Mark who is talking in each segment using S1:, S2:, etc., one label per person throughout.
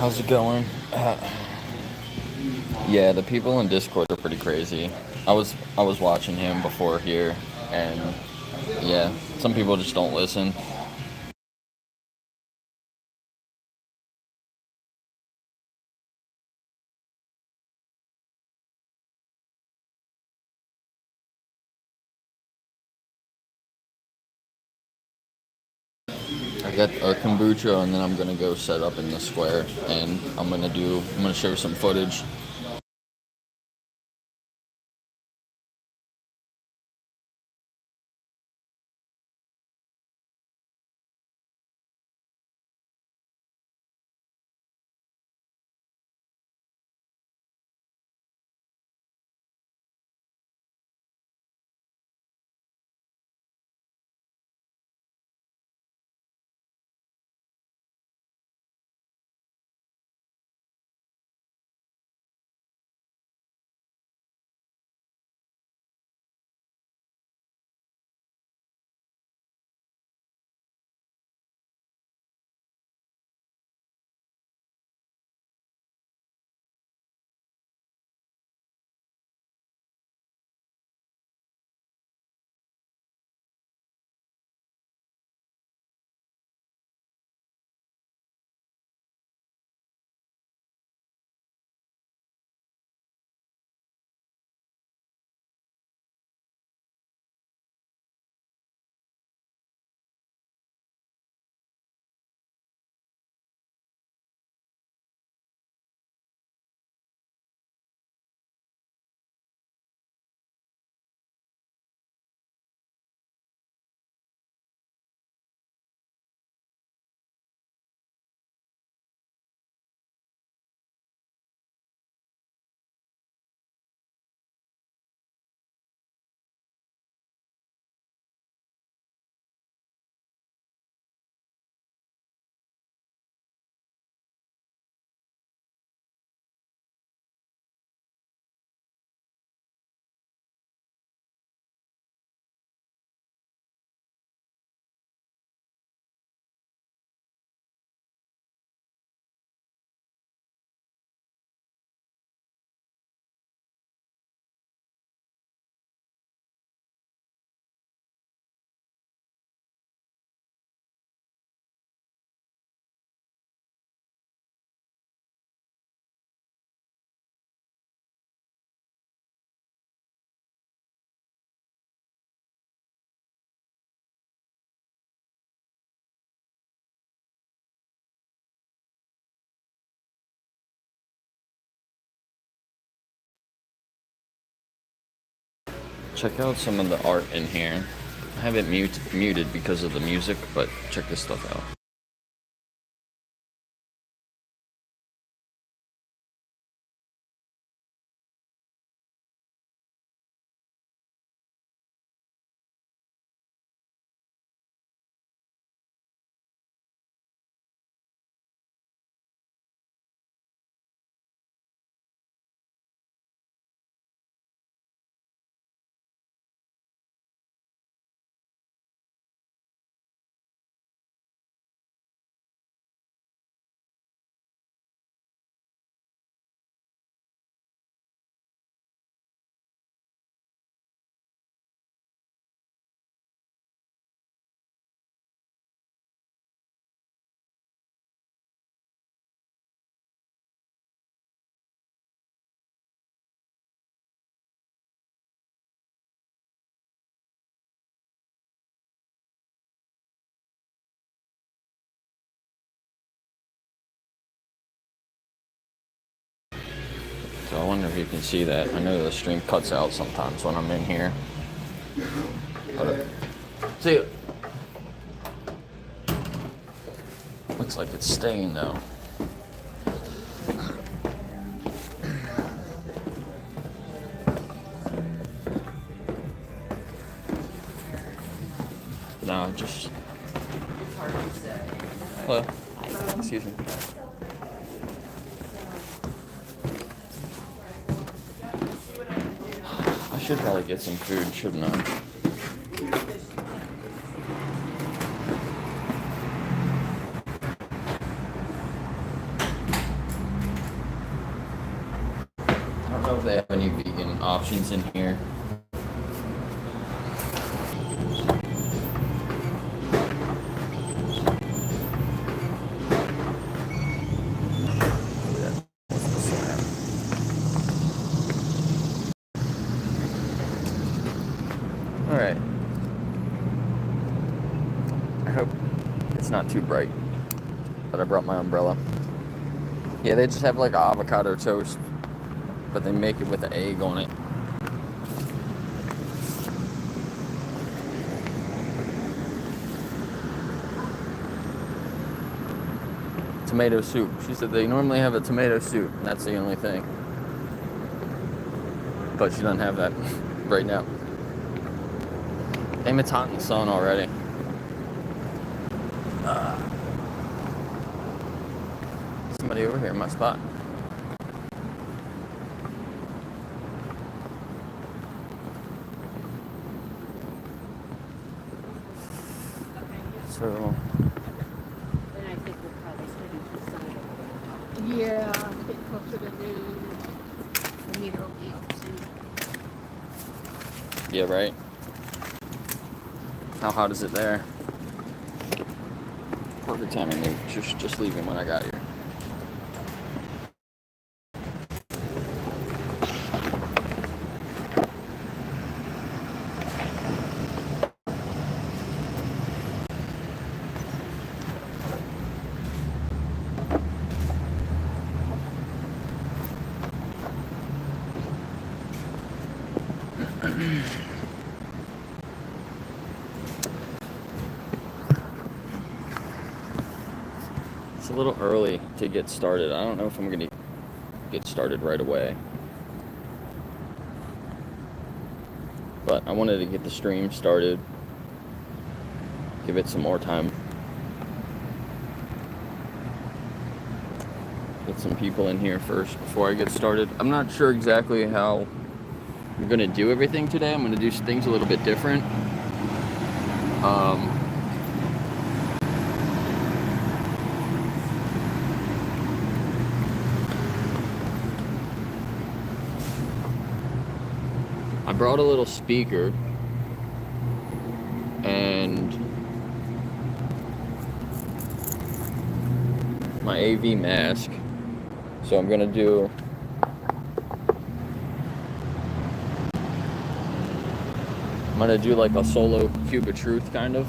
S1: How's it going? Yeah, the people in Discord are pretty crazy. I was watching him before here, and yeah, some people just don't listen. I got a kombucha, and then I'm gonna go set up in the square, and I'm gonna show some footage. Check out some of the art in here. I have it muted because of the music, but check this stuff out. So I wonder if you can see that. I know the stream cuts out sometimes when I'm in here. But see it. Looks like it's staying though. No, just. Hello. Excuse me. I should probably get some food, shouldn't I? if they have any vegan options in here. Alright. I hope it's not too bright, but I brought my umbrella. Yeah, they just have like avocado toast, but they make it with an egg on it. Tomato soup. She said they normally have a tomato soup, and that's the only thing. But she doesn't have that right now. Damn, it's hot in the sun already. Somebody over here in my spot. So,
S2: Then I think we'll probably spend it inside. Yeah, get closer to noon. The meter will be up soon.
S1: yeah, right? How hot is it there? Perfect timing. They just leaving when I got here. It's a little early to get started. I don't know if I'm going to get started right away. But I wanted to get the stream started. Give it some more time. Get some people in here first before I get started. I'm not sure exactly how I'm going to do everything today. I'm going to do things a little bit different. I brought a little speaker and my AV mask. So I'm gonna do like a solo Cube of Truth kind of.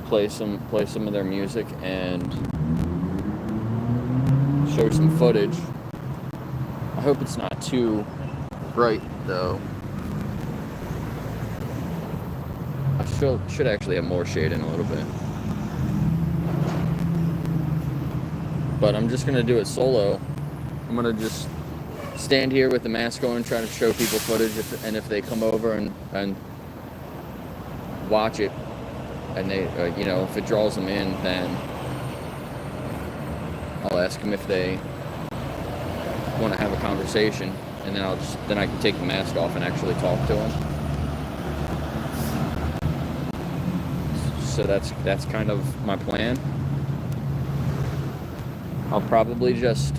S1: Play some of their music and show some footage. I hope it's not too bright though. I should actually have more shade in a little bit. But I'm just gonna do it solo. I'm gonna just stand here with the mask on, try to show people footage, if they come over and watch it, and they, if it draws them in, then I'll ask them if they want to have a conversation, and then I can take the mask off and actually talk to them. So that's kind of my plan. I'll probably just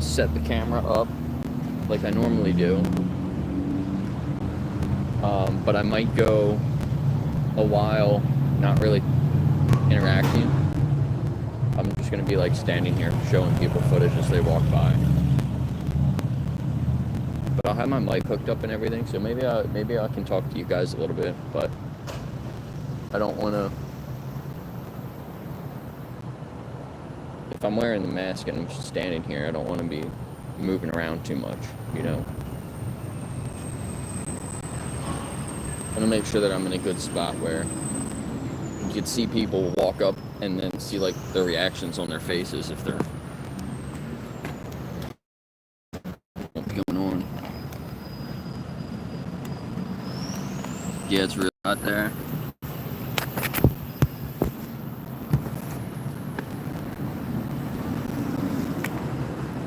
S1: set the camera up like I normally do, but I might go a while not really interacting. I'm just gonna be like standing here showing people footage as they walk by. But I'll have my mic hooked up and everything, so maybe I can talk to you guys a little bit, but I don't want to. If I'm wearing the mask and I'm just standing here, I don't want to be moving around too much, I want to make sure that I'm in a good spot where you can see people walk up and then see like the reactions on their faces if they're what's going on. Yeah, it's really hot there.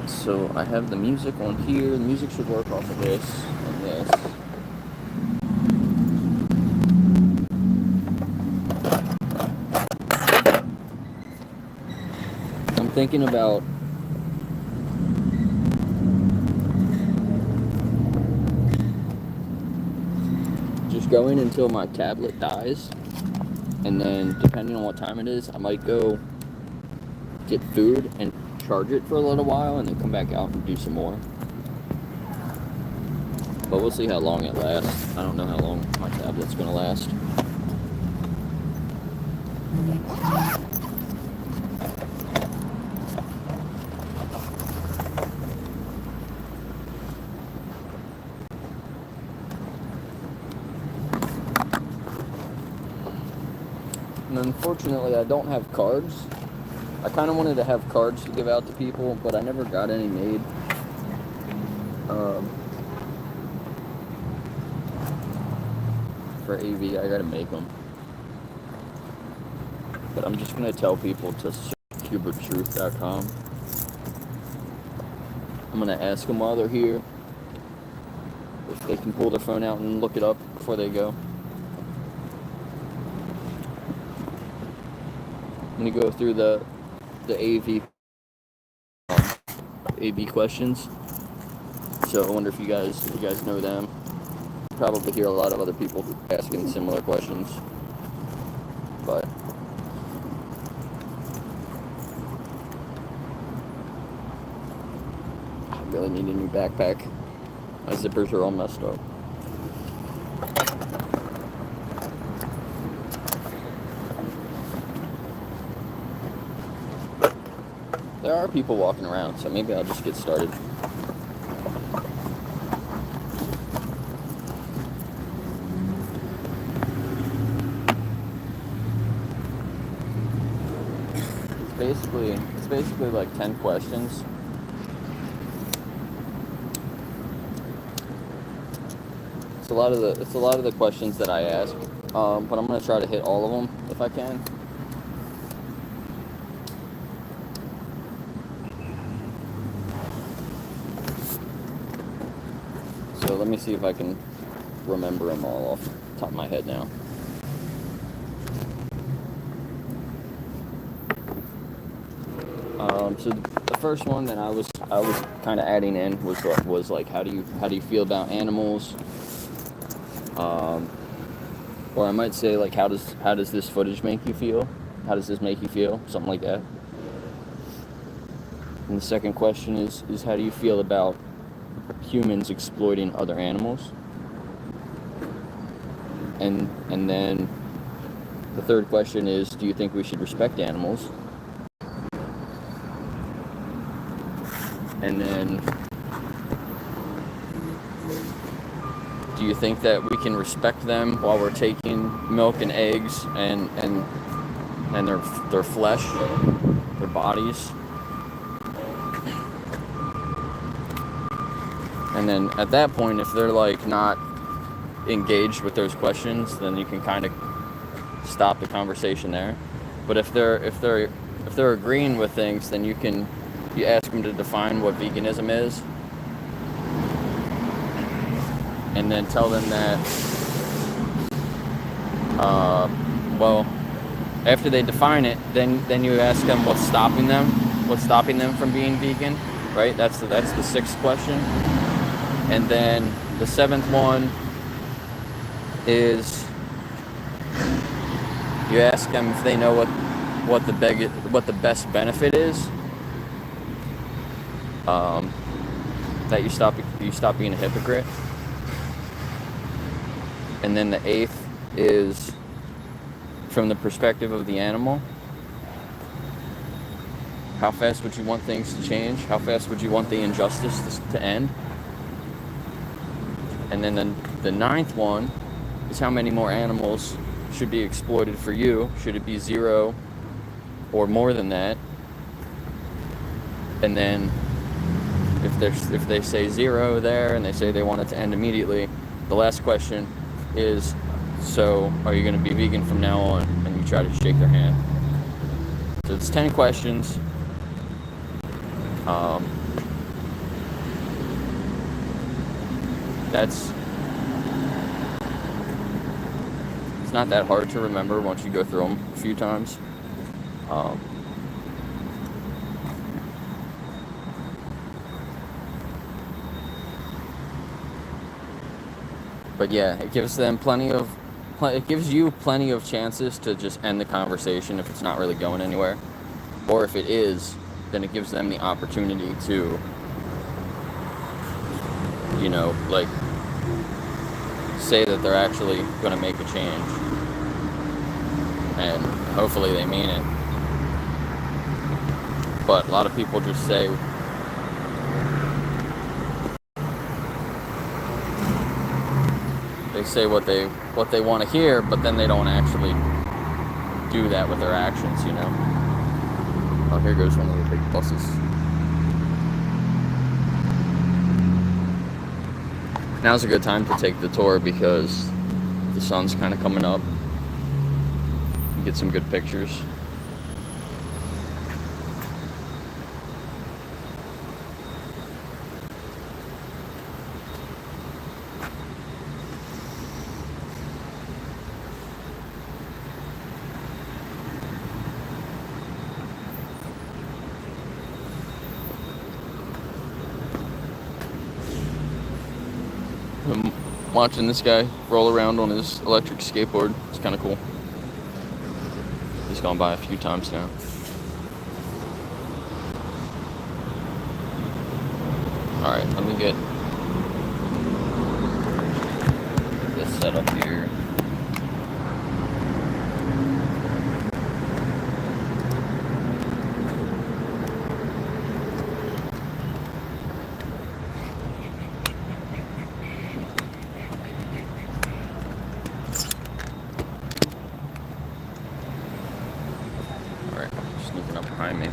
S1: So I have the music on here. The music should work off of this and this. I'm thinking about just going until my tablet dies, and then depending on what time it is, I might go get food and charge it for a little while, and then come back out and do some more. But we'll see how long it lasts. I don't know how long my tablet's gonna last. And unfortunately, I don't have cards. I kind of wanted to have cards to give out to people, but I never got any made. For AV, I gotta make them. But I'm just gonna tell people to search cubertruth.com. I'm gonna ask them while they're here if they can pull their phone out and look it up before they go. I'm gonna go through the AV questions. So I wonder if you guys know them. Probably hear a lot of other people asking similar questions. But I really need a new backpack. My zippers are all messed up. There are people walking around, so maybe I'll just get started. It's basically like 10 questions. It's a lot of the questions that I ask, but I'm gonna try to hit all of them if I can. So let me see if I can remember them all off the top of my head now. So the first one that I was kind of adding in was like how do you feel about animals? Or I might say like how does this footage make you feel? How does this make you feel? Something like that. And the second question is how do you feel about humans exploiting other animals? And then the third question is, do you think we should respect animals? And then, do you think that we can respect them while we're taking milk and eggs and their flesh, their bodies? And then at that point, if they're like not engaged with those questions, then you can kind of stop the conversation there. But if they're agreeing with things, then you ask them to define what veganism is, and then tell them that well, after they define it, then you ask them what's stopping them from being vegan, right? That's the sixth question. And then the seventh one is you ask them if they know what the best benefit is. That you stop being a hypocrite. And then the eighth is from the perspective of the animal. How fast would you want things to change? How fast would you want the injustice to end? And then the ninth one is how many more animals should be exploited for you? Should it be 0 or more than that? And then if they say 0 there and they say they want it to end immediately, the last question is, so are you going to be vegan from now on? And you try to shake their hand. So it's 10 questions. It's not that hard to remember once you go through them a few times. But yeah, it gives them it gives you plenty of chances to just end the conversation if it's not really going anywhere. Or if it is, then it gives them the opportunity to, like, say that they're actually going to make a change. And hopefully they mean it. But a lot of people just say, what they want to hear, but then they don't actually do that with their actions, Oh, here goes one of the big buses. Now's a good time to take the tour because the sun's kind of coming up. You get some good pictures. I'm watching this guy roll around on his electric skateboard. It's kind of cool. He's gone by a few times now. Alright, let me get this set up here. Sneaking up behind me.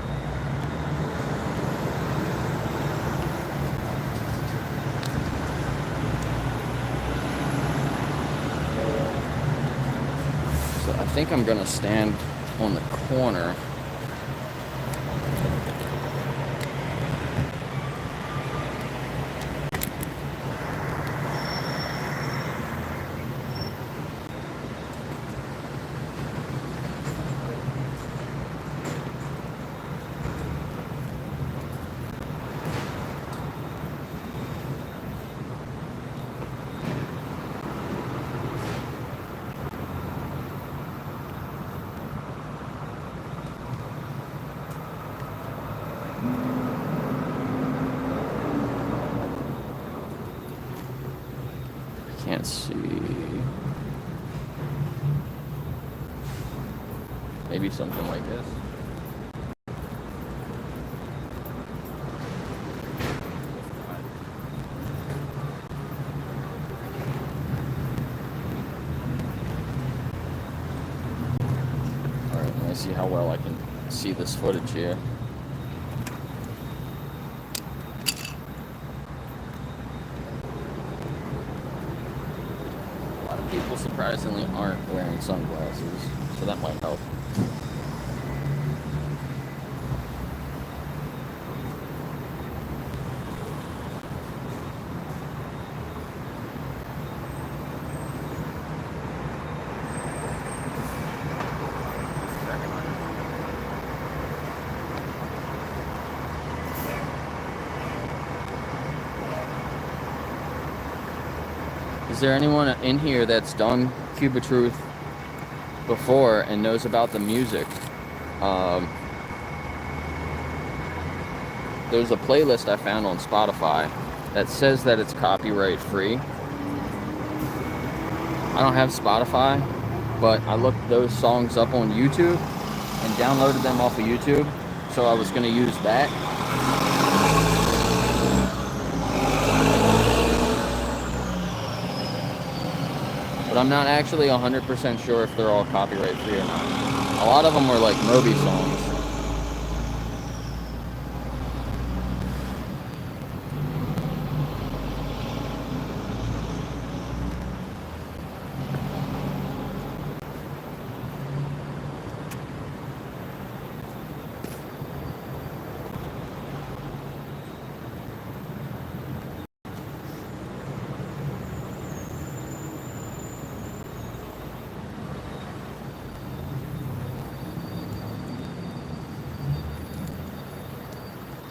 S1: So I think I'm gonna stand on the corner. Can't see. Maybe something like this. Alright, let me see how well I can see this footage here. People surprisingly aren't wearing sunglasses, so that might help. Is there anyone in here that's done Cuba Truth before and knows about the music? There's a playlist I found on Spotify that says that it's copyright free. I don't have Spotify, but I looked those songs up on YouTube and downloaded them off of YouTube, so I was going to use that. But I'm not actually 100% sure if they're all copyright free or not. A lot of them were like Moby songs.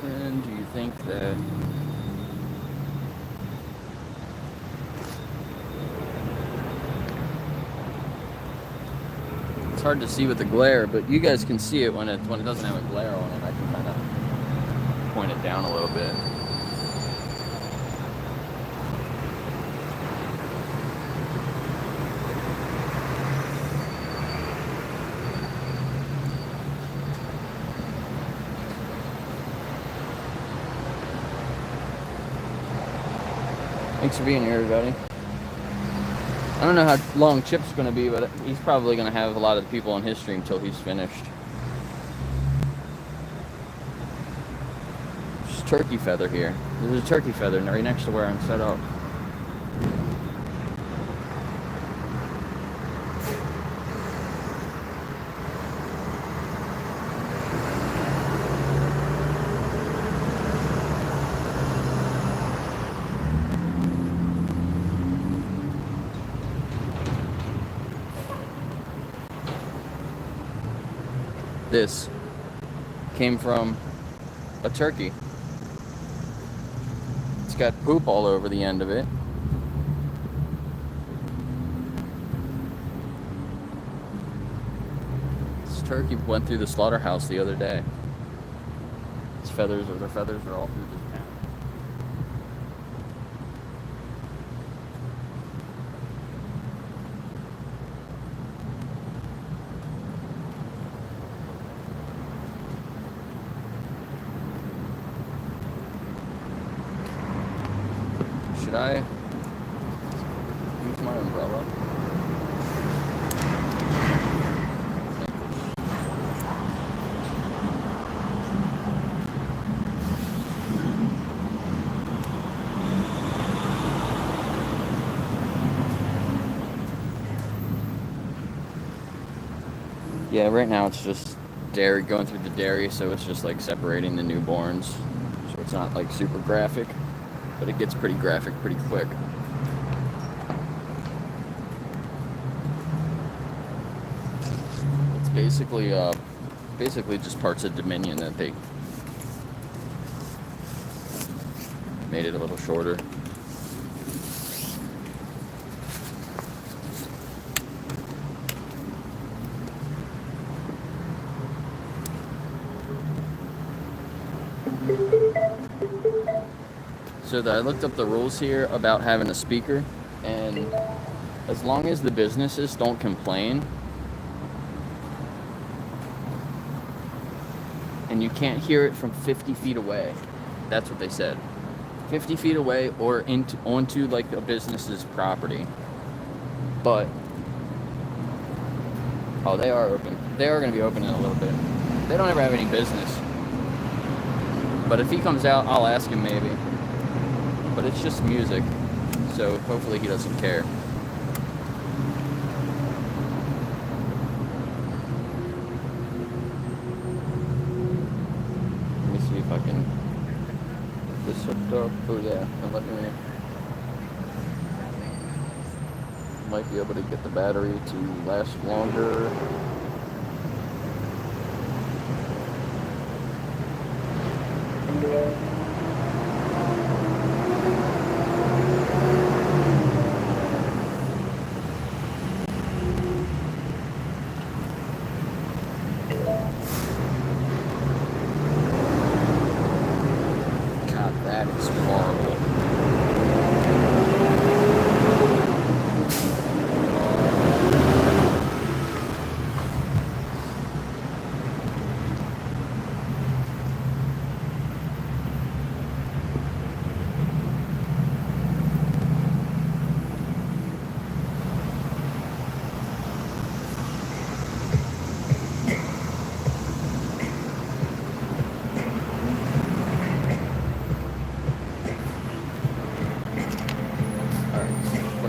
S1: And do you think that hard to see with the glare, but you guys can see it when it doesn't have a glare on it. I can kind of point it down a little bit. Thanks for being here, everybody. I don't know how long Chip's going to be, but he's probably going to have a lot of the people on his stream until he's finished. There's a turkey feather here. There's a turkey feather right next to where I'm set up. This came from a turkey. It's got poop all over the end of it. This turkey went through the slaughterhouse the other day. Their feathers are all through this town. Should I use my umbrella? Yeah, right now it's just dairy, going through the dairy, so it's just like separating the newborns. So it's not like super graphic, but it gets pretty graphic pretty quick. It's basically just parts of Dominion that they made it a little shorter. So I looked up the rules here about having a speaker, and as long as the businesses don't complain, and you can't hear it from 50 feet away, that's what they said. 50 feet away or onto like a business's property. But, oh, they are open. They are going to be open in a little bit. They don't ever have any business. But if he comes out, I'll ask him maybe. But it's just music, so hopefully he doesn't care. Let me see if I can get this hooked up. Oh yeah, and let me. Might be able to get the battery to last longer.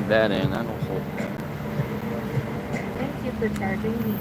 S1: That in, I don't hold that.
S2: Thank you for charging me.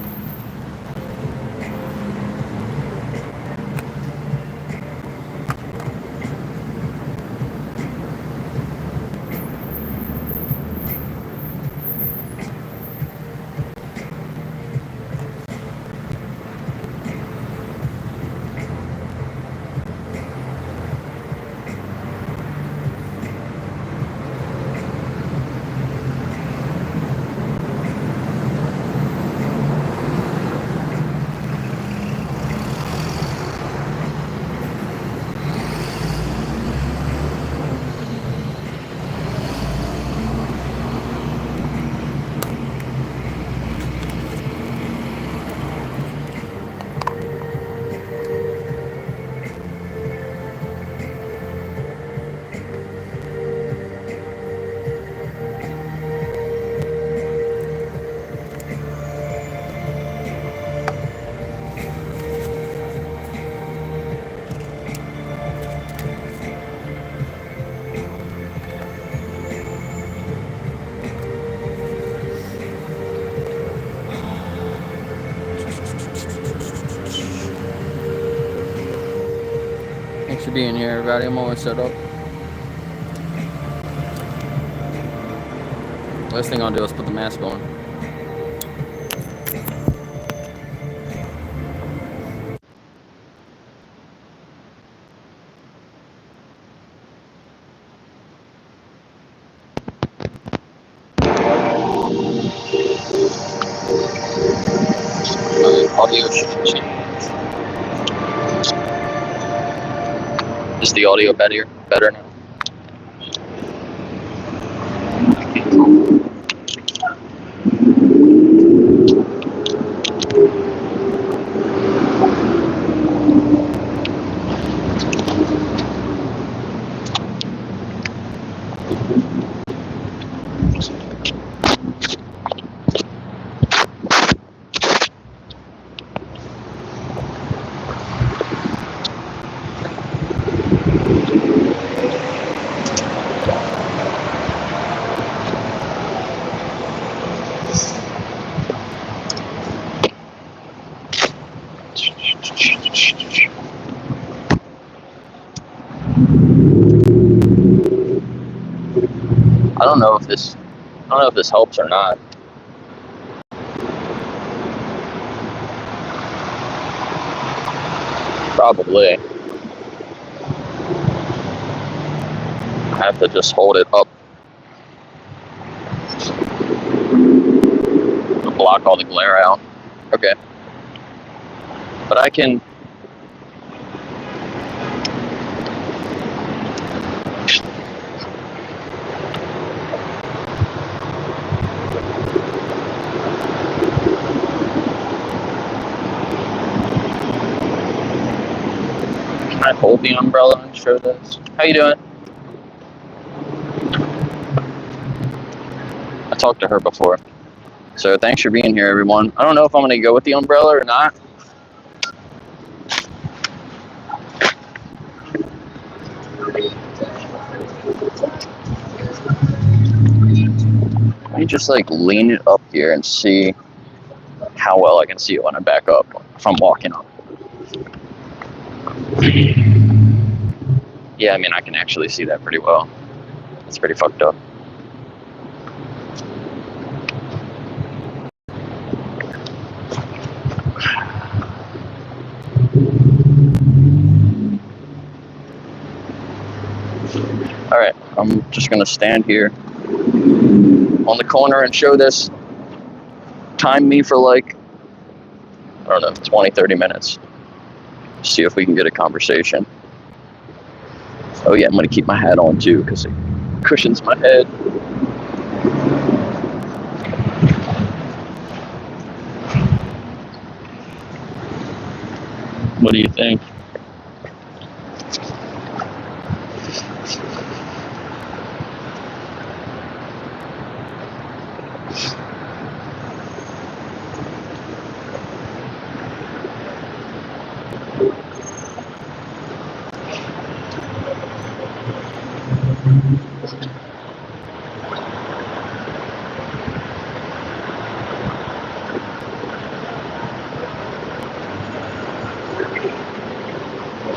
S1: being here, everybody. I'm almost set up. Last thing I'll do is put the mask on. Audio should change. Is the audio better now? I don't know if this helps or not. Probably. I have to just hold it up to block all the glare out. Okay. But I can... Can I hold the umbrella and show this? How you doing? I talked to her before. So thanks for being here, everyone. I don't know if I'm going to go with the umbrella or not. Let me just like lean it up here and see how well I can see it when I back up, if I'm walking up. Yeah, I mean, I can actually see that pretty well. It's pretty fucked up. Alright, I'm just gonna stand here on the corner and show this. Time me for like, I don't know, 20, 30 minutes. See if we can get a conversation. Oh yeah, I'm gonna keep my hat on too because it cushions my head. What do you think?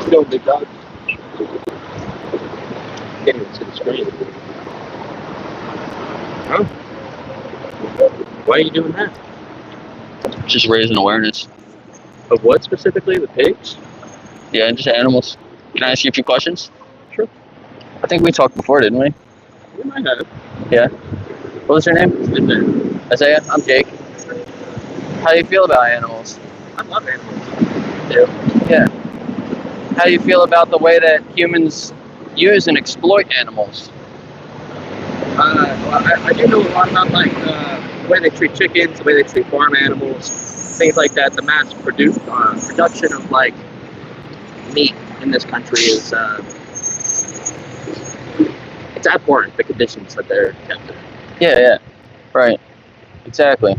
S3: Go, big dog. Getting to the screen. Huh? Why are you doing that?
S1: Just raising awareness.
S3: Of what specifically? The pigs?
S1: Yeah, just animals. Can I ask you a few questions?
S3: Sure.
S1: I think we talked before, didn't we?
S3: We might have.
S1: Yeah. What was your name?
S3: Isaiah.
S1: Isaiah? I'm Jake. How do you feel about animals?
S3: I love animals.
S1: Yeah. How do you feel about the way that humans use and exploit animals?
S3: Well, I do know a lot about like the way they treat chickens, the way they treat farm animals, things like that. The mass production of like meat in this country is it's abhorrent, the conditions that they're kept in.
S1: Yeah, right, exactly.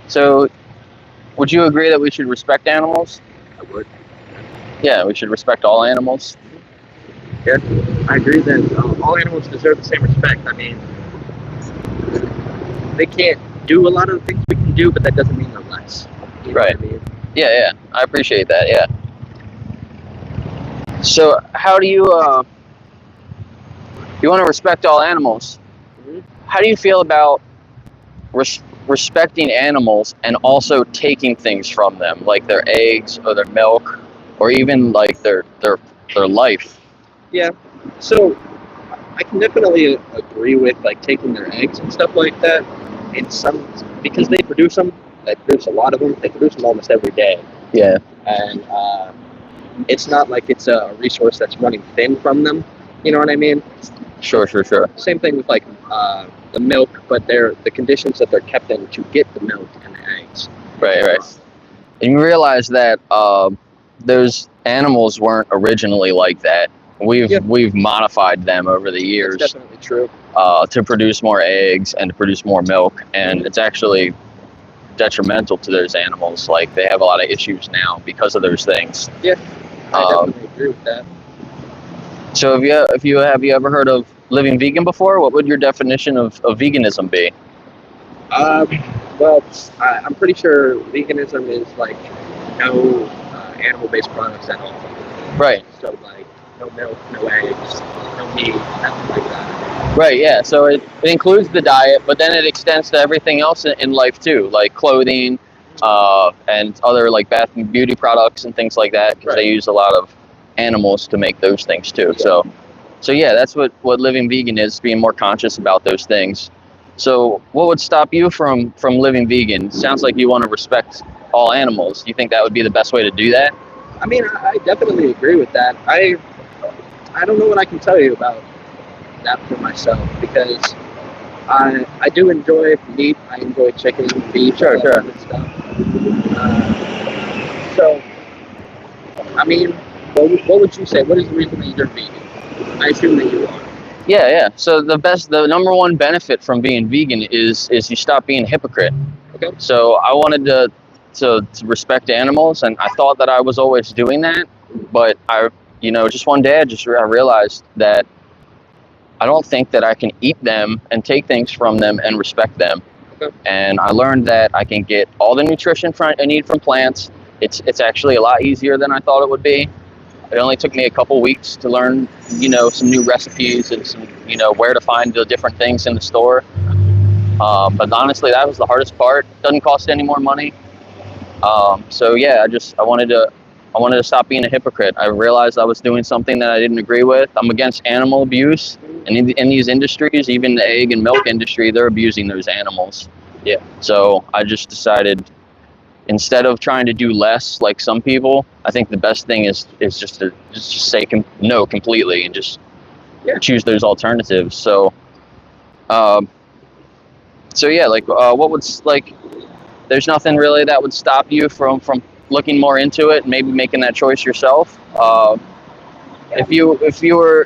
S1: So, would you agree that we should respect animals?
S3: I would.
S1: Yeah, we should respect all animals.
S3: Yeah, I agree that all animals deserve the same respect. I mean, they can't do a lot of the things we can do, but that doesn't mean they're less. You know
S1: Right.
S3: what I mean?
S1: Yeah, I appreciate that, yeah. So how do you you want to respect all animals?
S3: Mhm.
S1: How do you feel about respecting animals and also taking things from them, like their eggs or their milk, or even like their life?
S3: Yeah. So I can definitely agree with like taking their eggs and stuff like that. In some, because they produce them, they produce a lot of them. They produce them almost every day,
S1: Yeah.
S3: and it's not like it's a resource that's running thin from them. You know what I mean?
S1: Sure.
S3: Same thing with like the milk, but the conditions that they're kept in to get the milk and the eggs.
S1: Right. And you realize that those animals weren't originally like that. We've modified them over the years.
S3: That's definitely true.
S1: To produce more eggs and to produce more milk, and it's actually detrimental to those animals. Like they have a lot of issues now because of those things.
S3: Yeah, I definitely agree with that.
S1: So have you ever heard of living vegan before? What would your definition of veganism be?
S3: Well, I'm pretty sure veganism is like no animal-based products at all.
S1: Right.
S3: So like no milk, no eggs, no meat, nothing like that.
S1: Right, yeah. So it includes the diet, but then it extends to everything else in life too, like clothing, and other like bath and beauty products and things like that, because they use a lot of animals to make those things too.
S3: Yeah.
S1: So yeah, that's what living vegan is, being more conscious about those things. So what would stop you from living vegan? Sounds like you want to respect all animals. Do you think that would be the best way to do that?
S3: I mean, I definitely agree with that. I don't know what I can tell you about that for myself, because I do enjoy meat. I enjoy chicken, beef,
S1: Sure.
S3: and stuff. So, I mean, what would you say? What is the reason that you're vegan? I assume that you are.
S1: Yeah. So the number one benefit from being vegan is you stop being a hypocrite.
S3: Okay.
S1: So I wanted to respect animals, and I thought that I was always doing that, but just one day I realized that I don't think that I can eat them and take things from them and respect them.
S3: Okay.
S1: And I learned that I can get all the nutrition I need from plants. It's actually a lot easier than I thought it would be. It only took me a couple weeks to learn, some new recipes and some, where to find the different things in the store. But honestly, that was the hardest part. Doesn't cost any more money. So yeah, I wanted to stop being a hypocrite. I realized I was doing something that I didn't agree with. I'm against animal abuse, and in these industries, even the egg and milk industry, they're abusing those animals.
S3: Yeah.
S1: So I just decided, instead of trying to do less like some people, I think the best thing is just to say no completely and just choose those alternatives. So, yeah, what would there's nothing really that would stop you from looking more into it and maybe making that choice yourself. If you were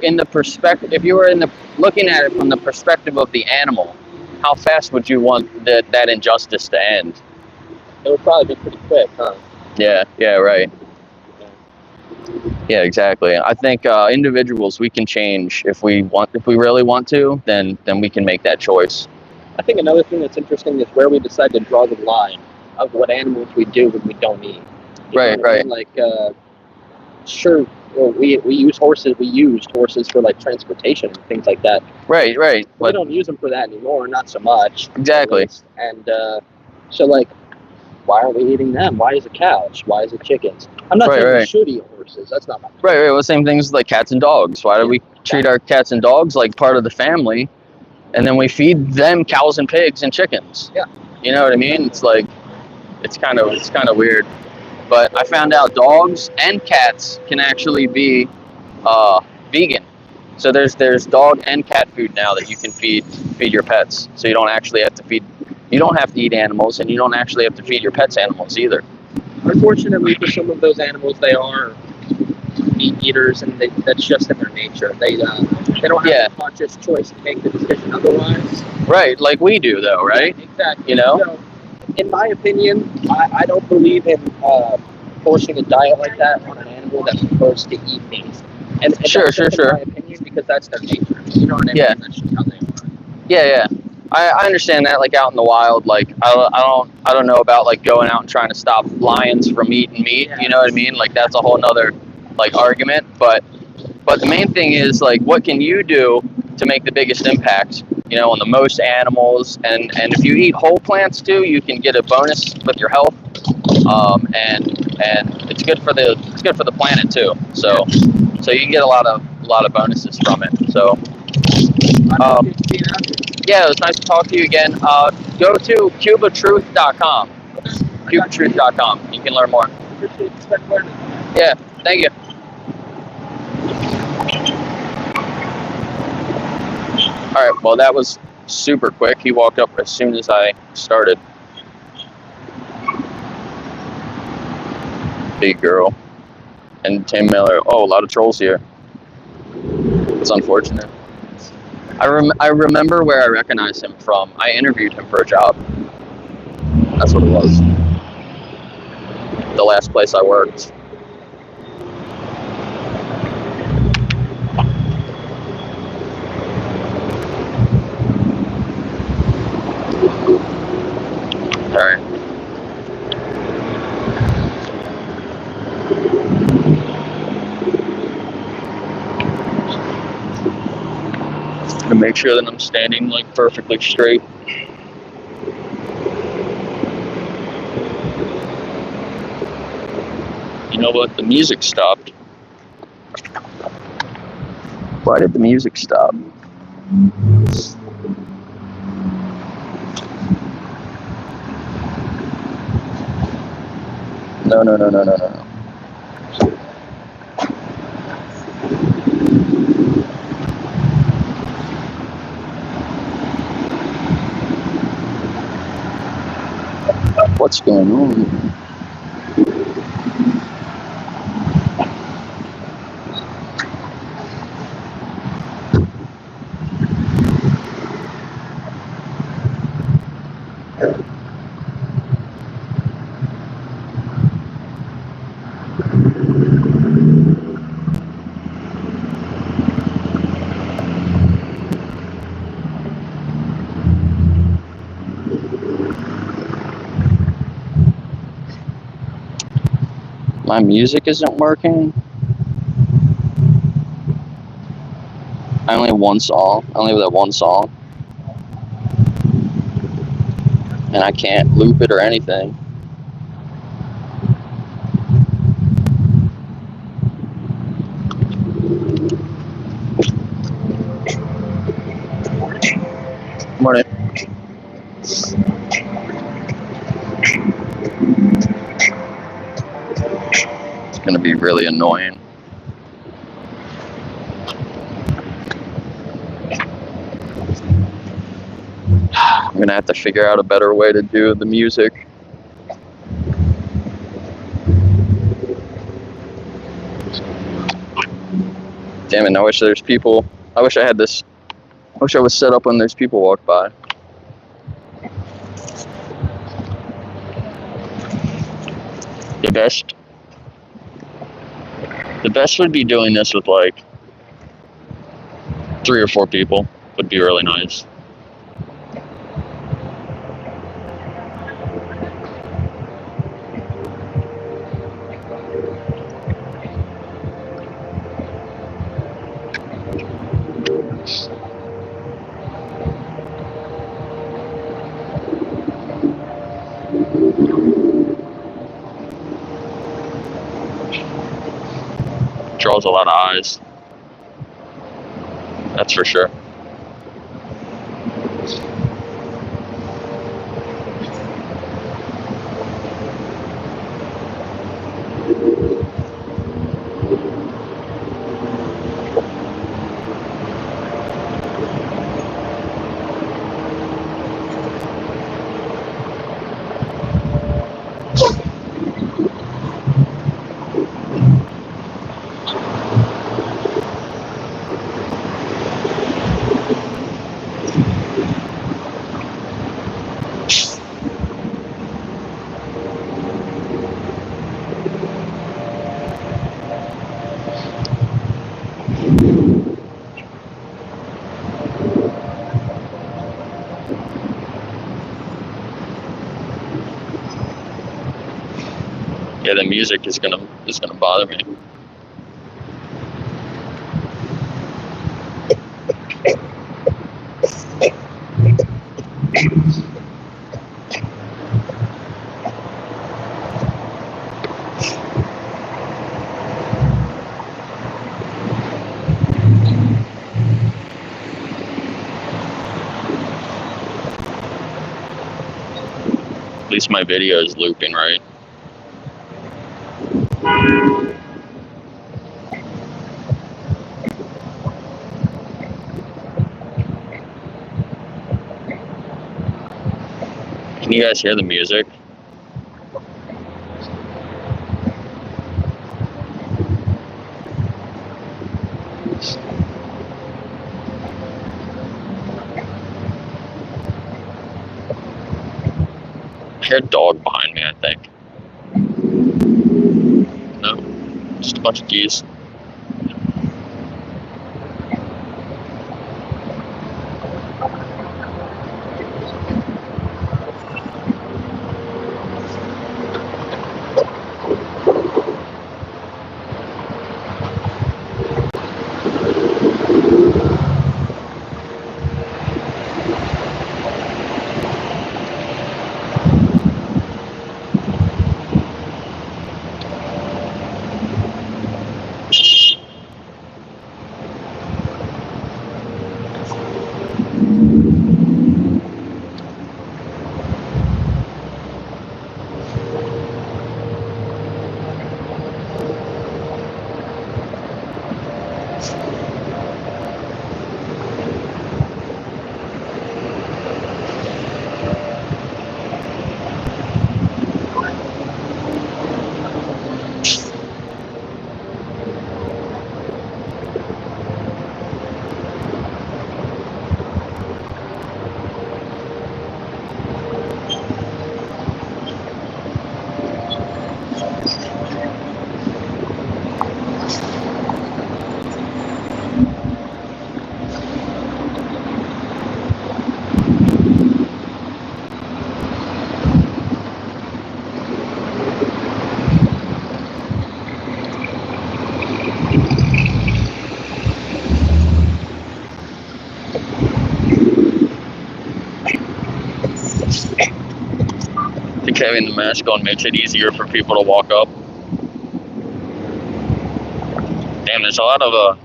S1: looking at it from the perspective of the animal, how fast would you want that injustice to end?
S3: It would probably be pretty quick, huh?
S1: Yeah, right. Yeah, exactly. I think individuals, we can change if we really want to, then we can make that choice.
S3: I think another thing that's interesting is where we decide to draw the line of what animals we do when we don't eat.
S1: Right.
S3: Like, sure, well, we use horses. We used horses for like transportation and things like that.
S1: Right.
S3: We don't use them for that anymore, not so much.
S1: Exactly.
S3: And so, like, why are we eating them? Why is it cows? Why is it chickens? I'm not saying we should eat horses. That's not my point.
S1: Right. Well, same things like cats and dogs. Why do we treat our cats and dogs like part of the family, and then we feed them cows and pigs and chickens?
S3: Yeah.
S1: You know what I mean? It's like, it's kind of weird. But I found out dogs and cats can actually be vegan. So there's dog and cat food now that you can feed your pets. So you don't actually have to eat animals, and you don't actually have to feed your pets animals either.
S3: Unfortunately, for some of those animals, they are meat eaters, and that's just in their nature. They don't have a conscious choice to make the decision otherwise.
S1: Right, like we do, though, right?
S3: Yeah, exactly.
S1: You know?
S3: So, in my opinion, I don't believe in forcing a diet like that on an animal that prefers to eat meat. And
S1: Sure.
S3: In my opinion, because that's their nature. You know what I mean?
S1: Yeah.
S3: That's just how they are.
S1: Yeah. I understand that, like out in the wild, like I don't know about like going out and trying to stop lions from eating meat.
S3: Yeah.
S1: You know what I mean? Like that's a whole nother like argument, but the main thing is like, what can you do to make the biggest impact, you know, on the most animals, and if you eat whole plants too, you can get a bonus with your health, and it's good for the planet too. So you can get a lot of bonuses from it. So yeah, it was nice to talk to you again. Go to cubatruth.com. cubatruth.com. You can learn more. Yeah, thank you. All right, well, that was super quick. He walked up as soon as I started. Big girl. And Tim Miller. Oh, a lot of trolls here. It's unfortunate. I remember where I recognized him from. I interviewed him for a job. That's what it was. The last place I worked. All right. To make sure that I'm standing like perfectly straight. You know what? The music stopped. Why did the music stop? No. What's going on? My music isn't working. I only have one song. I only have that one song. And I can't loop it or anything. Morning. It's gonna be really annoying. I'm gonna have to figure out a better way to do the music. Damn it, I wish there's people. I wish I had this. I wish I was set up when there's people walk by. The best would be doing this with like 3 or 4 people. Would be really nice. Draws a lot of eyes. That's for sure. Yeah, the music is gonna bother me. least my video is looping, right? Can you guys hear the music? I hear a dog behind me, I think. No, just a bunch of geese. I think having the mask on makes it easier for people to walk up. Damn, there's a lot of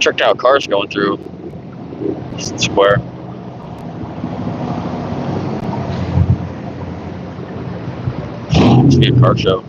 S1: tricked out cars going through this square. Must be a car show.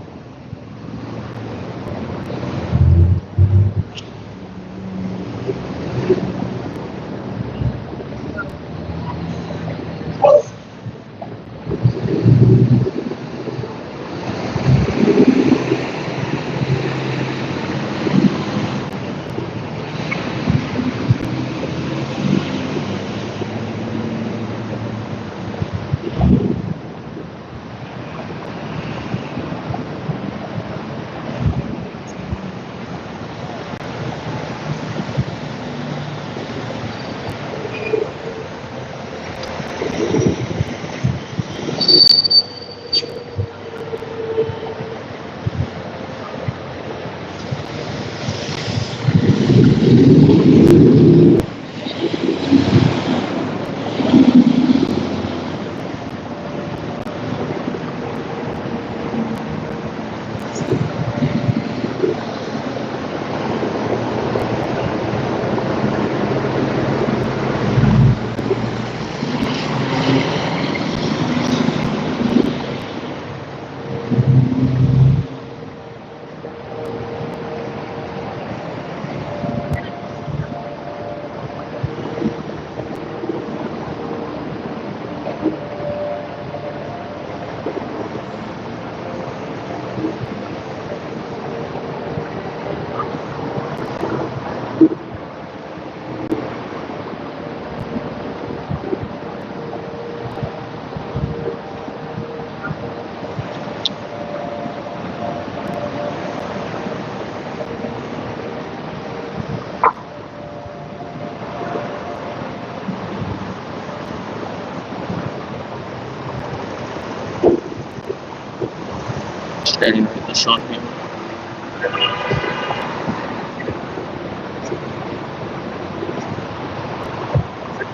S1: Standing right in the sun here.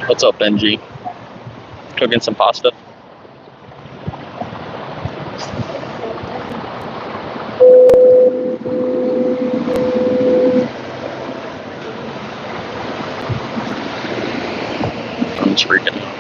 S1: What's up, Benji? Cooking some pasta? I'm just freaking out.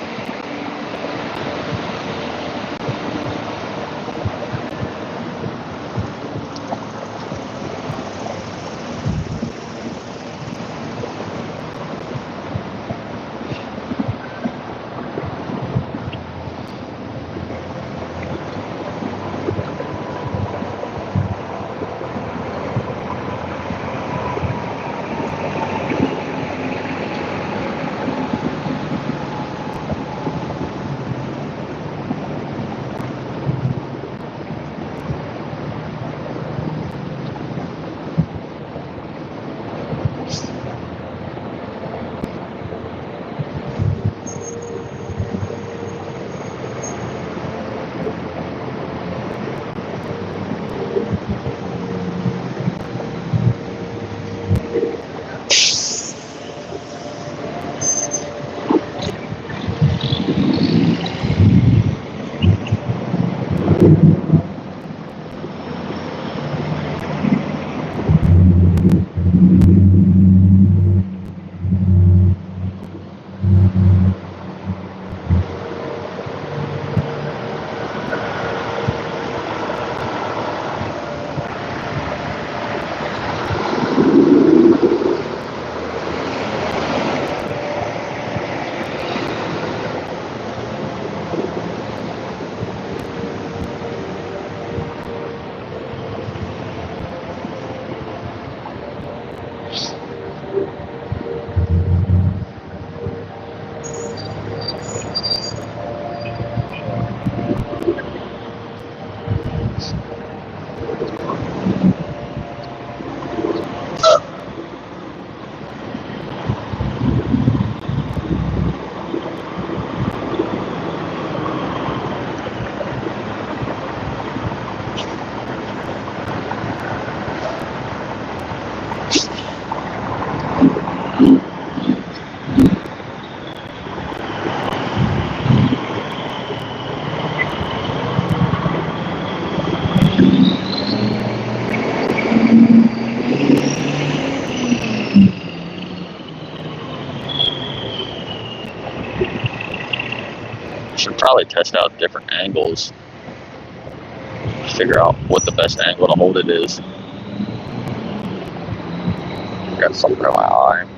S1: Should probably test out different angles. Figure out what the best angle to hold it is. Got something in my eye.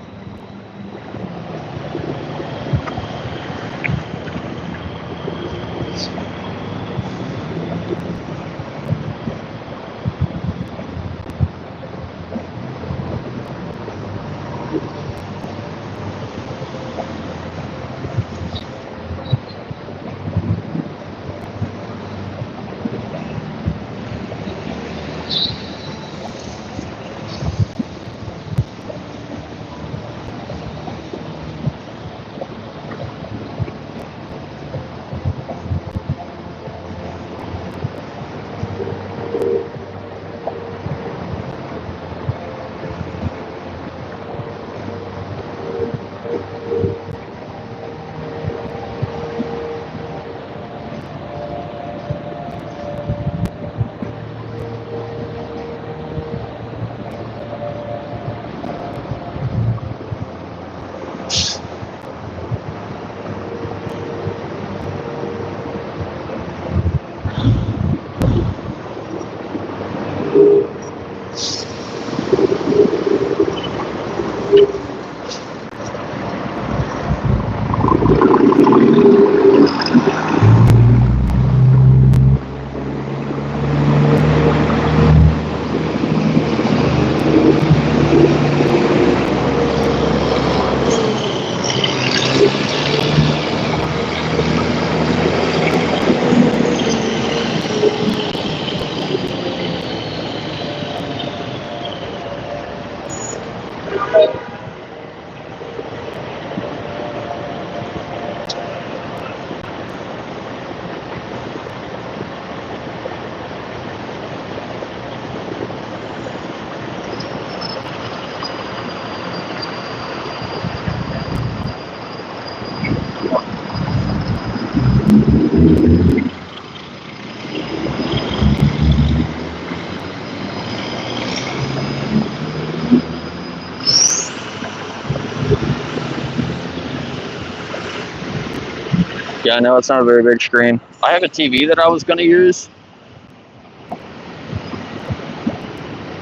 S1: Yeah, I know it's not a very big screen. I have a TV that I was going to use,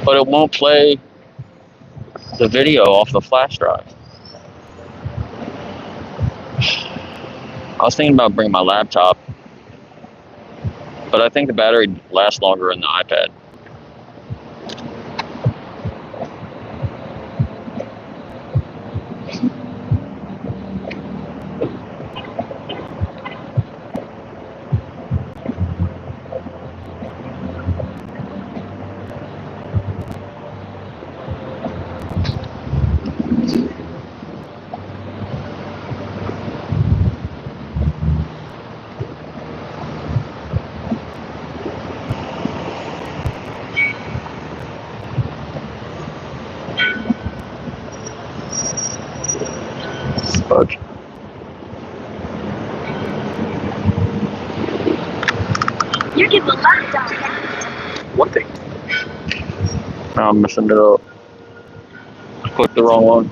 S1: but it won't play the video off the flash drive. I was thinking about bringing my laptop, but I think the battery lasts longer in the iPad. Fudge.
S2: You give a laptop.
S1: One thing. Now I'm messing it up. I clicked the wrong one.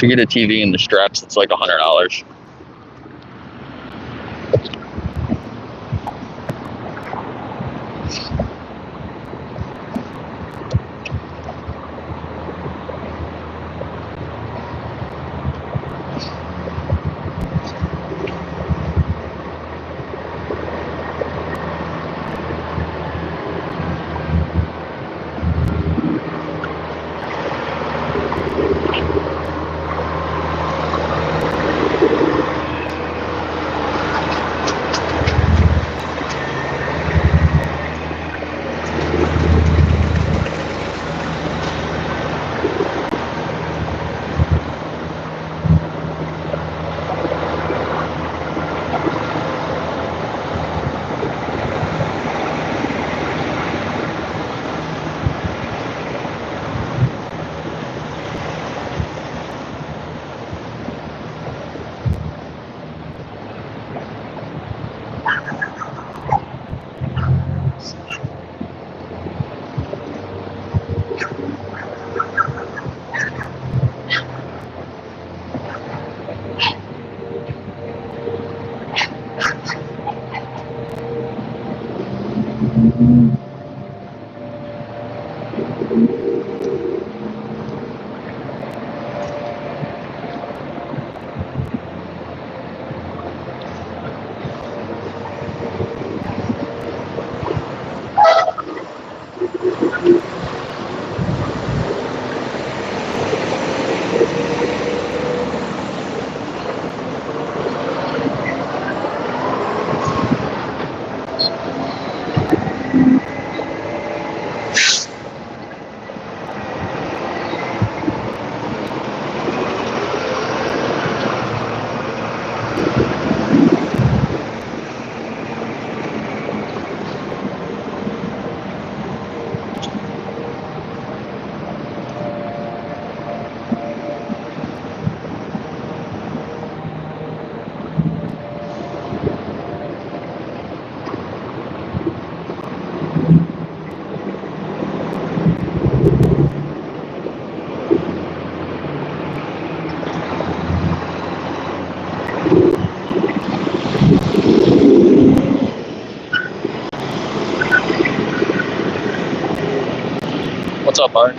S1: If you get a TV and the straps, it's like $100. What's up, Art?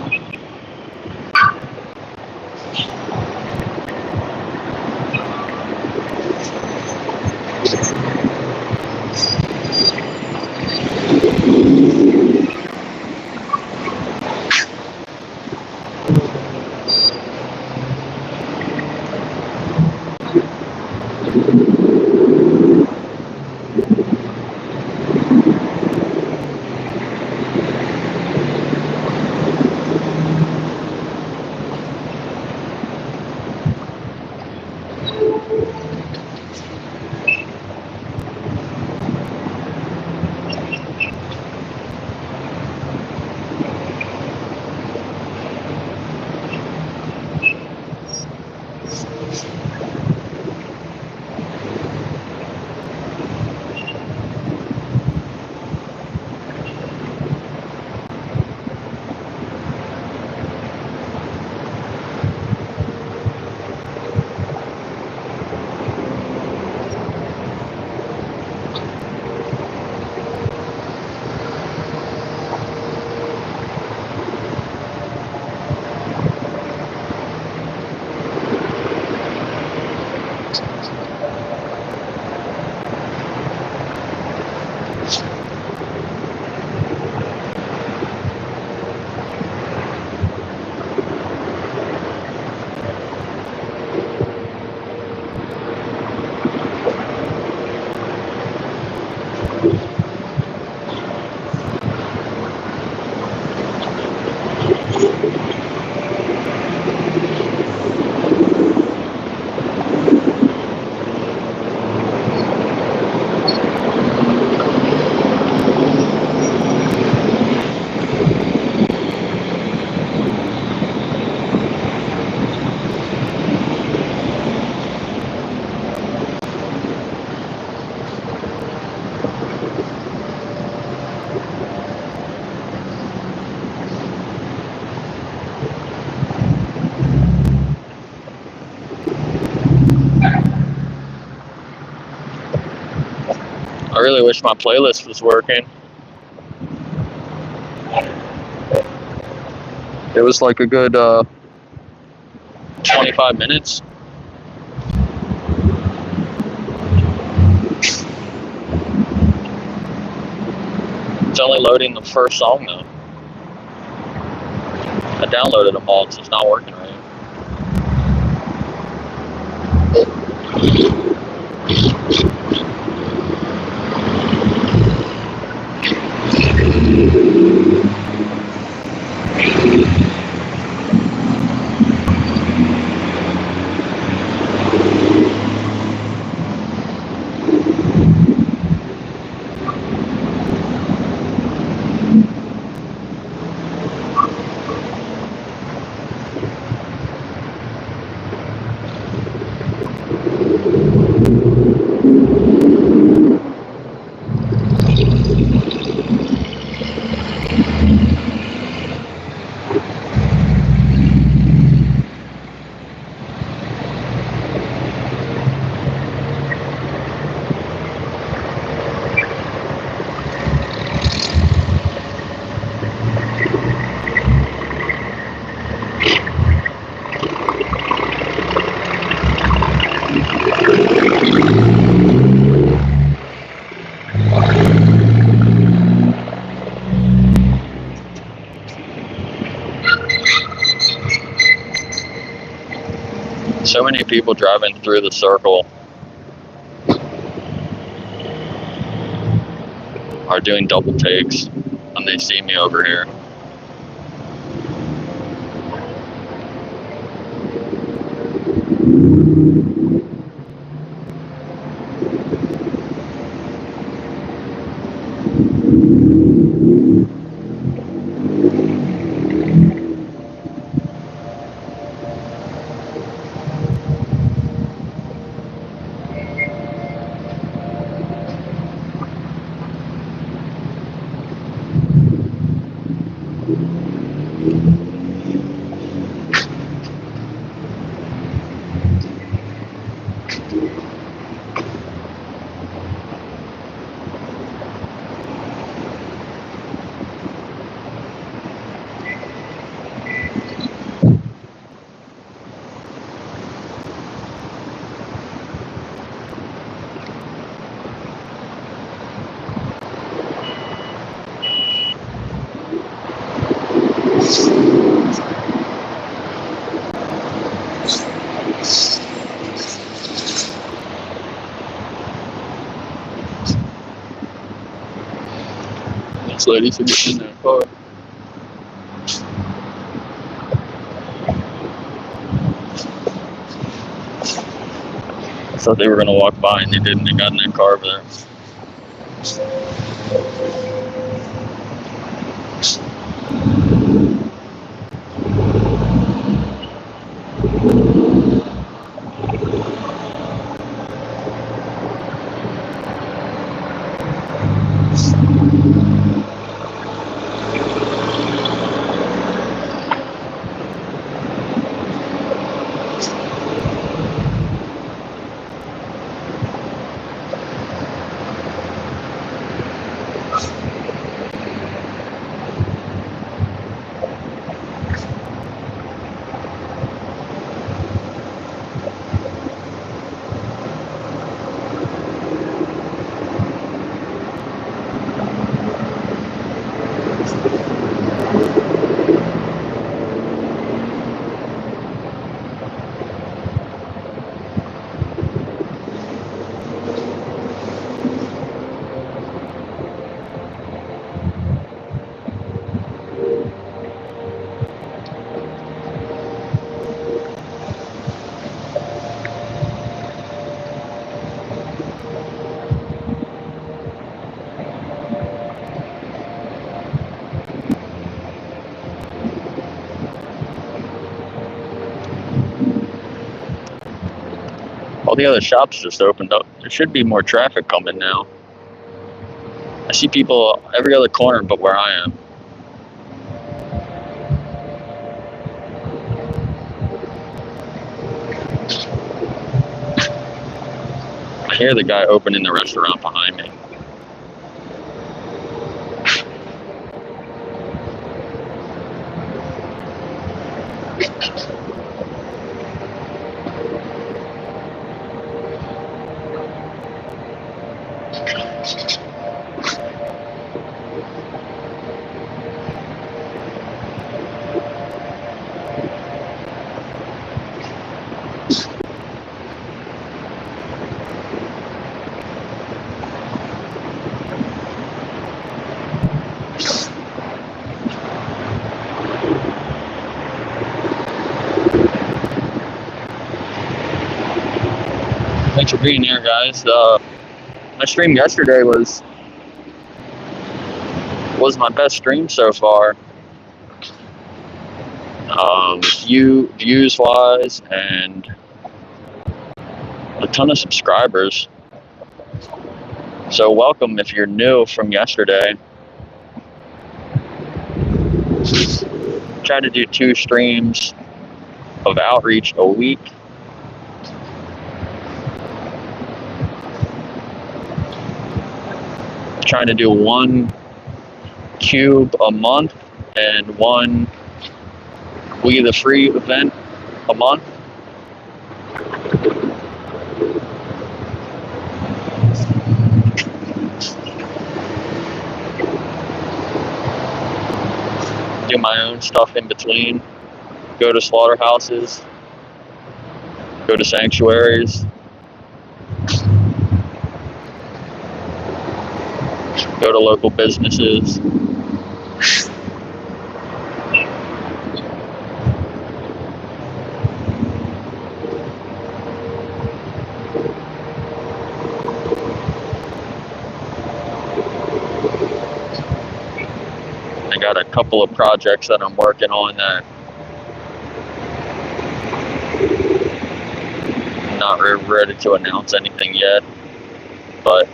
S1: really wish my playlist was working. It was like a good 25 minutes. It's only loading the first song though. I downloaded them all, it's just not working right. So many people driving through the circle are doing double takes when they see me over here. These ladies are getting in their car. I thought they were going to walk by and they didn't. They got in their car over there. All the other shops just opened up. There should be more traffic coming now. I see people every other corner but where I am. I hear the guy opening the restaurant behind me. Thanks for being here, guys. My stream yesterday was my best stream so far. Views wise, and a ton of subscribers. So welcome if you're new from yesterday. Try to do 2 streams of outreach a week. Trying to do 1 cube a month and 1 We the Free event a month. Do my own stuff in between. Go to slaughterhouses. Go to sanctuaries. Go to local businesses. I got a couple of projects that I'm working on that I'm not ready to announce anything yet, but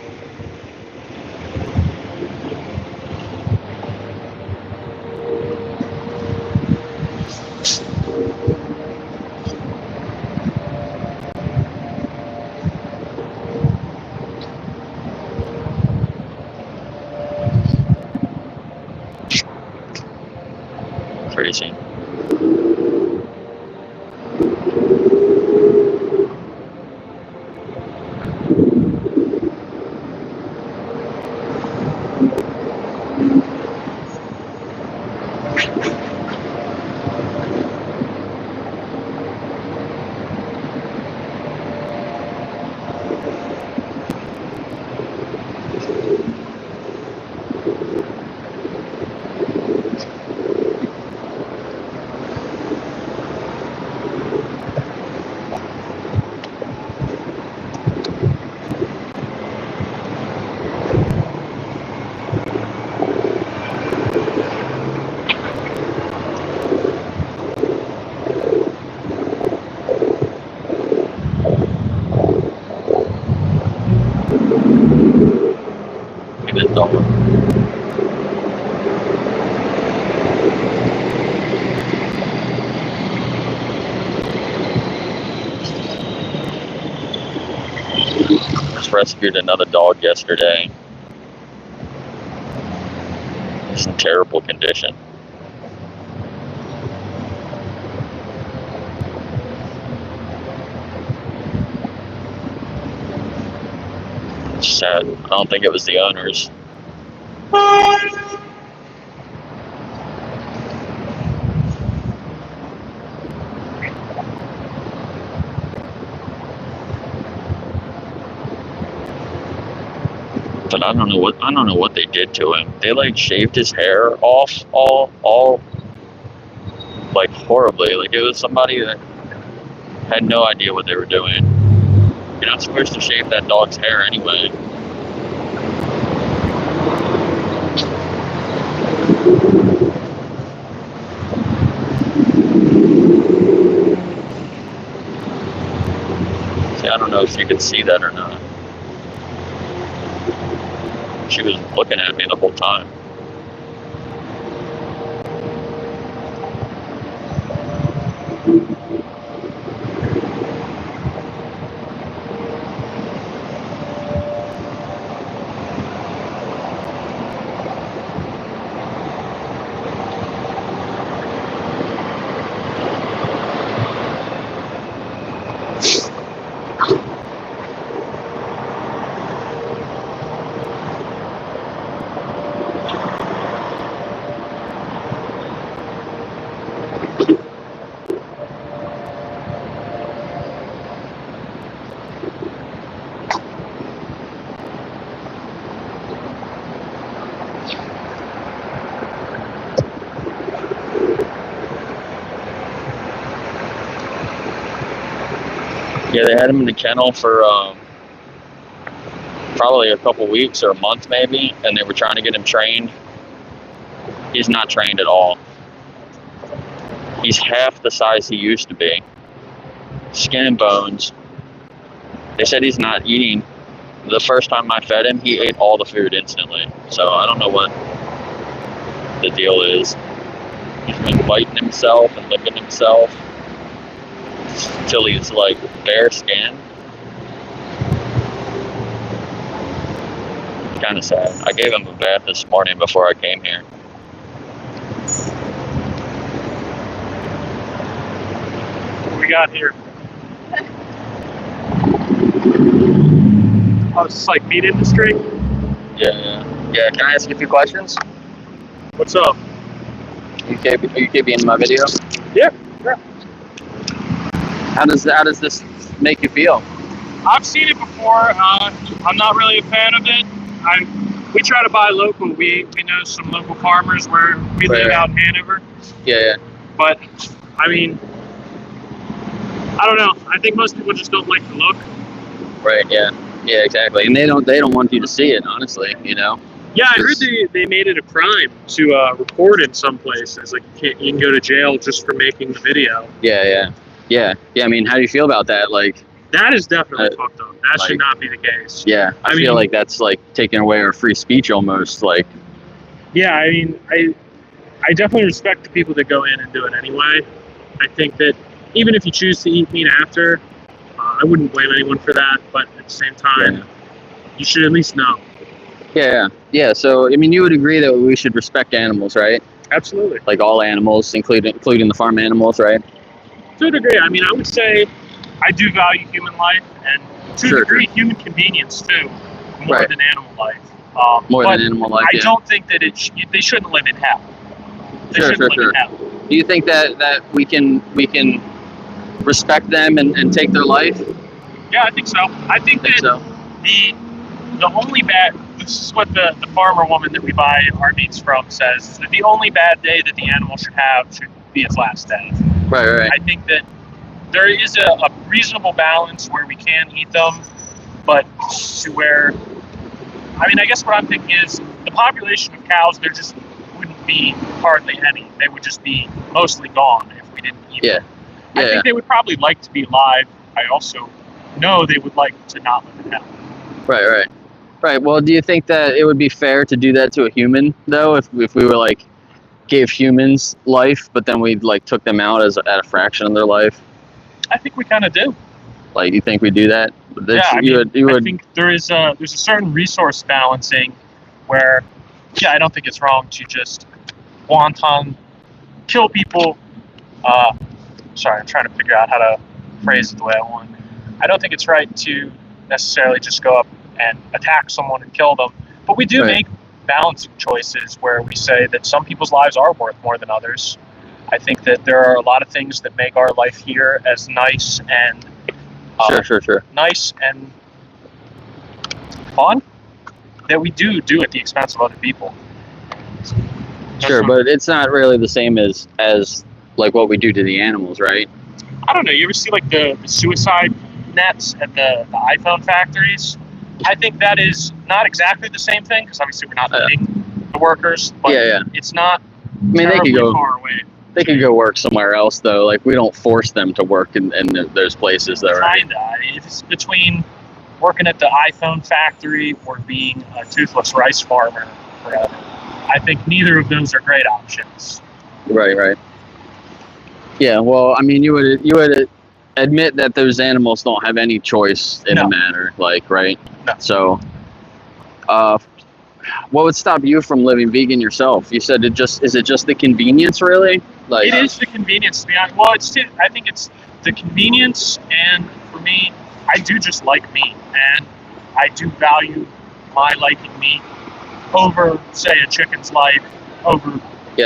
S1: crazy. Just rescued another dog yesterday. It's in terrible condition. It's sad. I don't think it was the owners. But I don't know what they did to him. They like shaved his hair off all like horribly. Like it was somebody that had no idea what they were doing. You're not supposed to shave that dog's hair anyway. See, I don't know if you could see that or not. She was looking at me the whole time. Yeah, they had him in the kennel for probably a couple weeks or a month maybe, and they were trying to get him trained. He's not trained at all. He's half the size he used to be. Skin and bones. They said he's not eating. The first time I fed him, he ate all the food instantly. So I don't know what the deal is. He's been biting himself and licking himself until he's like bare skin. Kind of sad. I gave him a bath this morning before I came here.
S4: What we got here? Oh, it's like meat industry?
S1: Yeah. Can I ask you a few questions?
S4: What's up?
S1: Are you keeping in my video?
S4: Yeah.
S1: How does this make you feel?
S4: I've seen it before. I'm not really a fan of it. We try to buy local. We know some local farmers where we live out in Hanover.
S1: Yeah.
S4: But I mean, I don't know. I think most people just don't like the look.
S1: Right. Yeah, exactly. And they don't want you to see it, honestly. You know.
S4: Yeah, I heard they made it a crime to record in some places. Like you can go to jail just for making the video.
S1: Yeah. I mean, how do you feel about that? Like.
S4: That is definitely fucked up. That should not be the case.
S1: Yeah, I feel like that's like taking away our free speech almost. Like.
S4: Yeah, I mean, I definitely respect the people that go in and do it anyway. I think that even if you choose to eat meat after, I wouldn't blame anyone for that. But at the same time, you should at least know.
S1: Yeah. So I mean, you would agree that we should respect animals, right?
S4: Absolutely.
S1: Like all animals, including the farm animals, right?
S4: To a degree. I mean, I would say I do value human life, and to a degree, human convenience too, more than animal life.
S1: More than animal life.
S4: I don't think that they shouldn't live in hell. They shouldn't live in hell.
S1: Do you think that we can respect them and take their life?
S4: Yeah, I think so. I think that the only bad. This is what the farmer woman that we buy our meats from says. That the only bad day that the animal should have should be its last day.
S1: Right.
S4: I think that there is a reasonable balance where we can eat them, but to where, I mean, I guess what I'm thinking is the population of cows, there just wouldn't be hardly any. They would just be mostly gone if we didn't eat them. I think they would probably like to be alive. I also know they would like to not live in hell.
S1: Right. Well, do you think that it would be fair to do that to a human, though, if we were like, gave humans life, but then we like took them out at a fraction of their life?
S4: I think we kind of do.
S1: Like, you think we do that?
S4: I think there's a certain resource balancing where, I don't think it's wrong to just wanton kill people. Sorry, I'm trying to figure out how to phrase it the way I want. I don't think it's right to necessarily just go up and attack someone and kill them. But we do make balancing choices where we say that some people's lives are worth more than others. I think that there are a lot of things that make our life here as nice and nice and fun that we do at the expense of other people.
S1: But it's not really the same as like what we do to the animals, right?
S4: I don't know. You ever see like the suicide nets at the iPhone factories? I think that is not exactly the same thing because obviously we're not eating the workers, but it's not.
S1: I mean, they could go
S4: far away.
S1: They can go work somewhere else, though. Like, we don't force them to work in those places, though, right?
S4: Kinda. It's between working at the iPhone factory or being a toothless rice farmer forever. I think neither of those are great options.
S1: Right. Yeah, well, I mean, you would admit that those animals don't have any choice in the matter, like, right?
S4: No.
S1: So, what would stop you from living vegan yourself? You said is it just the convenience, really? Like,
S4: it is the convenience, to be honest. Well, I think it's the convenience, and for me, I do just like meat, and I do value my liking meat over, say, a chicken's life, over,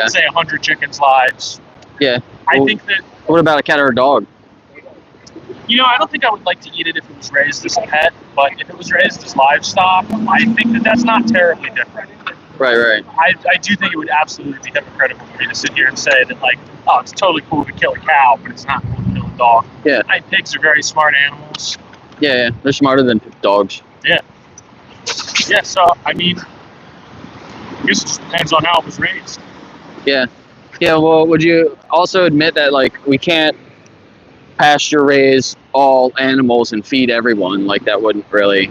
S4: say, 100 chickens' lives.
S1: Yeah.
S4: I think that...
S1: What about a cat or a dog?
S4: I don't think I would like to eat it if it was raised as a pet, but if it was raised as livestock, I think that that's not terribly different.
S1: Right.
S4: I do think it would absolutely be hypocritical for me to sit here and say that, like, oh, it's totally cool to kill a cow, but it's not cool to kill a a dog.
S1: Yeah.
S4: Pigs are very smart animals.
S1: Yeah, they're smarter than dogs.
S4: Yeah. Yeah, so, I mean, I guess it just depends on how it was raised.
S1: Yeah. Yeah, well, would you also admit that, like, we can't pasture raise all animals and feed everyone? Like, that wouldn't really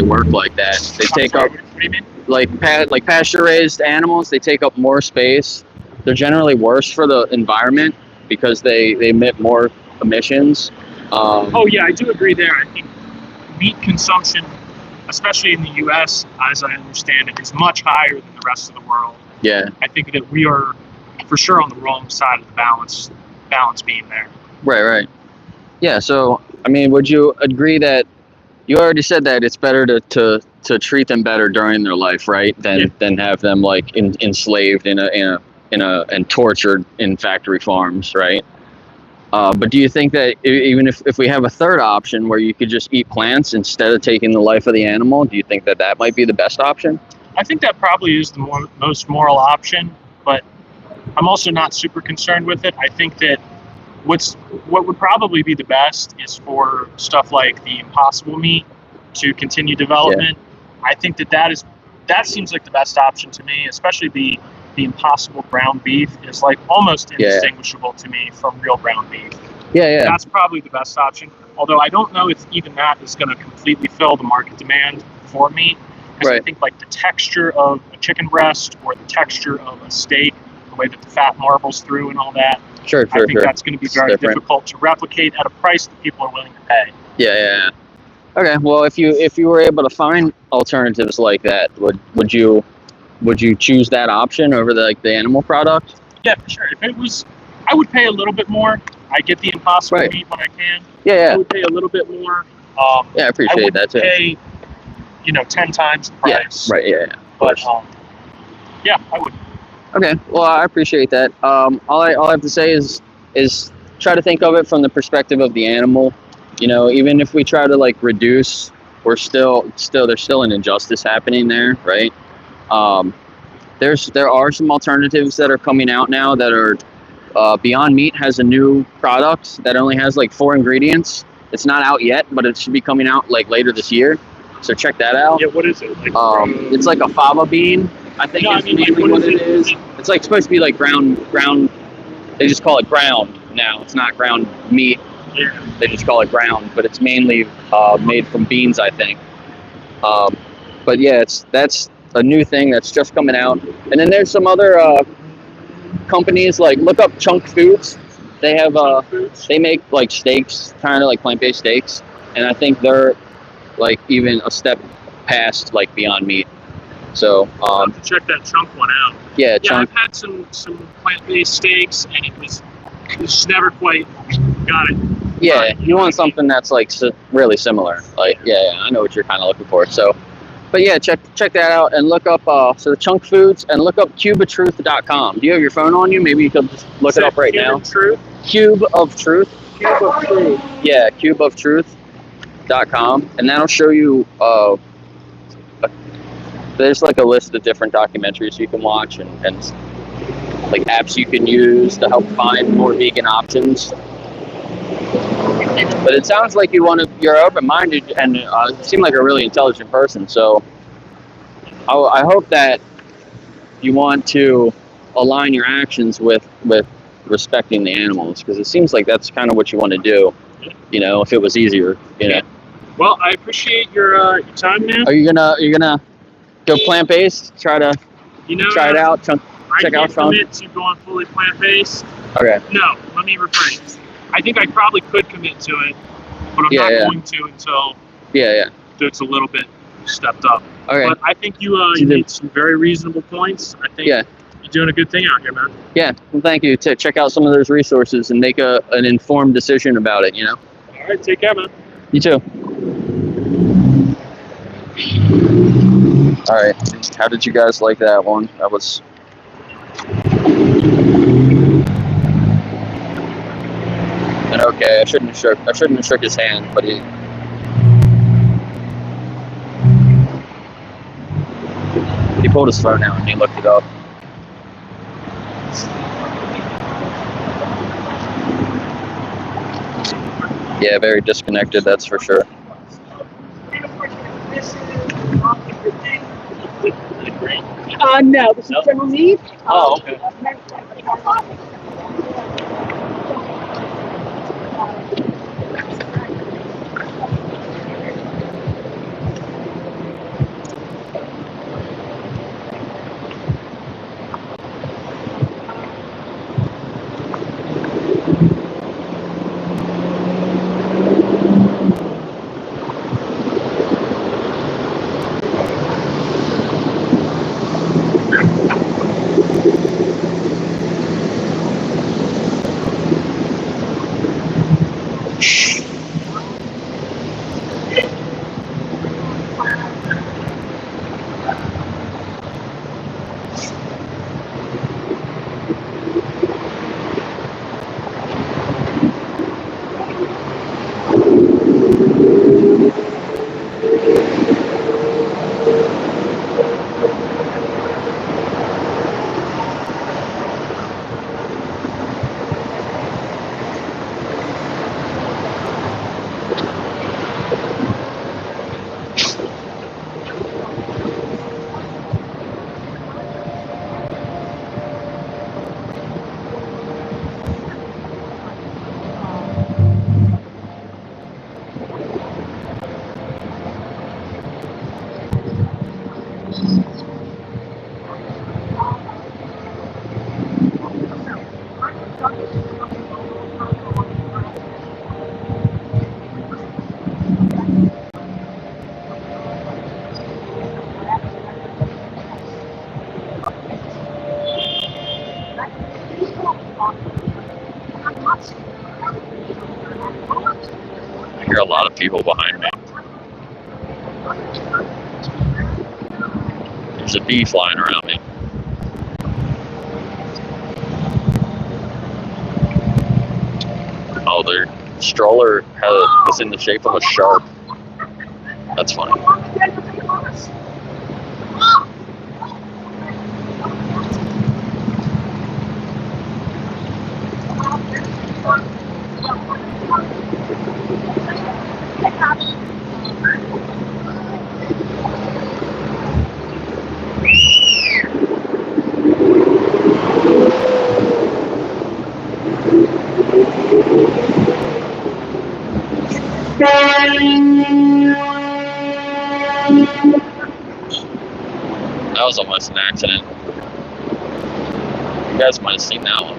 S1: work like that. They take up,
S4: What do you mean?
S1: like pasture raised animals, they take up more space. They're generally worse for the environment because they emit more emissions.
S4: Oh yeah, I do agree there. I think meat consumption, especially in the U.S., as I understand it, is much higher than the rest of the world.
S1: Yeah.
S4: I think that we are for sure on the wrong side of the balance being there.
S1: Right. Yeah, so, I mean, would you agree that you already said that it's better to treat them better during their life, right? Than have them, like, enslaved and tortured in factory farms, right? But do you think that even if we have a third option where you could just eat plants instead of taking the life of the animal, do you think that might be the best option?
S4: I think that probably is the most moral option, but I'm also not super concerned with it. I think that what would probably be the best is for stuff like the Impossible meat to continue development. Yeah. I think that seems like the best option to me, especially the Impossible ground beef is like almost indistinguishable to me from real ground beef.
S1: Yeah.
S4: That's probably the best option. Although I don't know if even that is going to completely fill the market demand for meat. Because I think like the texture of a chicken breast or the texture of a steak, the way that the fat marbles through and all that.
S1: Sure.
S4: I think that's going to be very difficult to replicate at a price that people are willing to pay.
S1: Yeah. Okay. Well, if you were able to find alternatives like that, would you choose that option over the animal product?
S4: Yeah, for sure. If it was, I would pay a little bit more. I get the Impossible meat when I can.
S1: Yeah.
S4: I would pay a little bit more.
S1: I appreciate that too.
S4: Pay, 10 times the price.
S1: Yeah. Right. Yeah.
S4: But yeah, I would.
S1: Okay. Well, I appreciate that. All I have to say is try to think of it from the perspective of the animal. Even if we try to like reduce, there's still an injustice happening there, right? There are some alternatives that are coming out now that are Beyond Meat has a new product that only has like 4 ingredients. It's not out yet, but it should be coming out like later this year. So check that out.
S4: Yeah, what is it?
S1: It's like a fava bean, I think is mainly what it is. It's like supposed to be like ground. They just call it ground now. It's not ground meat.
S4: Yeah.
S1: They just call it ground, but it's mainly made from beans, I think. But yeah, that's a new thing that's just coming out. And then there's some other companies, like look up Chunk Foods. They have they make like steaks, kind of like plant-based steaks, and I think they're like even a step past like Beyond Meat. So
S4: I'll have to check that Chunk one out.
S1: Yeah,
S4: I've had some plant-based steaks, and it was just never quite got it.
S1: Yeah, you want something that's like really similar. Like yeah, I know what you're kind of looking for. So, but yeah, check that out and look up the Chunk Foods and look up cubeoftruth.com. Do you have your phone on you? Maybe you could just look it up right now. Cube of Truth.
S4: Cube of Truth.
S1: Yeah, cubeoftruth.com, and that'll show you there's like a list of different documentaries you can watch and like apps you can use to help find more vegan options. But it sounds like you're open-minded and you seem like a really intelligent person. So I hope that you want to align your actions with respecting the animals, because it seems like that's kind of what you want to do. If it was easier.
S4: Well, I appreciate your time, man.
S1: Are you gonna go plant-based? Try it out. Check out some.
S4: I can't commit to going fully plant-based.
S1: Okay.
S4: No, let me rephrase. I think I probably could commit to it, but I'm not going to until it's a little bit stepped up.
S1: Okay.
S4: But I think you made some very reasonable points. I think you're doing a good thing out here, man. Yeah.
S1: Well, thank you. To check out some of those resources and make an informed decision about it.
S4: All right. Take care, man.
S1: You too. All right. How did you guys like that one? That was. And okay, I shouldn't have shook his hand, but he pulled his phone out and he looked it up. Yeah, very disconnected, that's for sure.
S2: No, this is general need.
S4: Oh, okay.
S1: I hear a lot of people behind me. There's a bee flying around me. Oh, their stroller was in the shape of a shark. That's funny. That was almost an accident. You guys might have seen that one.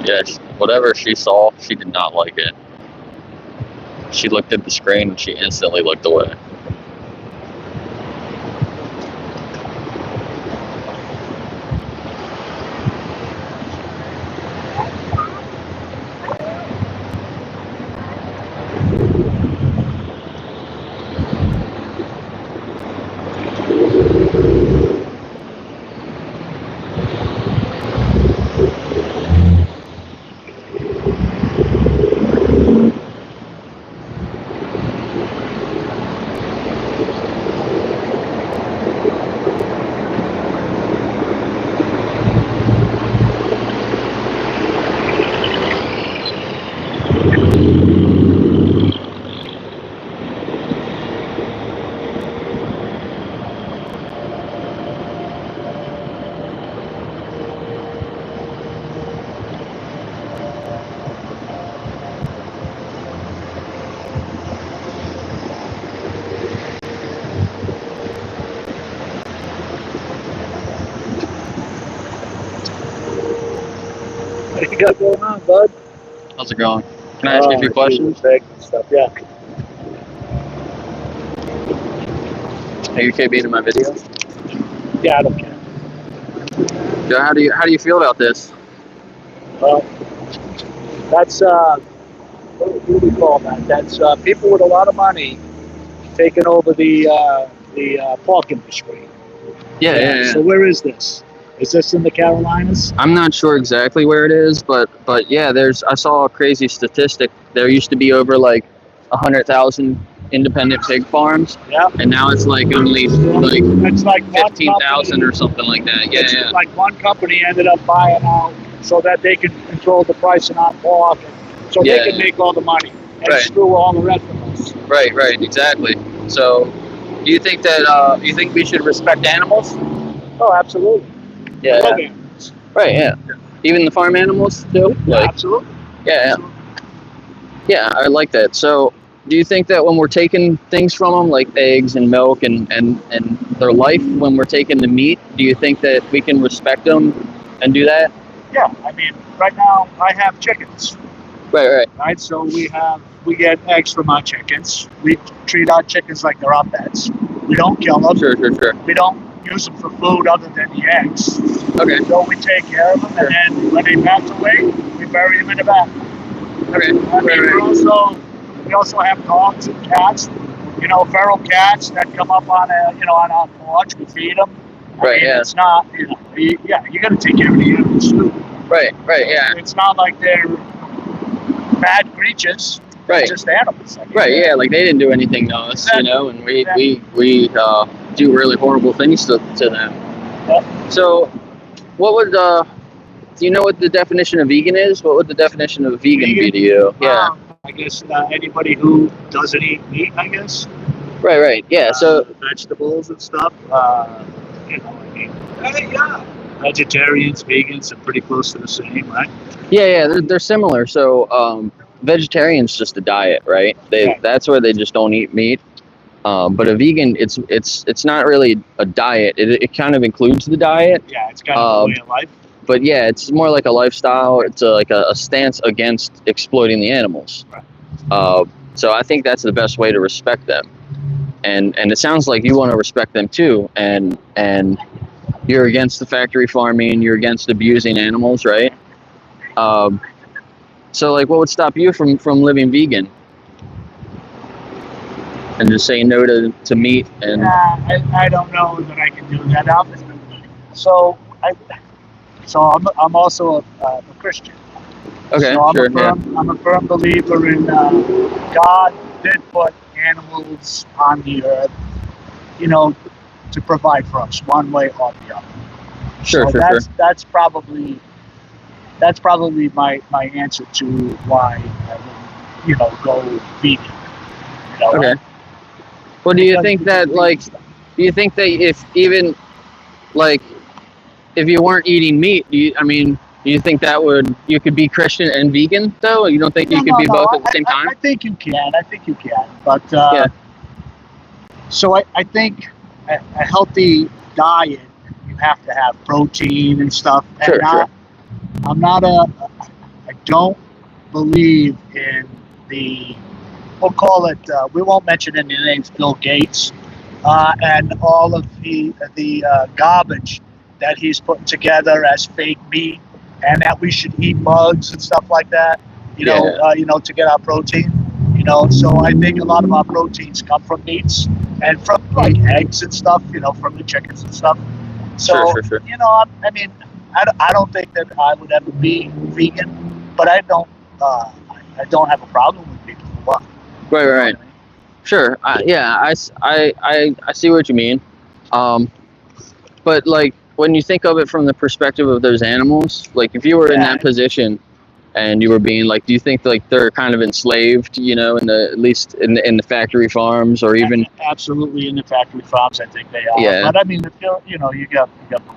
S1: Yeah, whatever she saw, she did not like it. She looked at the screen and she instantly looked away.
S5: What you got going on, bud?
S1: How's it going? Can I ask you a few questions?
S5: Stuff. Yeah.
S1: Are you okay being in my video?
S5: Yeah, I don't care.
S1: Yeah, how do you feel about this?
S5: Well, that's what do we call that? That's people with a lot of money taking over the pork industry.
S1: Yeah.
S5: So where is this? Is this in the Carolinas?
S1: I'm not sure exactly where it is, but yeah, I saw a crazy statistic. There used to be over like 100,000 independent pig farms.
S5: Yeah.
S1: And now it's like only like
S5: It's like
S1: 15,000 or something like that. Yeah, yeah.
S5: Like one company ended up buying out so that they could control the pricing on pork, and so they can make all the money and screw all the rest of us.
S1: Right, exactly. So, do you think that you think we should respect animals?
S5: Oh, absolutely.
S1: Yeah.
S5: Love animals.
S1: Right. Yeah. Even the farm animals too.
S5: Yeah, absolutely.
S1: Yeah. Yeah, I like that. So, do you think that when we're taking things from them, like eggs and milk and their life, when we're taking the meat, do you think that we can respect them and do that?
S5: Yeah, I mean, right now I have chickens.
S1: Right.
S5: So we get eggs from our chickens. We treat our chickens like they're our pets. We don't kill them.
S1: Sure.
S5: We don't use them for food other than the eggs.
S1: Okay.
S5: So we take care of them, and then when they pass away, we bury them in the back.
S1: Okay.
S5: I mean, we also have dogs and cats. You know, feral cats that come up on on our porch. We feed them. It's not. You got to take care of the animals too.
S1: Right. Yeah.
S5: It's not like they're bad creatures.
S1: Right.
S5: They're just animals.
S1: Right. Yeah. Like they didn't do anything to us, and we do really horrible things to them.
S5: Yeah.
S1: So, what would do you know what the definition of vegan is? What would the definition of vegan be to you? Yeah.
S5: I guess anybody who doesn't eat meat, I guess.
S1: Right. Yeah. So
S5: vegetables and stuff. Vegetarians, vegans are pretty close to the same, right?
S1: Yeah. They're similar. So vegetarian's just a diet, right? That's where they just don't eat meat. But a vegan, it's not really a diet. It kind of includes the diet.
S5: Yeah, it's kind of a way of life.
S1: But yeah, it's more like a lifestyle. It's like a stance against exploiting the animals.
S5: Right.
S1: So I think that's the best way to respect them. And it sounds like you want to respect them too. And you're against the factory farming. You're against abusing animals, right? So like, what would stop you from living vegan? And just saying no to meat and.
S5: I don't know that I can do that. I'm also a Christian.
S1: Okay,
S5: so
S1: sure.
S5: I'm a firm believer in God did put animals on the earth, to provide for us one way or the other.
S1: Sure.
S5: That's probably my answer to why I would, go vegan.
S1: Okay. Well, do you think that if even like if you weren't eating meat, do you think that you could be Christian and vegan though? You don't think you could be both at the same time?
S5: I think you can. But so I think a healthy diet, you have to have protein and stuff.
S1: Sure.
S5: I'm not don't believe in we'll call it, we won't mention any names, Bill Gates, and all of the garbage that he's putting together as fake meat, and that we should eat bugs and stuff like that, you know, to get our protein. You know, so I think a lot of our proteins come from meats and from like eggs and stuff, you know, from the chickens and stuff. So,
S1: Sure.
S5: you know, I mean, I don't think that I would ever be vegan, but I don't have a problem with people who are.
S1: Right.
S5: You know what I mean?
S1: Sure. I see what you mean. But like when you think of it from the perspective of those animals, like if you were in that position and you were being like, do you think like they're kind of enslaved, you know, at least in the factory farms, or even
S5: absolutely in the factory farms? I think they are.
S1: Yeah.
S5: But I mean, if you got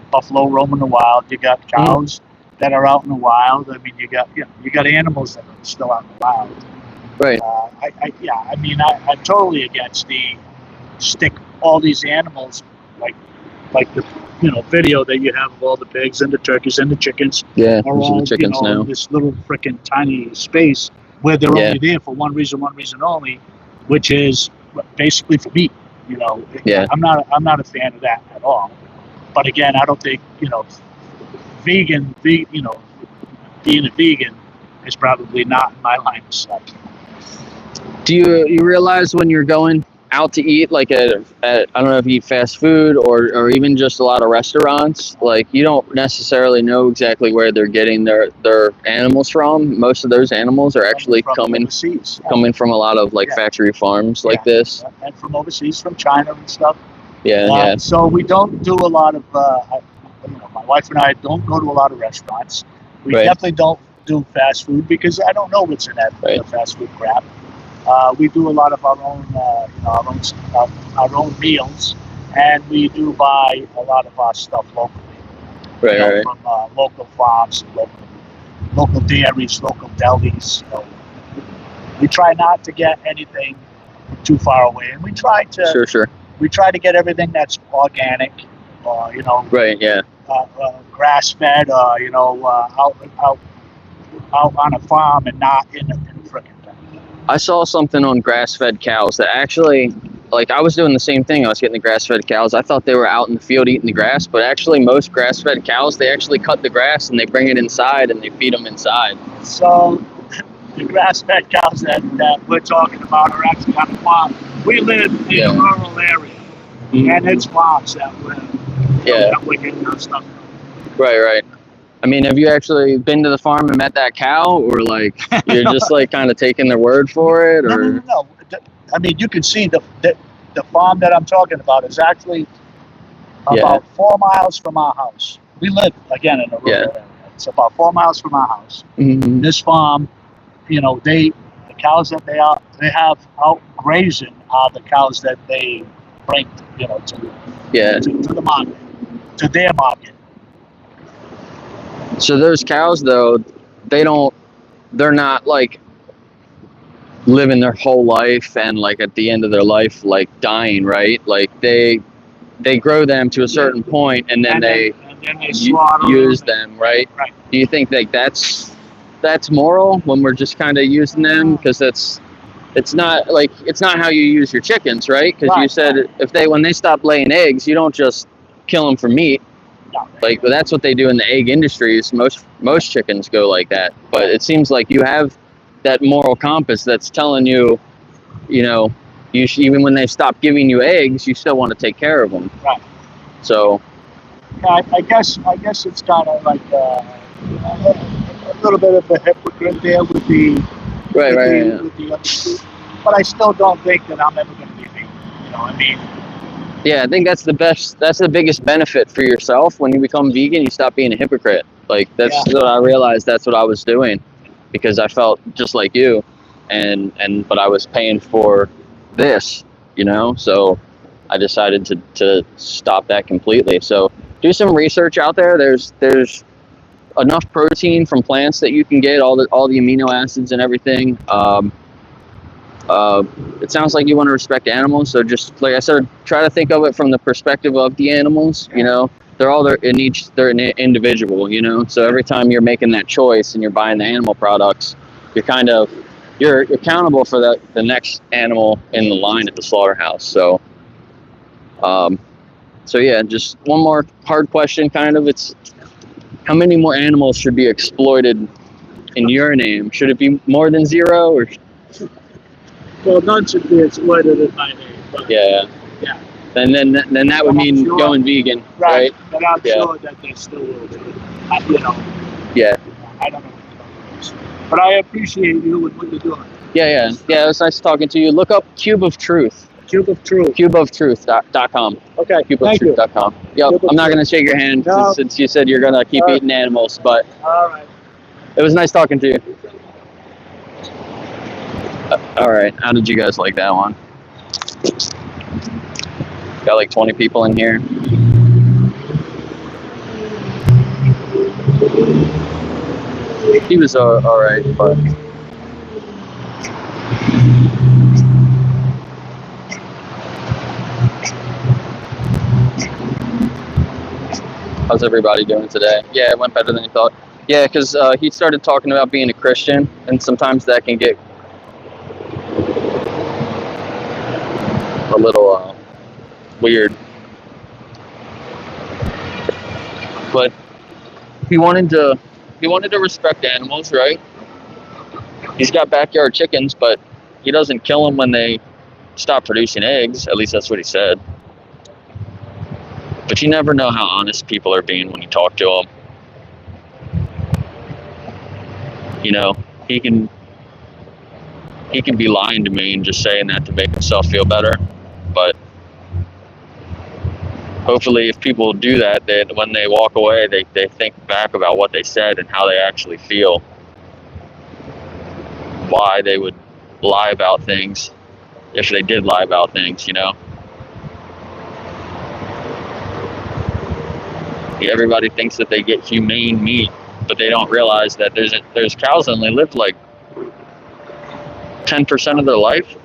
S5: buffalo roaming the wild, you got cows that are out in the wild. I mean, you got animals that are still out in the wild.
S1: Right.
S5: I mean, I'm totally against the stick all these animals like the video that you have of all the pigs and the turkeys and the chickens.
S1: Yeah,
S5: are
S1: those are
S5: all,
S1: the chickens now.
S5: in this little freaking tiny space where they're only there for one reason only, which is basically for meat. You know.
S1: Yeah.
S5: I'm not a fan of that at all. But again, I don't think being a vegan is probably not my line of sight.
S1: Do you realize when you're going out to eat, like at I don't know if you eat fast food or even just a lot of restaurants, like you don't necessarily know exactly where they're getting their animals from. Most of those animals are actually coming from a lot of like factory farms like this.
S5: And from overseas, from China and stuff.
S1: Yeah.
S5: So we don't do a lot of, my wife and I don't go to a lot of restaurants. We definitely don't do fast food because I don't know what's in that fast food crap. We do a lot of our own meals, and we do buy a lot of our stuff locally. From local farms, local dairies, local delis. We try not to get anything too far away, and we try to we try to get everything that's organic, grass fed, out on a farm and not in a frickin' town.
S1: I saw something on grass-fed cows that actually, like, I was doing the same thing. I was getting the grass-fed cows. I thought they were out in the field eating the grass, but actually most grass-fed cows, they actually cut the grass and they bring it inside and they feed them inside.
S5: So the grass-fed cows that we're talking about are actually on the farm. We live in a rural area, and it's farms that we're getting our stuff from.
S1: Right. I mean, have you actually been to the farm and met that cow, or like you're just like kind of taking their word for it? Or
S5: No. I mean, you can see the farm that I'm talking about is actually about 4 miles from our house. We live again in a rural area. It's about 4 miles from our house.
S1: Mm-hmm.
S5: This farm, the cows that they have out grazing are the cows that they bring, to the market, to their market.
S1: So those cows, though, they're not like living their whole life and like at the end of their life, like dying, right? Like they grow them to a certain point and then they use them, right?
S5: Right.
S1: Do you think like that's moral when we're just kind of using them? Because it's not how you use your chickens, right? Because you said when they stop laying eggs, you don't just kill them for meat. Like that's what they do in the egg industries. Most chickens go like that. But it seems like you have that moral compass that's telling you, you should, even when they stop giving you eggs, you still want to take care of them.
S5: Right.
S1: So.
S5: Yeah, I guess it's kind of like a little bit of a hypocrite there with the with the other two. But I still don't think that I'm ever going to be vegan. I mean.
S1: Yeah, I think that's the biggest benefit for yourself. When you become vegan, you stop being a hypocrite. Like that's what I realized, that's what I was doing, because I felt just like you, but I was paying for this, so I decided to stop that completely. So do some research out there. There's enough protein from plants that you can get all the amino acids and everything. It sounds like you want to respect animals, so just like I said, try to think of it from the perspective of the animals. they're an individual, you know. So every time you're making that choice and you're buying the animal products, you're accountable for the next animal in the line at the slaughterhouse. So yeah, just one more hard question, kind of. It's how many more animals should be exploited in your name? Should it be more than 0, or?
S5: Well, none should be exploited in my name. But
S1: Yeah. And then that would mean going vegan, right?
S5: But I'm sure that they still will do it. You know.
S1: Yeah.
S5: I don't know. But I appreciate you and what you're doing.
S1: Yeah. It was nice talking to you. Look up Cube of Truth.
S5: Cube of Truth.
S1: Cubeoftruth.com.
S5: Okay.
S1: Cubeoftruth.com. Yep. I'm not going to shake your hand since you said you're going to keep eating animals, but.
S5: All right.
S1: It was nice talking to you. All right. How did you guys like that one? Got like 20 people in here. He was all right, but how's everybody doing today? Yeah, it went better than you thought. Yeah, because he started talking about being a Christian, and sometimes that can get a little weird. But he wanted to respect animals, right? He's got backyard chickens, but he doesn't kill them when they stop producing eggs. At least that's what he said. But you never know how honest people are being when you talk to them. You know, he can be lying to me and just saying that to make himself feel better. But hopefully if people do that, then when they walk away, they think back about what they said and how they actually feel. Why they would lie about things, if they did lie about things, you know. Everybody thinks that they get humane meat, but they don't realize that there's cows that only live like 10% of their life,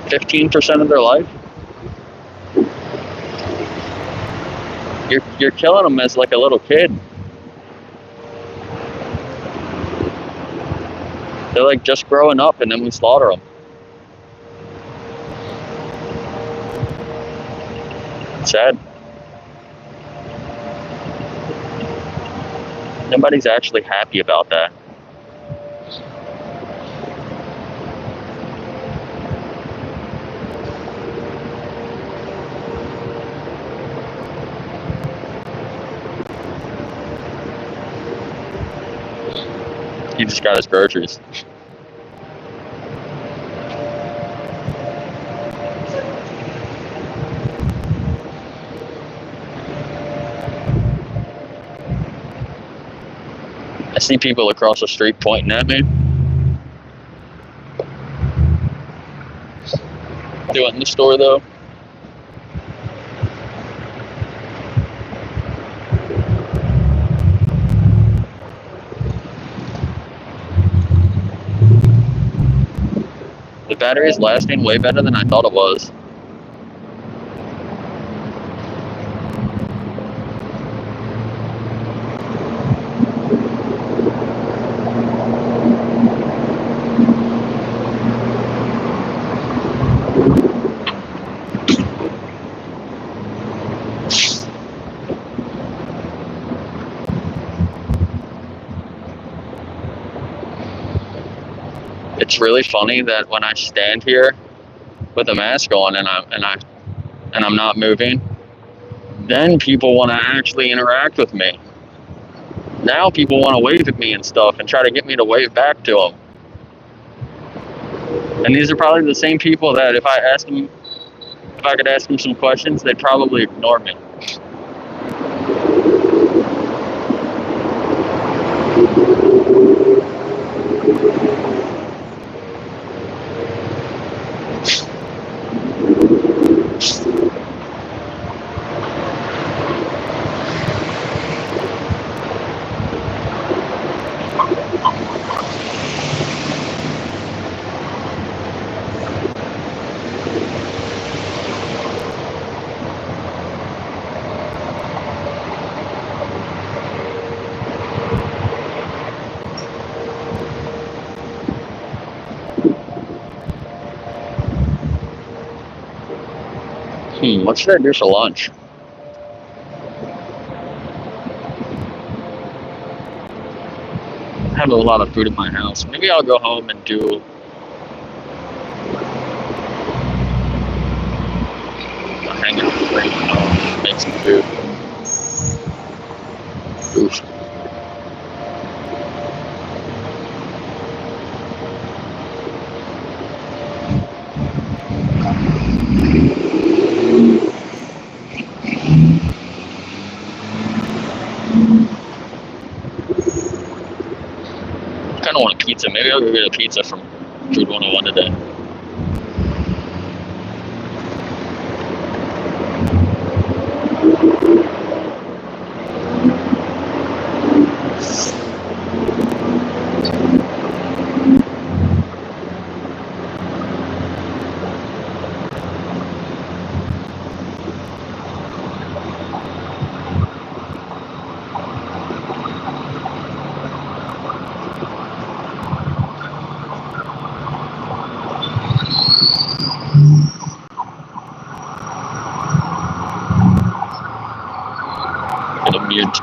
S1: 15% of their life. You're killing them as like a little kid. They're like just growing up, and then we slaughter them. It's sad. Nobody's actually happy about that. He just got his groceries. I see people across the street pointing at me. Do it in the store though. The battery is lasting way better than I thought it was. It's really funny that when I stand here with a mask on and I'm not moving, then people want to actually interact with me. Now people want to wave at me and stuff and try to get me to wave back to them. And these are probably the same people that if I could ask them some questions, they'd probably ignore me. What should I do for lunch? I have a lot of food in my house. Maybe I'll go home and do a hanging out plate and I'll make some food. Oof. I kind of want a pizza. Maybe I'll go get a pizza from Food 101 today. Get a mute.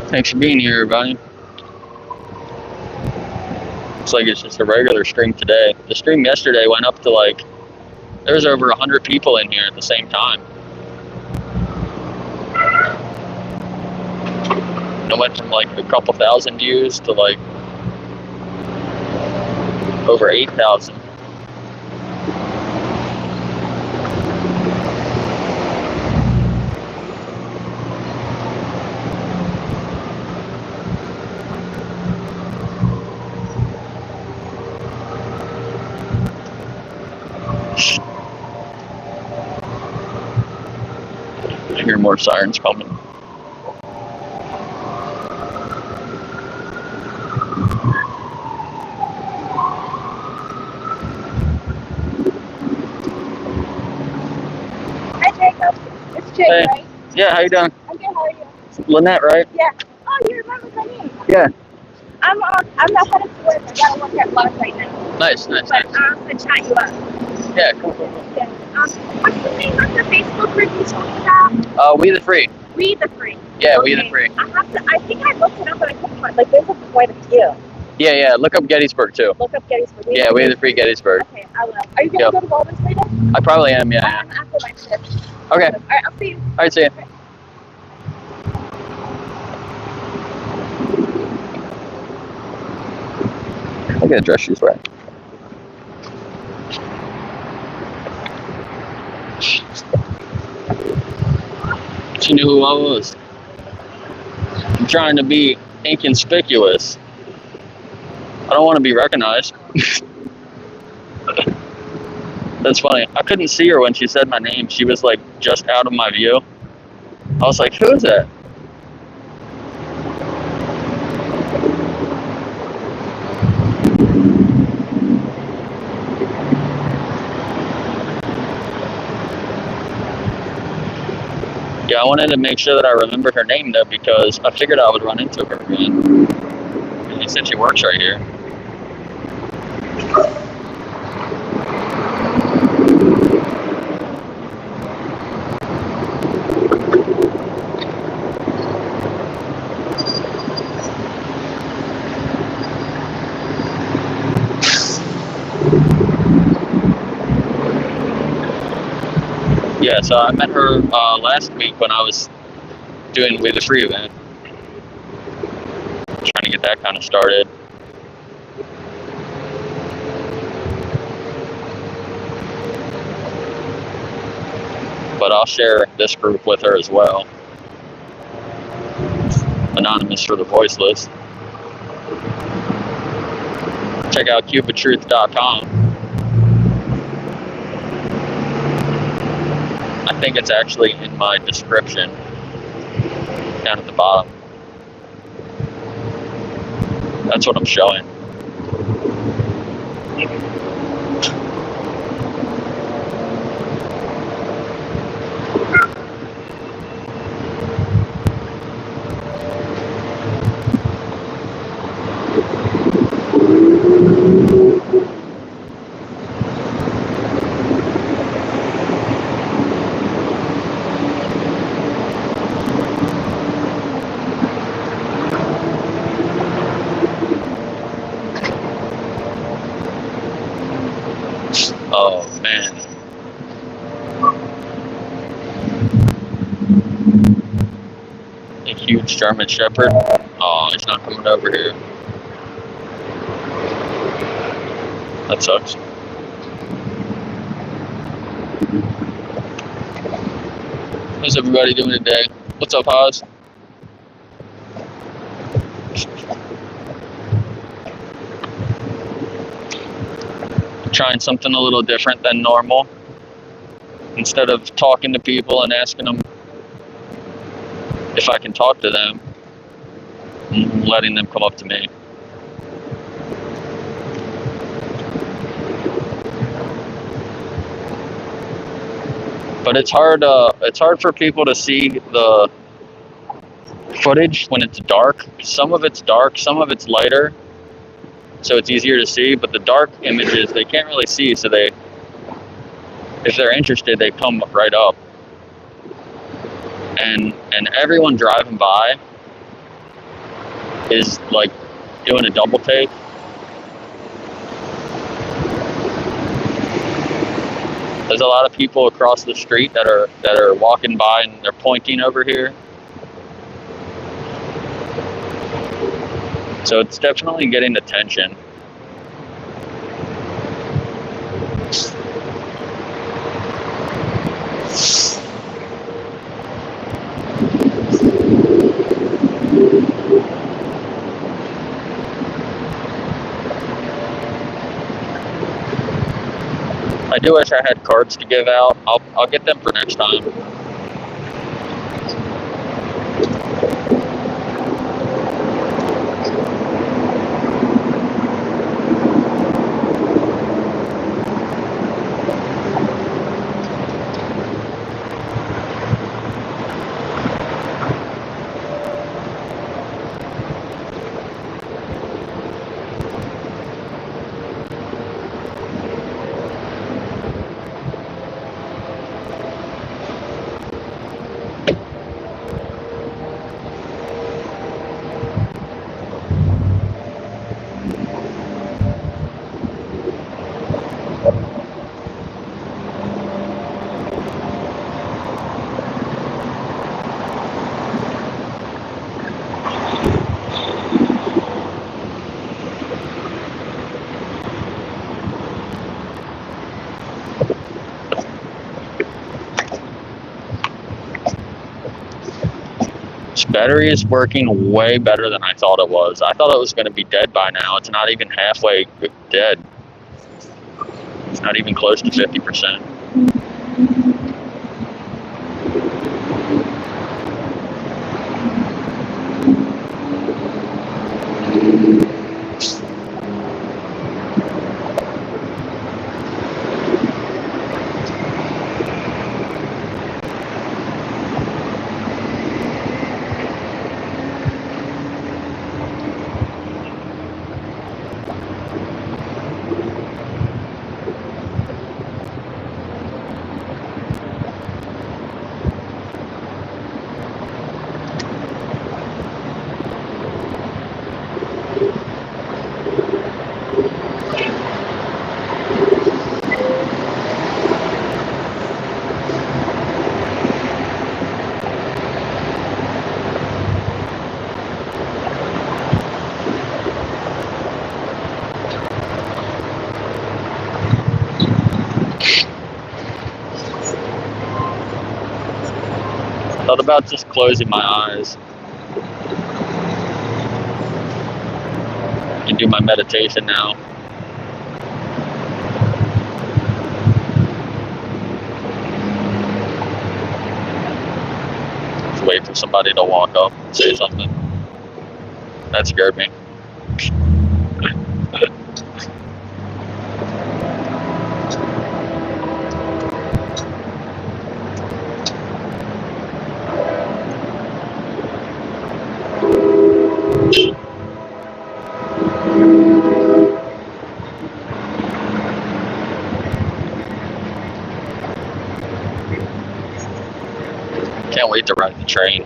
S1: Thanks for being here, everybody. Looks like it's just a regular stream today. The stream yesterday went up to like, there was over 100 people in here at the same time. It went from like a couple thousand views to like over 8,000. I hear more sirens coming.
S2: Hi, Jacob. It's Jake,
S1: Hey.
S2: right?
S1: Yeah, how you doing?
S2: I'm good. How are you?
S1: Lynette, right?
S2: Yeah. Oh, you remember my name?
S1: Yeah.
S2: I'm not headed to work. I gotta work at lunch right now.
S1: Nice.
S2: But I'm gonna chat you up.
S1: Yeah, cool.
S2: Yeah. What's the name of the Facebook group you told me about?
S1: We the Free.
S2: We the Free.
S1: Yeah,
S2: Okay.
S1: We the Free.
S2: I think I looked it up, but I couldn't find. Like, there's quite a few.
S1: Yeah, look up Gettysburg too.
S2: Look up Gettysburg.
S1: Yeah, We the Free Gettysburg.
S2: Okay, I will. Are you gonna go to Walden's later?
S1: I probably am, yeah.
S2: After my shift.
S1: Okay.
S2: Alright, I'll see you.
S1: Alright, see ya. I gotta dress shoes right. She knew who I was. I'm trying to be inconspicuous. I don't want to be recognized. That's funny. I couldn't see her when she said my name. She was like just out of my view. I was like, who is that? Yeah, I wanted to make sure that I remembered her name though, because I figured I would run into her again. And he said she works right here. Yeah, so I met her last week when I was doing We the Free event. Trying to get that kind of started. but I'll share this group with her as well. Anonymous for the voiceless. Check out cubitruth.com. I think it's actually in my description down at the bottom. That's what I'm showing. Oh man. A huge German Shepherd. Oh, he's not coming over here. That sucks. How's everybody doing today? What's up, Oz? Trying something a little different than normal. Instead of talking to people and asking them if I can talk to them, I'm letting them come up to me. But it's hard for people to see the footage when it's dark. Some of it's dark, some of it's lighter, so it's easier to see, but the dark images they can't really see, so if they're interested, they come right up. And everyone driving by is like doing a double take. There's a lot of people across the street that are walking by and they're pointing over here. So it's definitely getting attention. I do wish I had cards to give out. I'll get them for next time. Battery is working way better than I thought it was. I thought it was going to be dead by now. It's not even halfway dead. It's not even close to 50%. Thought about just closing my eyes and do my meditation now. Just wait for somebody to walk up and say something. That scared me. Can't wait to ride the train.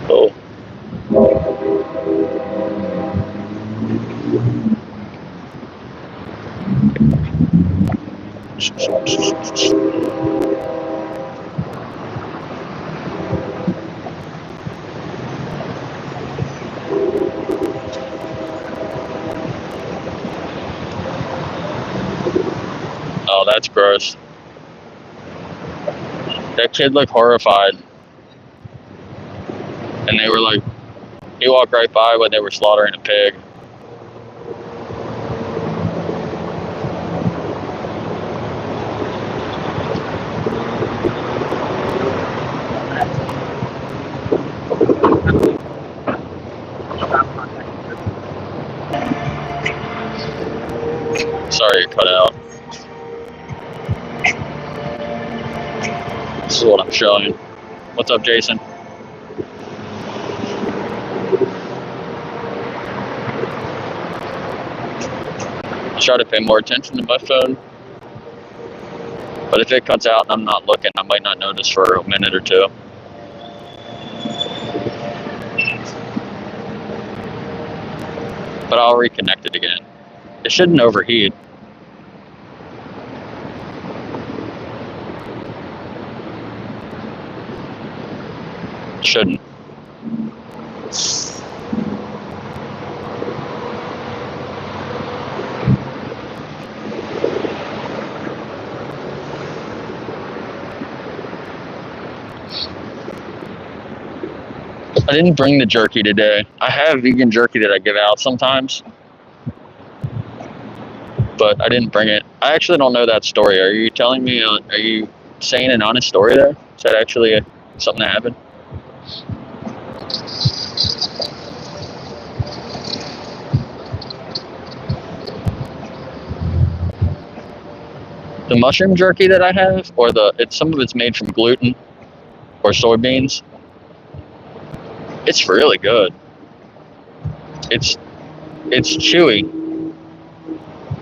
S1: Oh. Oh, that's gross. That kid looked horrified. And they were like, he walked right by when they were slaughtering a pig. Sorry, it cut out. This is what I'm showing. What's up, Jason? I try to pay more attention to my phone. But if it cuts out and I'm not looking, I might not notice for a minute or two. But I'll reconnect it again. It shouldn't overheat. Shouldn't. I didn't bring the jerky today. I have vegan jerky that I give out sometimes, but I didn't bring it. I actually don't know that story. Are you telling me, are you saying an honest story there? Is that actually something that happened? The mushroom jerky that I have, or some of it's made from gluten or soybeans. It's really good. It's chewy.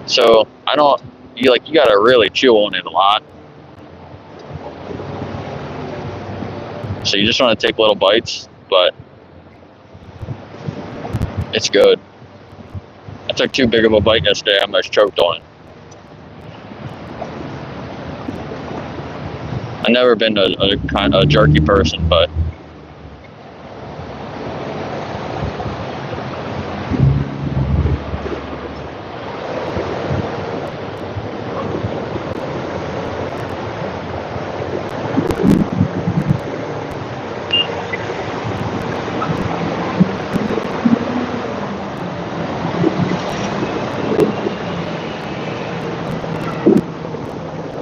S1: So you gotta really chew on it a lot. So you just want to take little bites, but it's good. I took too big of a bite yesterday. I almost choked on it. I've never been a kind of jerky person, but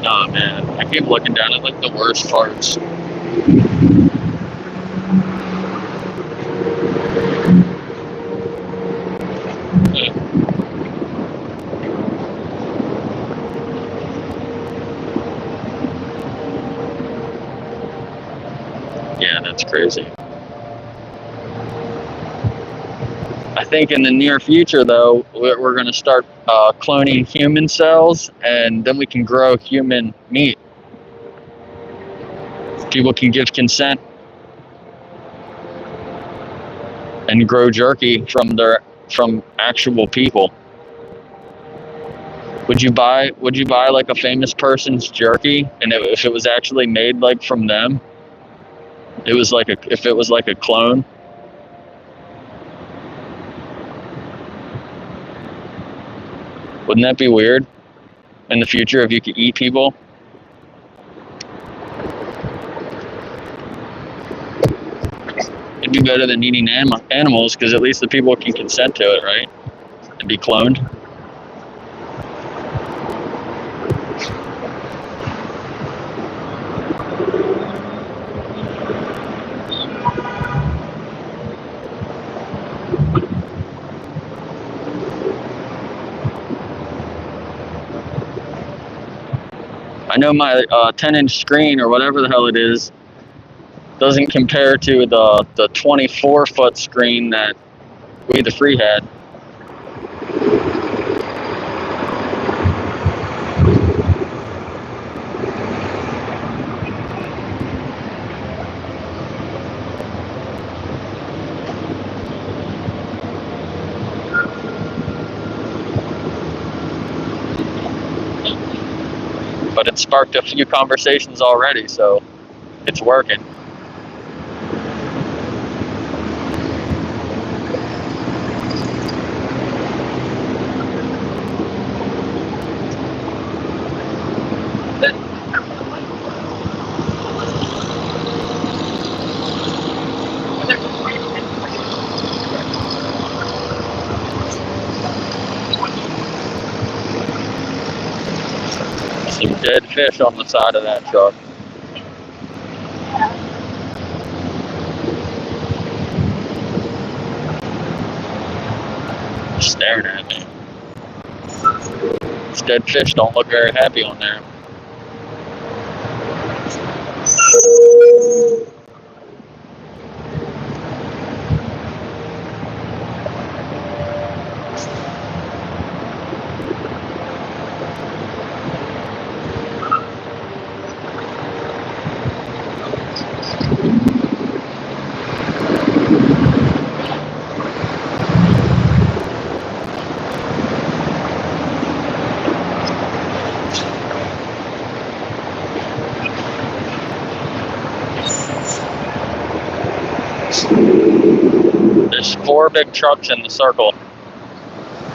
S1: oh man, I keep looking down at like the worst parts. Yeah, that's crazy. I think in the near future, though, we're going to start cloning human cells, and then we can grow human meat. People can give consent and grow jerky from actual people. Would you buy like a famous person's jerky, and if it was actually made like from them? If it was like a clone. Wouldn't that be weird in the future if you could eat people? It'd be better than eating animals because at least the people can consent to it, right? And be cloned. I know my 10-inch screen or whatever the hell it is doesn't compare to the 24-foot screen that We the Free had. But it sparked a few conversations already, so it's working. Some dead fish on the side of that truck. Staring at me. These dead fish don't look very happy on there. There's 4 big trucks in the circle,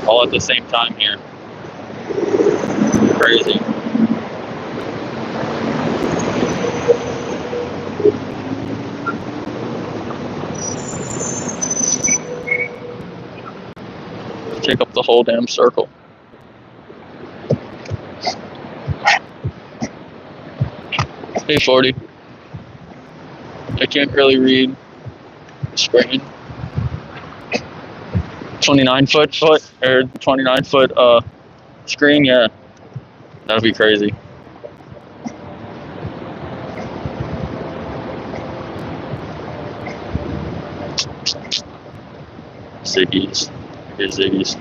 S1: all at the same time here. Crazy. Take up the whole damn circle. Hey, 40. I can't really read the screen. 29-foot or 29-foot screen, yeah. That'd be crazy. Ziggies. Here's Ziggies.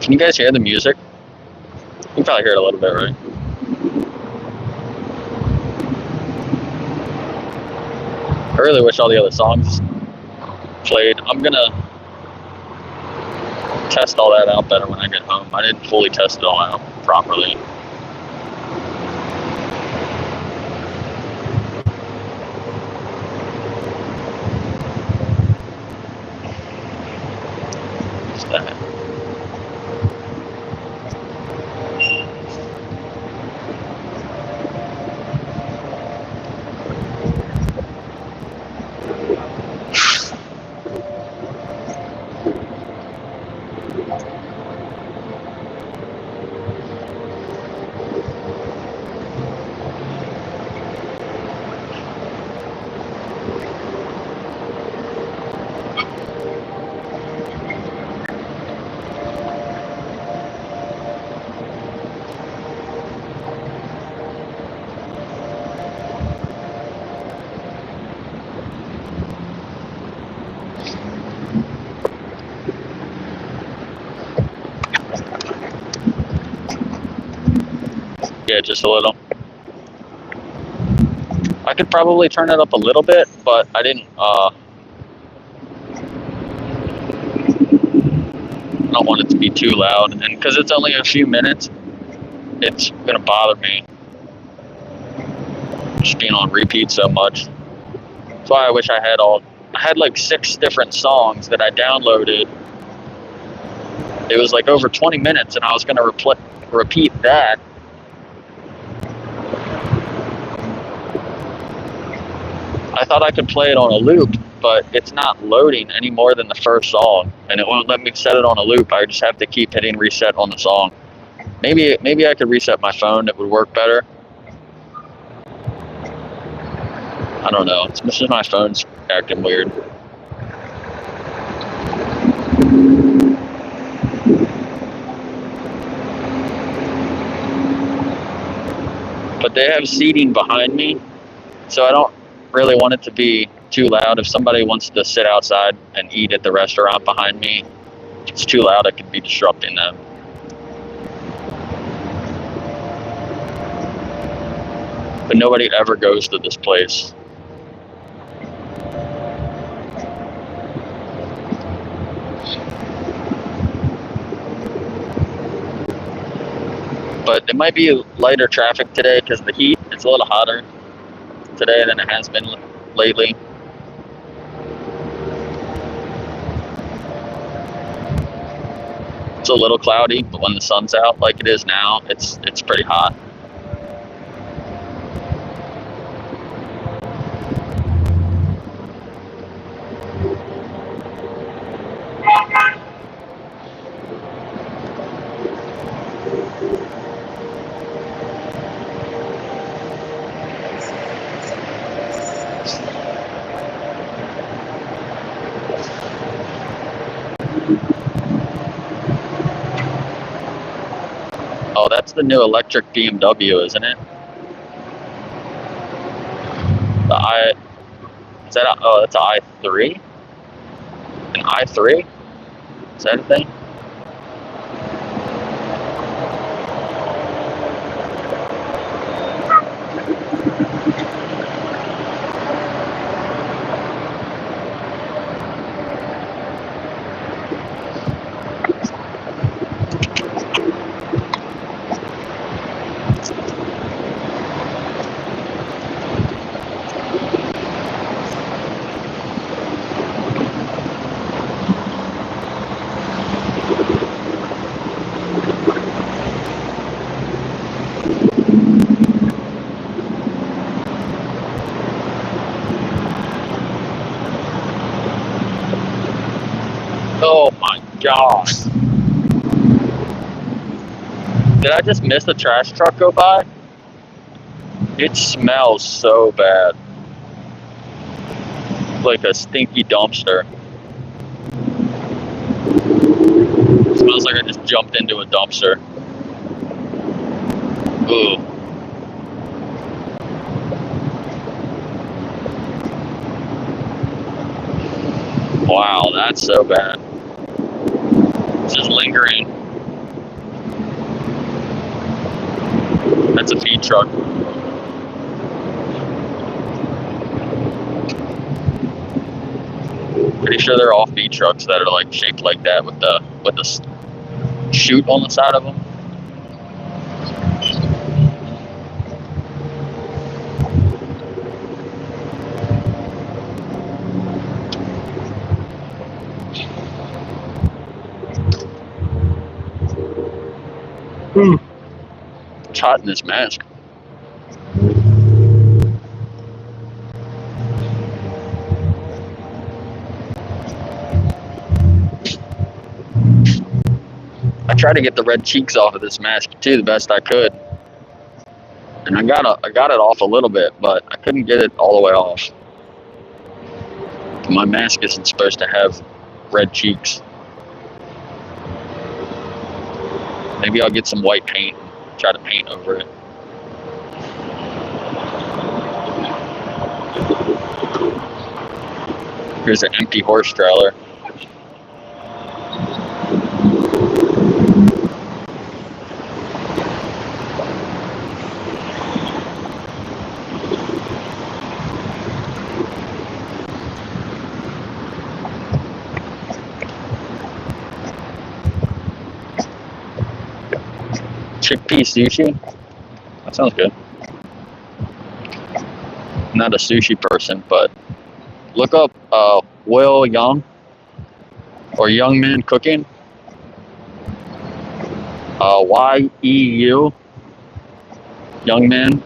S1: Can you guys hear the music? You can probably hear it a little bit, right? I really wish all the other songs played. I'm gonna test all that out better when I get home. I didn't fully test it all out properly. What's that? Yeah, just a little. I could probably turn it up a little bit, but I didn't, I don't want it to be too loud. And because it's only a few minutes, it's going to bother me just being on repeat so much. That's why I wish I had like 6 different songs that I downloaded. It was like over 20 minutes, and I was going to repeat that. I thought I could play it on a loop, but it's not loading any more than the first song, and it won't let me set it on a loop. I just have to keep hitting reset on the song. Maybe I could reset my phone. It would work better. I don't know. It's just my phone's acting weird. But they have seating behind me, so I don't really want it to be too loud. If somebody wants to sit outside and eat at the restaurant behind me, if it's too loud, I could be disrupting them. But nobody ever goes to this place. But it might be lighter traffic today because of the heat. It's a little hotter today than it has been lately. It's a little cloudy, but when the sun's out like it is now, it's pretty hot. Oh, that's the new electric BMW, isn't it? That's an i3? An i3? Is that a thing? Oh my god. Did I just miss a trash truck go by? It smells so bad. Like a stinky dumpster. It smells like I just jumped into a dumpster. Ooh. Wow, that's so bad. It's just lingering. That's a feed truck. Pretty sure they're all feed trucks that are like shaped like that with the chute on the side of them. It's hot in this mask. I tried to get the red cheeks off of this mask too the best I could, and I got it off a little bit, but I couldn't get it all the way off. My mask isn't supposed to have red cheeks. Maybe I'll get some white paint and try to paint over it. Here's an empty horse trailer. Chickpea sushi? That sounds good. Not a sushi person, but look up Will Young or Young Man Cooking. YEU, Young Man.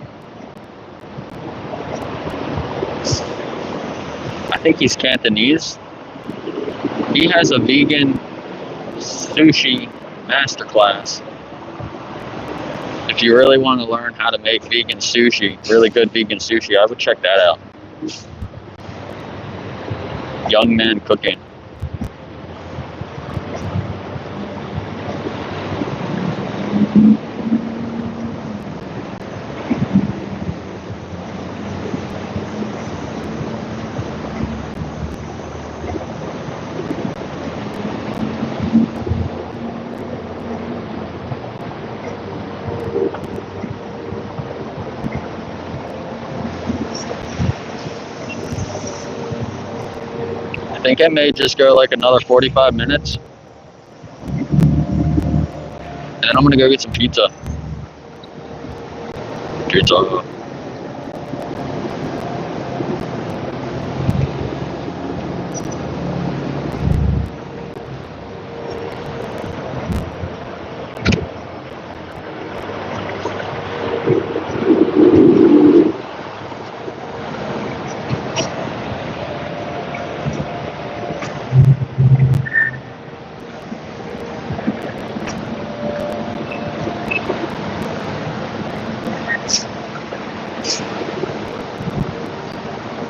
S1: I think he's Cantonese. He has a vegan sushi masterclass. If you really want to learn how to make vegan sushi, really good vegan sushi, I would check that out. Young Man Cooking. I think I may just go like another 45 minutes. And then I'm gonna go get some pizza. Pizza.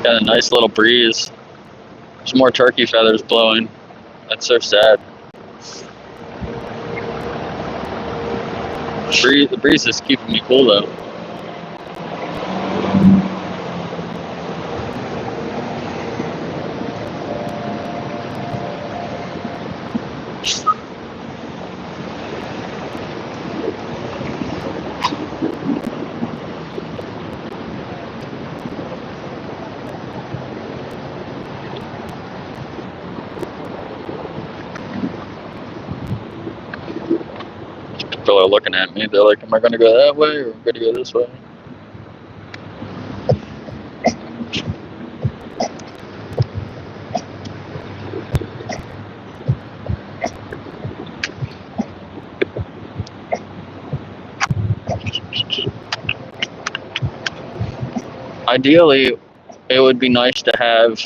S1: Got a nice little breeze. There's more turkey feathers blowing. That's so sad. The breeze is keeping me cool though. People are looking at me. They're like, am I going to go that way or am I going to go this way? Ideally, it would be nice to have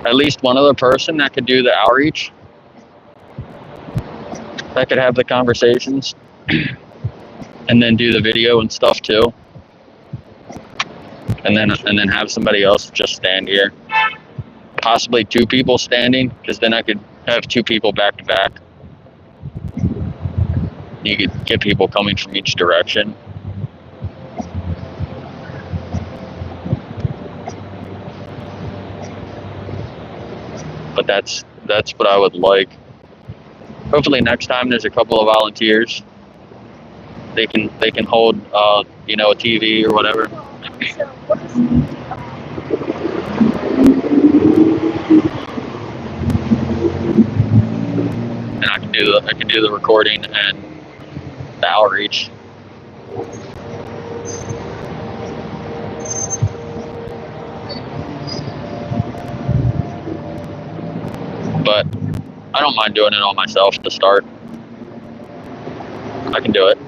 S1: at least one other person that could do the outreach, that could have the conversations, and then do the video and stuff too. And then have somebody else just stand here. Possibly two people standing, because then I could have two people back to back. You could get people coming from each direction. But that's what I would like. Hopefully next time there's a couple of volunteers. They can hold a TV or whatever. And I can do the recording and the outreach. But I don't mind doing it all myself to start. I can do it.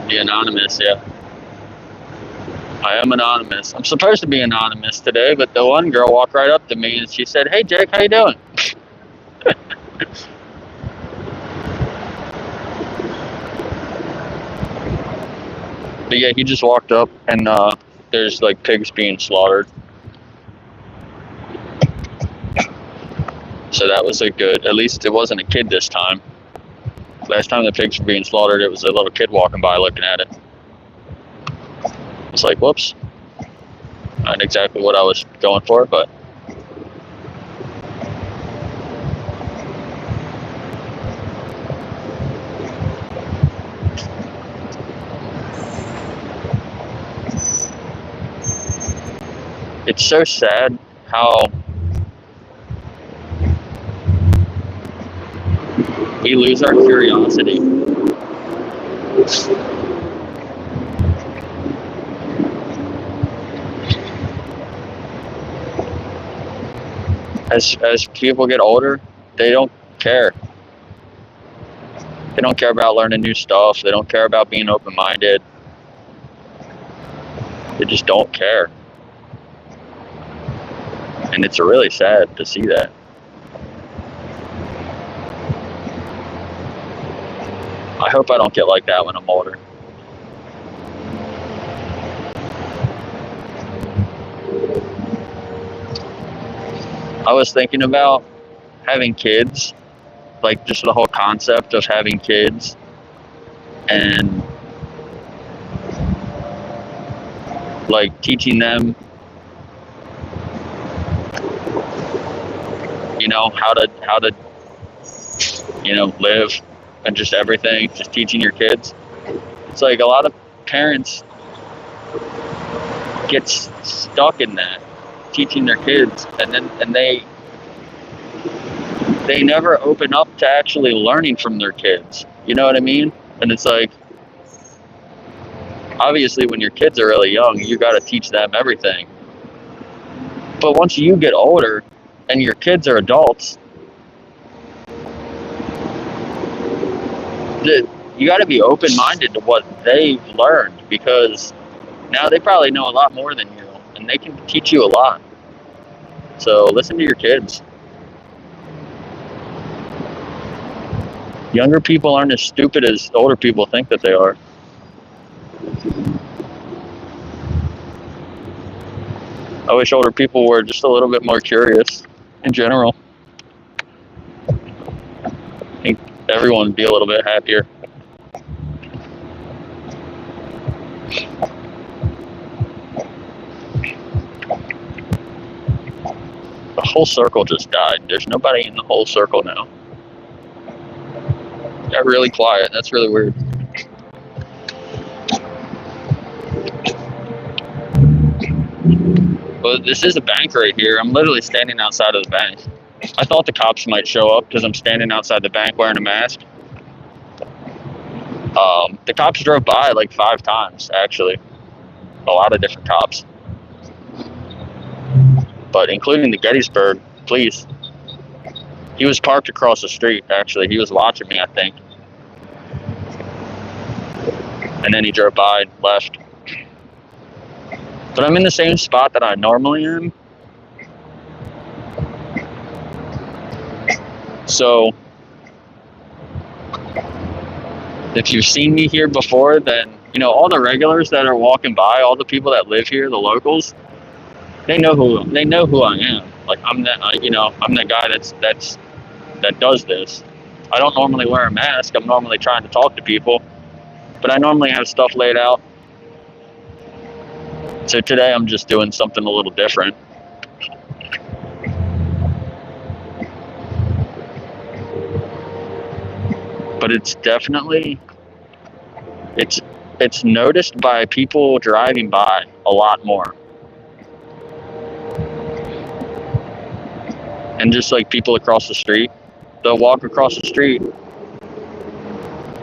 S1: Be anonymous, yeah. I am anonymous. I'm supposed to be anonymous today, but the one girl walked right up to me and she said, "Hey Jake, how you doing?" But yeah, he just walked up and there's like pigs being slaughtered. So that was a good, at least it wasn't a kid this time. Last time the pigs were being slaughtered, it was a little kid walking by looking at it. It's like, whoops. Not exactly what I was going for, but it's so sad how we lose our curiosity. As people get older, they don't care. They don't care about learning new stuff. They don't care about being open-minded. They just don't care. And it's really sad to see that. I hope I don't get like that when I'm older. I was thinking about having kids, like just the whole concept of having kids and like teaching them, you know, how to you know, live and just everything, just teaching your kids. It's like a lot of parents get stuck in that, teaching their kids, and they never open up to actually learning from their kids. You know what I mean? And it's like, obviously when your kids are really young, you got to teach them everything. But once you get older and your kids are adults, you got to be open-minded to what they've learned, because now they probably know a lot more than you, and they can teach you a lot. So listen to your kids. Younger people aren't as stupid as older people think that they are. I wish older people were just a little bit more curious in general. I think everyone would be a little bit happier. The whole circle just died. There's nobody in the whole circle now. Got really quiet. That's really weird. Well, this is a bank right here. I'm literally standing outside of the bank. I thought the cops might show up because I'm standing outside the bank wearing a mask. The cops drove by like 5 times, actually. A lot of different cops. But including the Gettysburg police. He was parked across the street, actually. He was watching me, I think. And then he drove by and left. But I'm in the same spot that I normally am. So, if you've seen me here before, then, you know, all the regulars that are walking by, all the people that live here, the locals, they know who I am. Like, I'm that, you know, I'm the guy that does this. I don't normally wear a mask. I'm normally trying to talk to people, but I normally have stuff laid out. So today I'm just doing something a little different. But it's definitely, it's noticed by people driving by a lot more. And just like people across the street, they'll walk across the street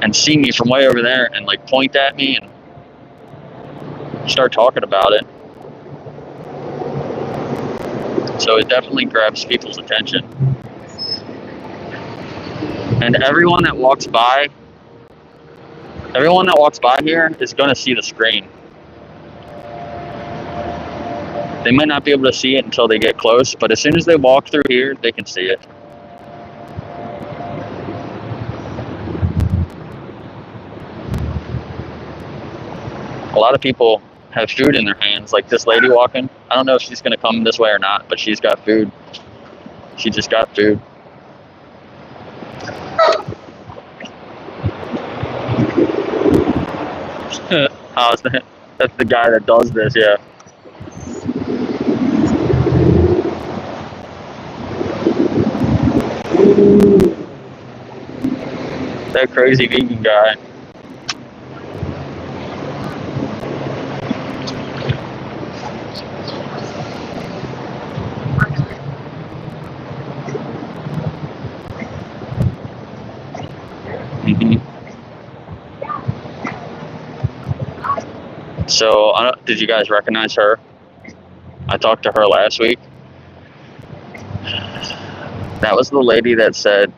S1: and see me from way over there and like point at me and start talking about it. So it definitely grabs people's attention. And everyone that walks by here is going to see the screen. They might not be able to see it until they get close, but as soon as they walk through here, they can see it. a lot of people have food in their hands. Like this lady walking, I don't know if she's gonna come this way or not, but she's got food. She just got food. Oh, that's the guy that does this, yeah. That crazy vegan guy. So, did you guys recognize her? I talked to her last week. That was the lady that said,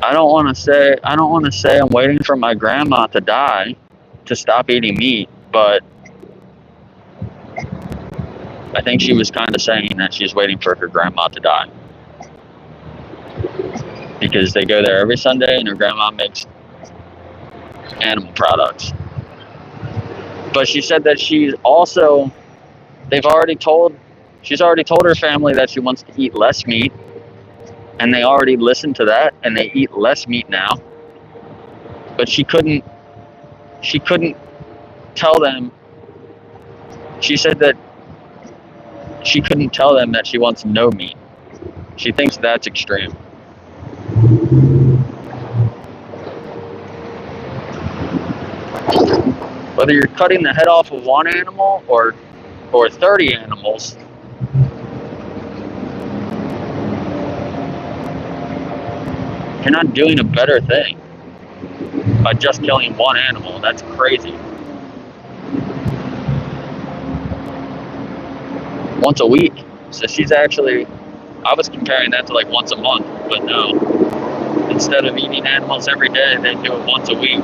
S1: I don't want to say I'm waiting for my grandma to die to stop eating meat, but I think she was kind of saying that she's waiting for her grandma to die. Because they go there every Sunday and her grandma makes animal products. But she said that she's already told her family that she wants to eat less meat, and they already listened to that and they eat less meat now. But she couldn't tell them. She said that she couldn't tell them that she wants no meat. She thinks that's extreme. Whether you're cutting the head off of one animal or 30 animals, you're not doing a better thing by just killing one animal. That's crazy. Once a week. So I was comparing that to like once a month, but no. Instead of eating animals every day, they do it once a week.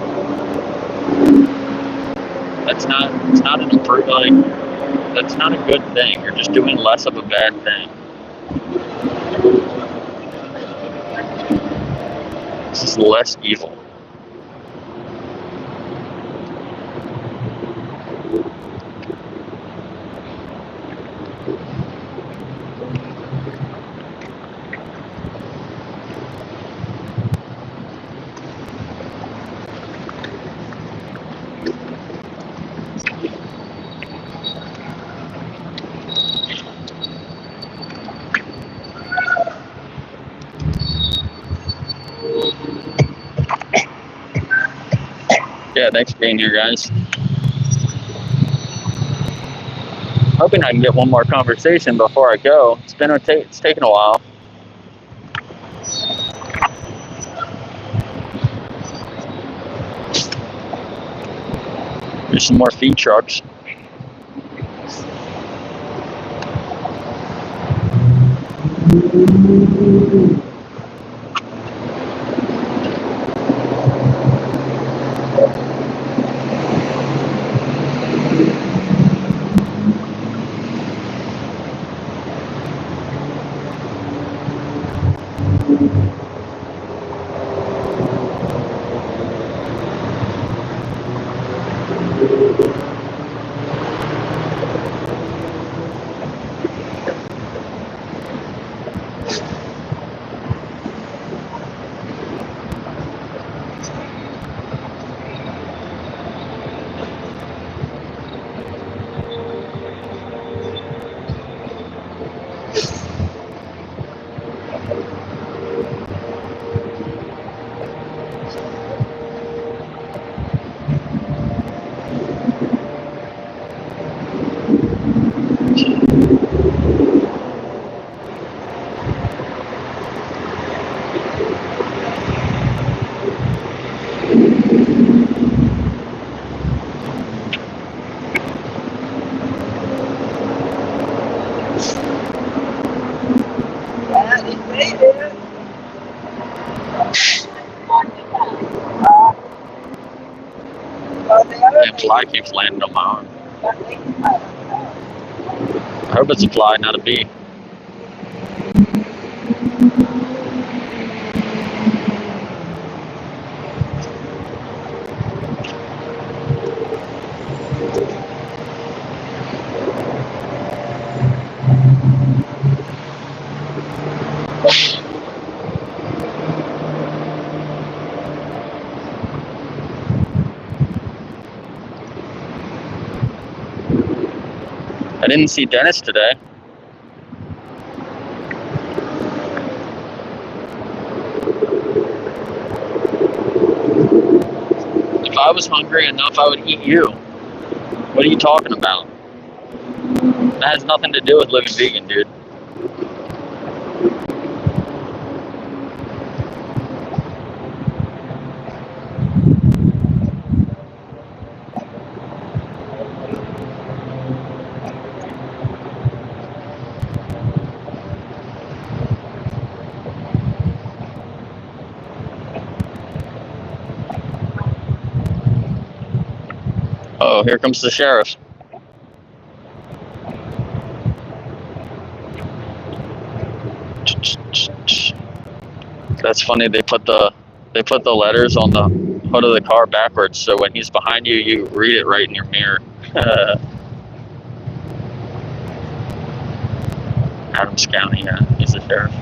S1: It's not an improvement. That's not a good thing. You're just doing less of a bad thing. It's just less evil. Yeah, thanks for being here, guys. Hoping I can get one more conversation before I go. It's taken a while. There's some more feed trucks. That fly keeps landing on my arm. I hope it's a fly, not a bee. didn't see Dennis today. If I was hungry enough, I would eat you. What are you talking about? That has nothing to do with living vegan, dude. Oh, here comes the sheriff. That's funny. They put the letters on the hood of the car backwards, so when he's behind you, you read it right in your mirror. Adams County, yeah, he's the sheriff.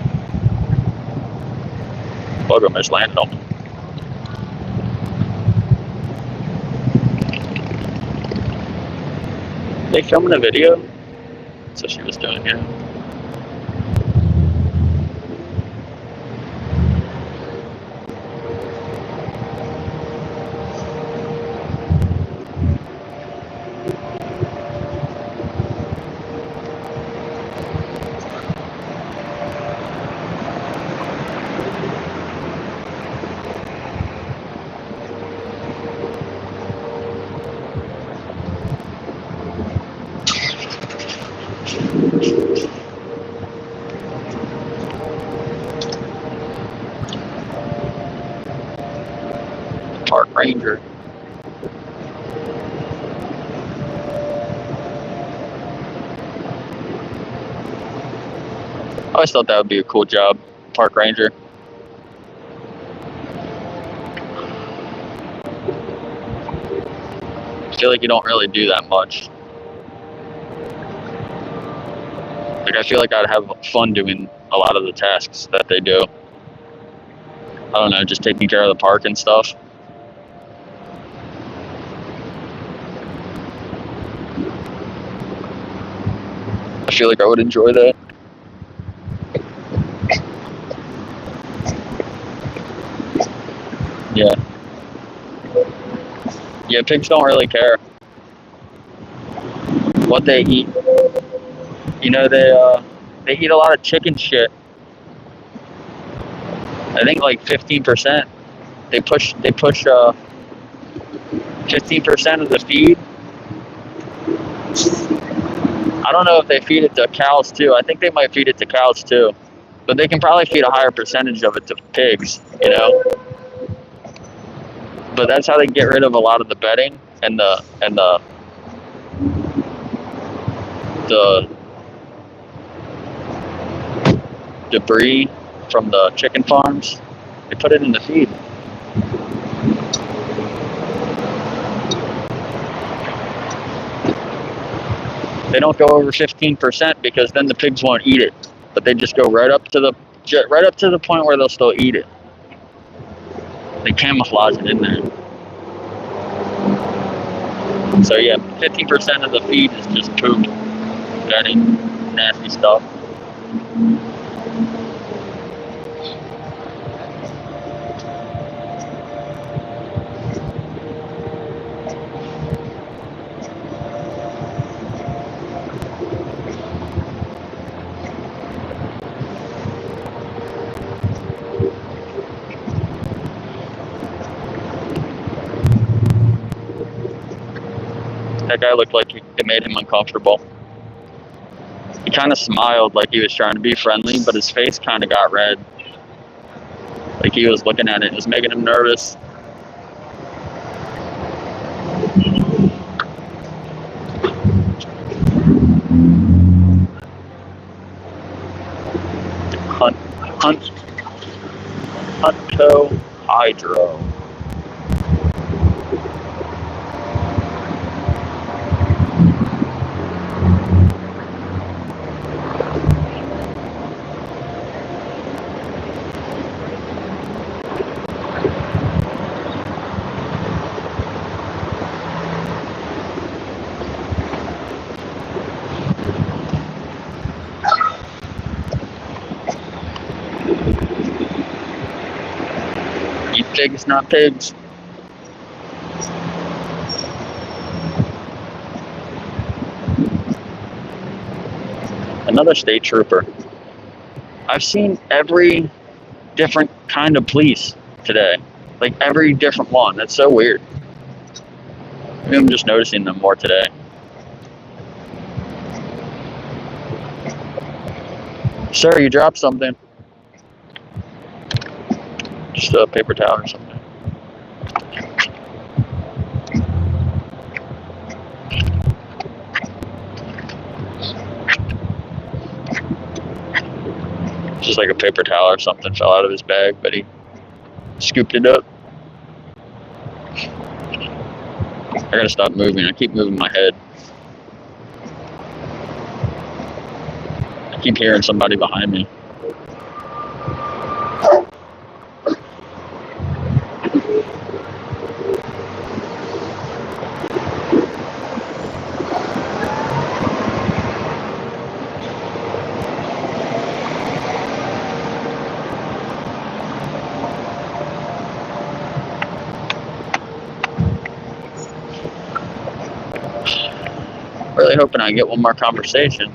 S1: Bugger just landed on me. They filming a video? That's what she was doing, yeah. Park ranger. I always thought that would be a cool job, park ranger. I feel like you don't really do that much. Like, I feel like I'd have fun doing a lot of the tasks that they do. I don't know, just taking care of the park and stuff. I feel like I would enjoy that. Yeah. Yeah, pigs don't really care what they eat. You know, they eat a lot of chicken shit. I think like 15%. They push 15% of the feed. I don't know if they feed it to cows too. I think they might feed it to cows too. But they can probably feed a higher percentage of it to pigs, you know? But that's how they get rid of a lot of the bedding and the debris from the chicken farms. They put it in the feed. They don't go over 15% because then the pigs won't eat it. But they just go right up to the point where they'll still eat it. They camouflage it in there. So yeah, 15% of the feed is just poop, bedding, nasty stuff. That guy looked like it made him uncomfortable. He kind of smiled like he was trying to be friendly, but his face kind of got red. Like he was looking at it. It was making him nervous. Hunto Hydro. Eat pigs, not pigs. Another state trooper. I've seen every different kind of police today. Like every different one. That's so weird. Maybe I'm just noticing them more today. Sir, you dropped something. Just a paper towel or something. Just like a paper towel or something fell out of his bag, but he scooped it up. I gotta stop moving. I keep moving my head. I keep hearing somebody behind me. Really hoping I get one more conversation.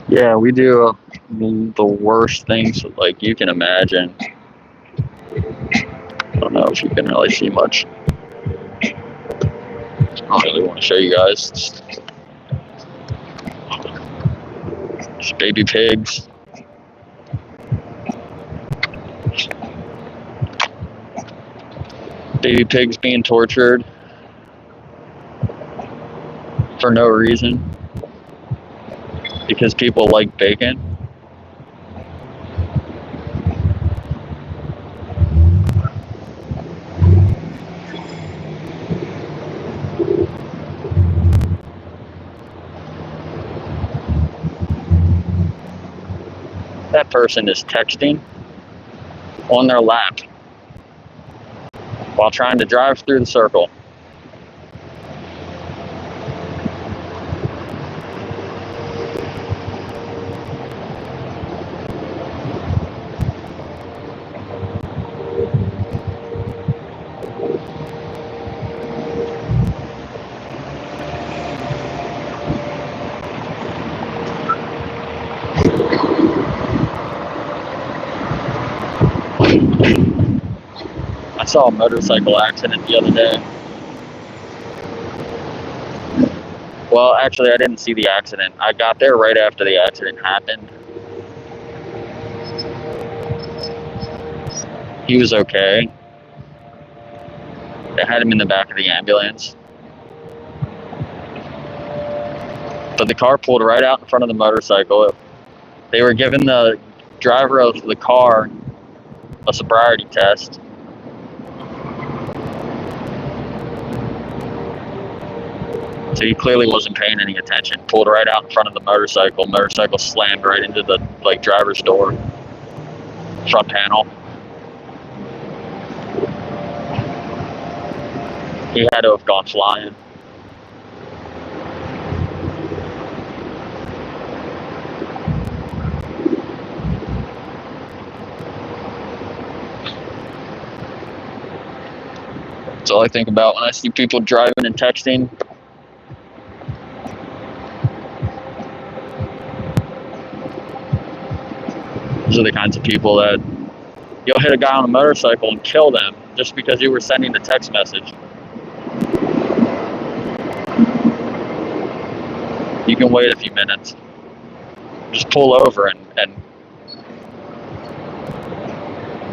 S1: Yeah, we do the worst things like you can imagine. I don't know if you can really see much. I don't really want to show you guys. Just baby pigs. Baby pigs being tortured for no reason. Because people like bacon. That person is texting on their lap while trying to drive through the circle. I saw a motorcycle accident the other day. Well, actually, I didn't see the accident. I got there right after the accident happened. He was okay. They had him in the back of the ambulance. But the car pulled right out in front of the motorcycle. They were giving the driver of the car a sobriety test. So he clearly wasn't paying any attention. Pulled right out in front of the motorcycle. Motorcycle slammed right into the driver's door, front panel. He had to have gone flying. That's all I think about when I see people driving and texting. Those are the kinds of people that you'll hit a guy on a motorcycle and kill them just because you were sending a text message. You can wait a few minutes. Just pull over and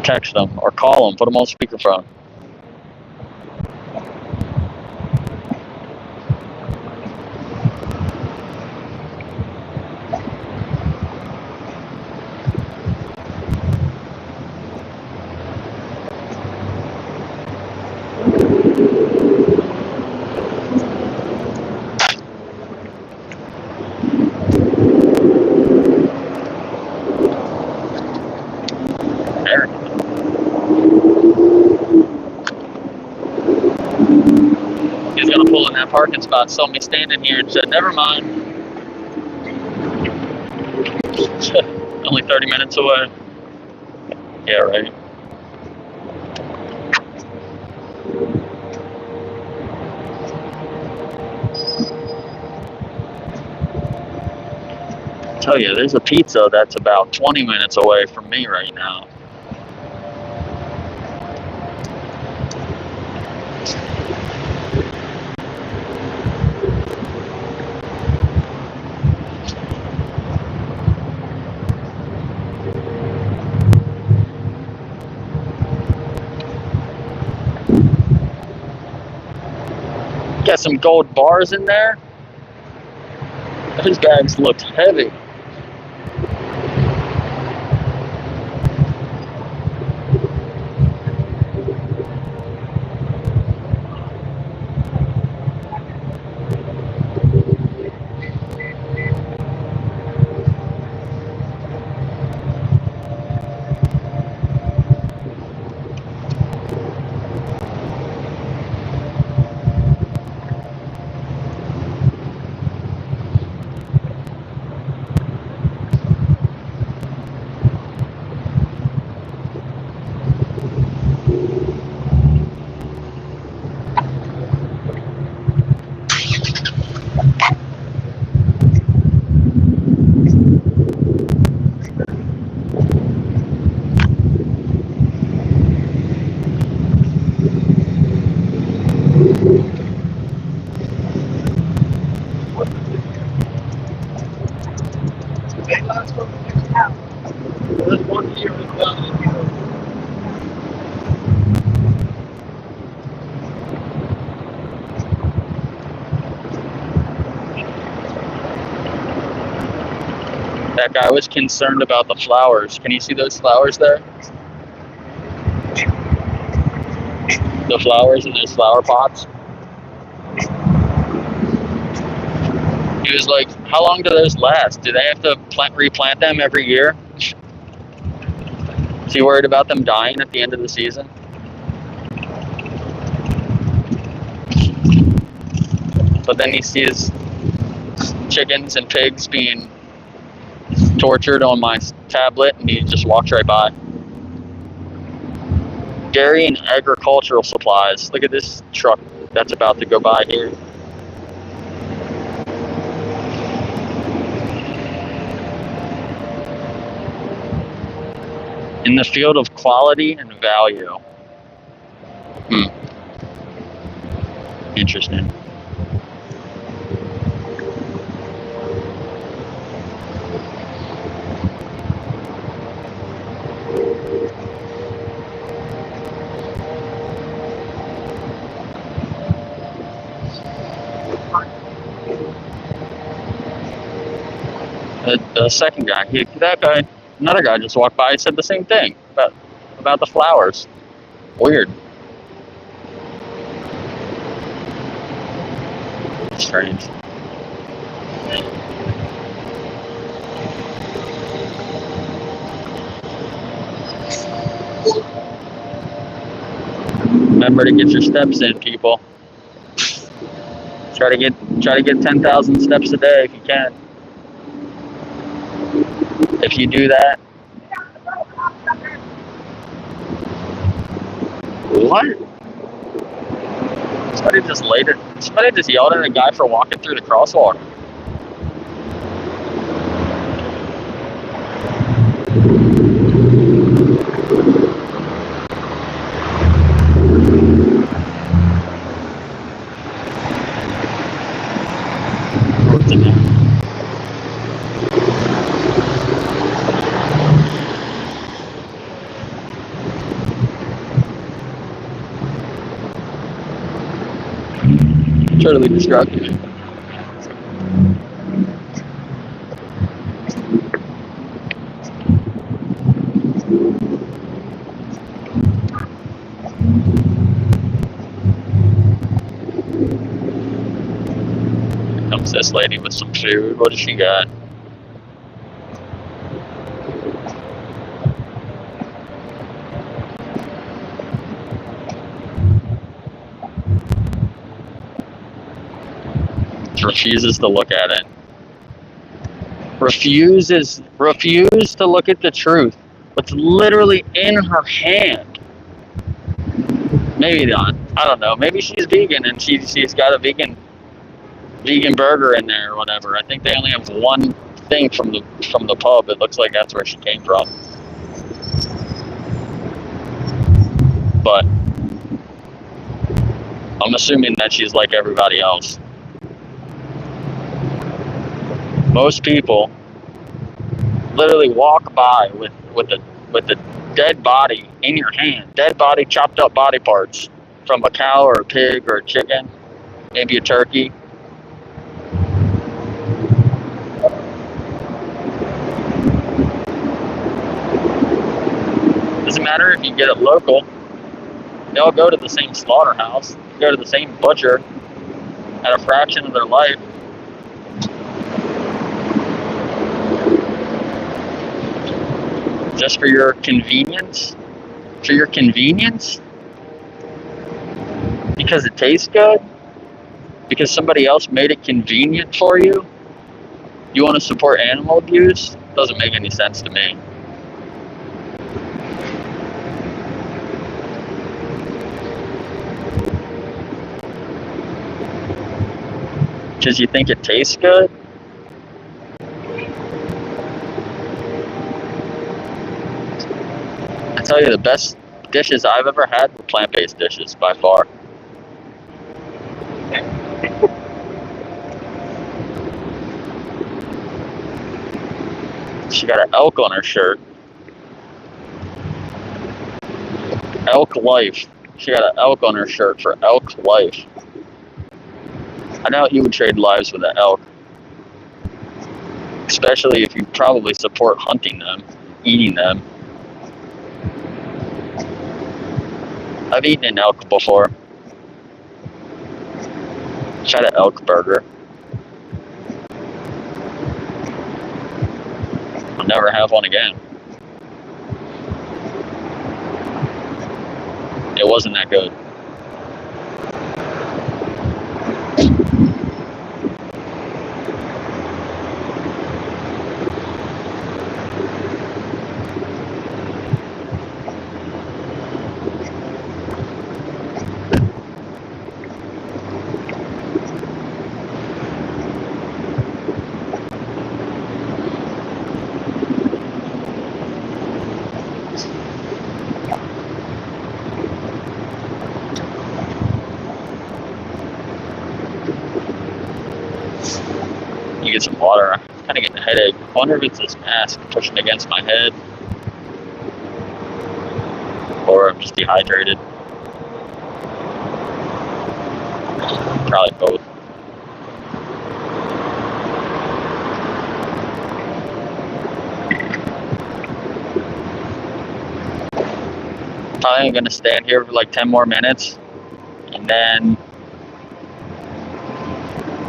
S1: text them or call them, put them on speakerphone. He's gonna pull in that parking spot, saw me standing here, and said, "Never mind." Only 30 minutes away. Yeah, right. I tell you, there's a pizza that's about 20 minutes away from me right now. Got some gold bars in there. Those bags looked heavy. That guy was concerned about the flowers. Can you see those flowers there? The flowers in those flower pots. He was like, how long do those last? Do they have to replant them every year? Is he worried about them dying at the end of the season? But then he sees chickens and pigs being tortured on my tablet, and he just walks right by. Dairy and agricultural supplies. Look at this truck that's about to go by here. In the field of quality and value. Interesting. The second guy, another guy just walked by and said the same thing about the flowers. Weird. Strange. Remember to get your steps in, people. Try to get 10,000 steps a day if you can. If you do that. What? Somebody just yelled at a guy for walking through the crosswalk. totally destructive. Here comes this lady with some food. What does she got? She refuses to look at it. Refuse to look at the truth. What's literally in her hand. Maybe not. I don't know. Maybe she's vegan and she's got a vegan burger in there or whatever. I think they only have one thing from the pub. It looks like that's where she came from. But I'm assuming that she's like everybody else. Most people literally walk by with the dead body in your hand. Dead body, chopped up body parts from a cow or a pig or a chicken, maybe a turkey. Doesn't matter if you get it local. They all go to the same slaughterhouse, go to the same butcher at a fraction of their life. Just for your convenience? For your convenience? Because it tastes good? Because somebody else made it convenient for you? You want to support animal abuse? Doesn't make any sense to me. Because you think it tastes good? I tell you, the best dishes I've ever had were plant-based dishes, by far. She got an elk on her shirt. Elk life. She got an elk on her shirt for elk life. I doubt you would trade lives with an elk. Especially if you probably support hunting them, eating them. I've eaten an elk before. Tried an elk burger. I'll never have one again. It wasn't that good. Get some water. I'm kind of getting a headache. I wonder if it's this mask pushing against my head, or I'm just dehydrated. Probably both. Probably gonna stand here for like 10 more minutes, and then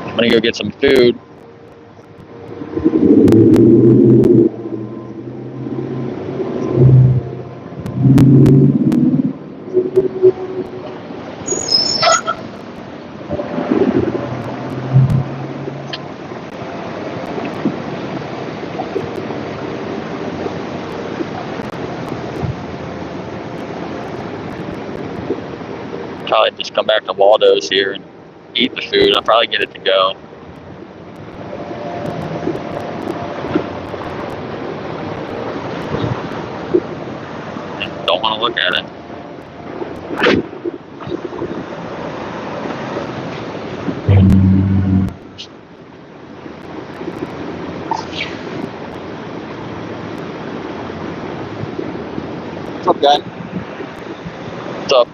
S1: I'm gonna go get some food. Probably just come back to Waldo's here and eat the food. I'll probably get it to go. Don't want to look at it.
S3: What's up, guy?
S1: What's up?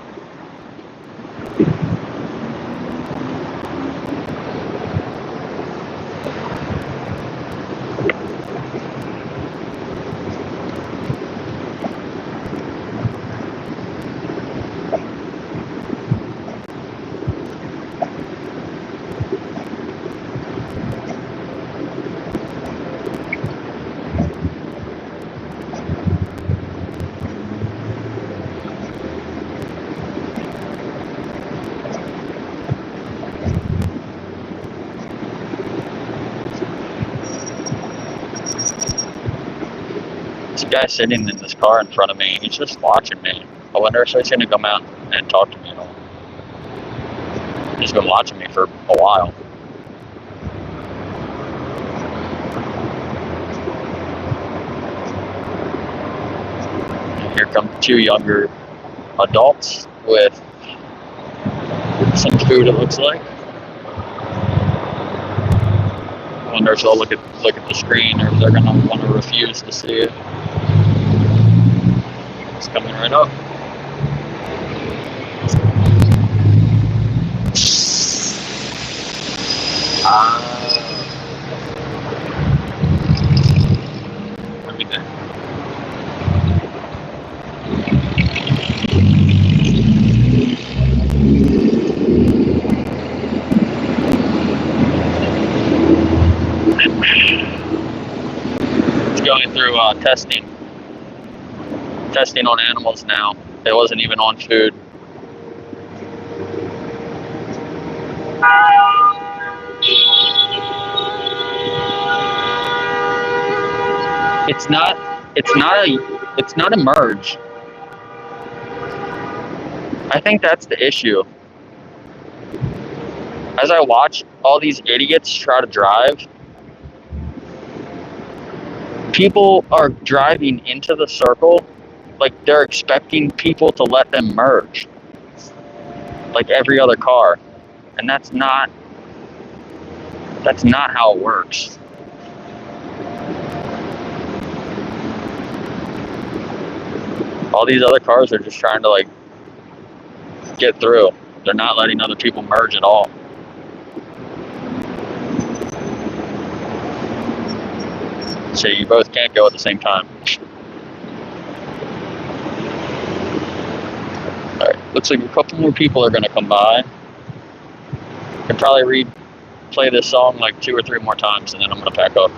S1: guy sitting in this car in front of me, he's just watching me. I wonder if he's going to come out and talk to me at all. He's been watching me for a while. And here come two younger adults with some food, it looks like. I wonder if they'll look at the screen, or if they're gonna want to refuse to see it. It's coming right up. Everything. It's going through testing on animals now. It wasn't even on food. It's not a merge. I think that's the issue. As I watch all these idiots try to drive, people are driving into the circle like they're expecting people to let them merge, like every other car, and that's not how it works. All these other cars are just trying to like get through. They're not letting other people merge at all. So you both can't go at the same time. Alright, looks like a couple more people are gonna come by. I can probably play this song like 2 or 3 more times, and then I'm gonna pack up.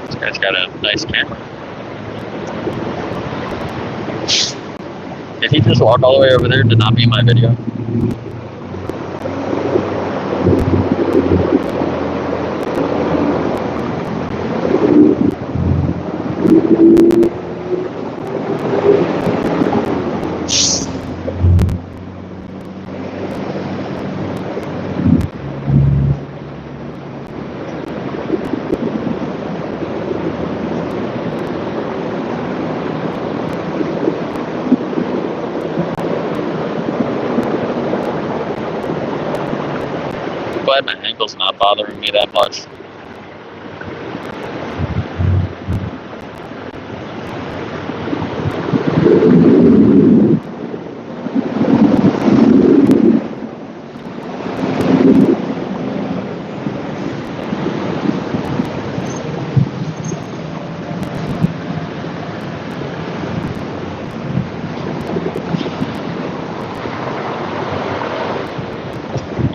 S1: This guy's got a nice camera. Did he just walk all the way over there to not be in my video? Glad my ankle's not bothering me that much.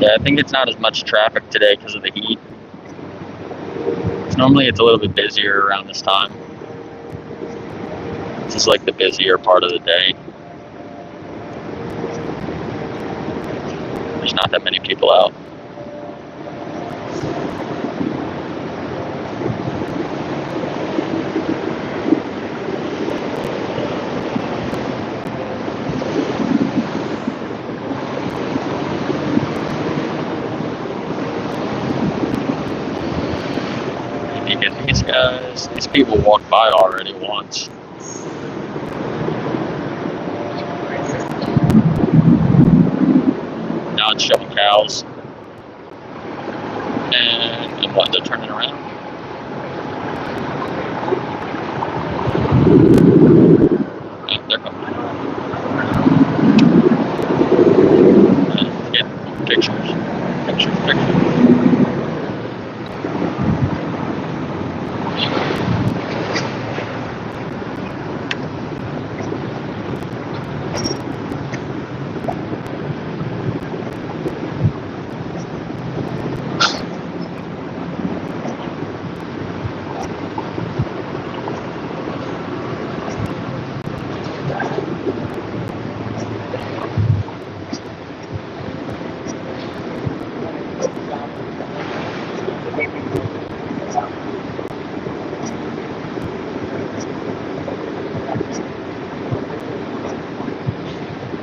S1: Yeah, I think it's not as much traffic today because of the heat. Normally it's a little bit busier around this time. This is like the busier part of the day. There's not that many people out. These guys, these people walked by already once. Now it's showing cows. And what, they're turning around? Oh, they're coming. Yeah, pictures.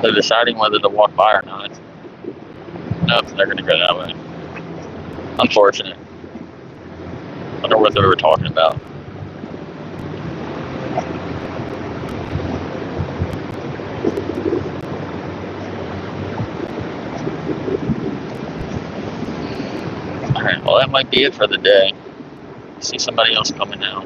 S1: They're deciding whether to walk by or not. Nope, they're gonna go that way. Unfortunate. Wonder what they were talking about. Alright, well that might be it for the day. I see somebody else coming now.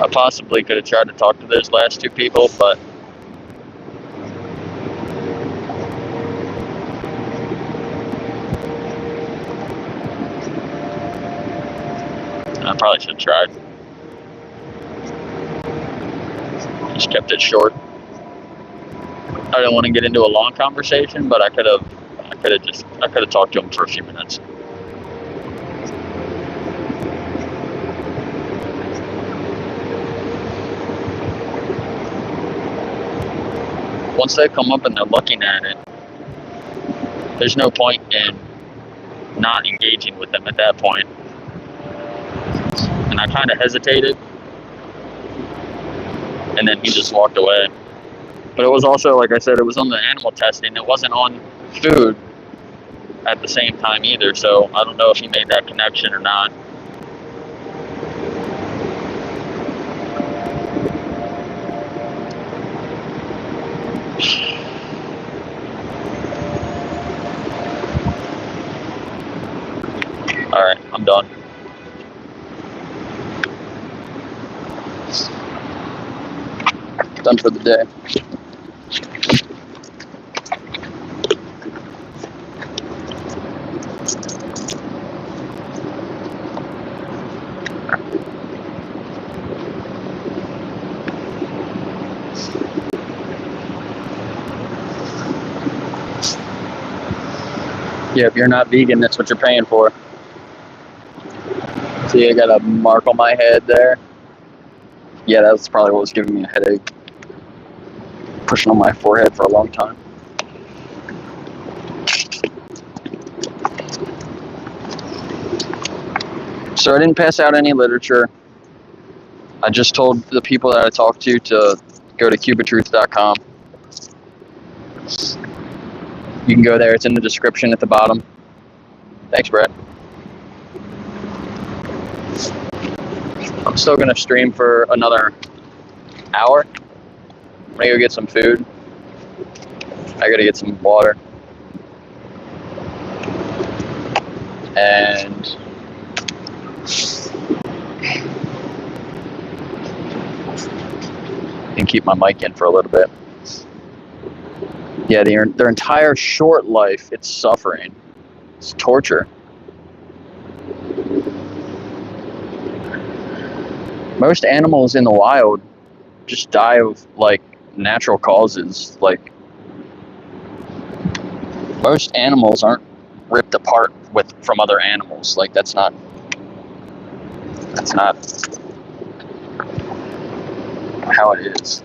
S1: I possibly could have tried to talk to those last two people, but I probably should have tried. Just kept it short. I didn't want to get into a long conversation, but I could have talked to him for a few minutes. Once they come up and they're looking at it, there's no point in not engaging with them at that point. And I kind of hesitated, and then he just walked away. But it was also, like I said, it was on the animal testing. It wasn't on food at the same time either, so I don't know if he made that connection or not. Alright, I'm done. Done for the day. Yeah, if you're not vegan, that's what you're paying for. See, I got a mark on my head there. Yeah, that's probably what was giving me a headache. Pushing on my forehead for a long time. So I didn't pass out any literature. I just told the people that I talked to go to cubitruth.com. You can go there. It's in the description at the bottom. Thanks, Brett. I'm still going to stream for another hour. I'm going to go get some food. I got to get some water. And keep my mic in for a little bit. Yeah, their entire short life, it's suffering. It's torture. Most animals in the wild just die of, like, natural causes. Like, most animals aren't ripped apart from other animals. Like, that's not how it is.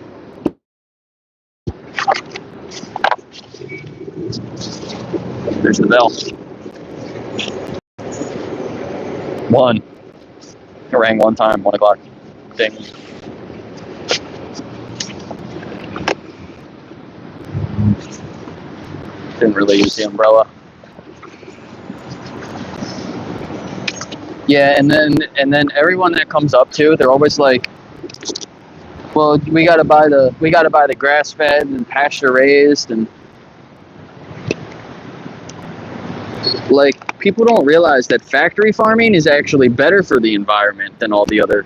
S1: There's the bell. One. It rang one time, 1 o'clock. Ding. Didn't really use the umbrella. Yeah, and then everyone that comes up to, they're always like, well, we gotta buy the grass fed and pasture raised, and like, people don't realize that factory farming is actually better for the environment than all the other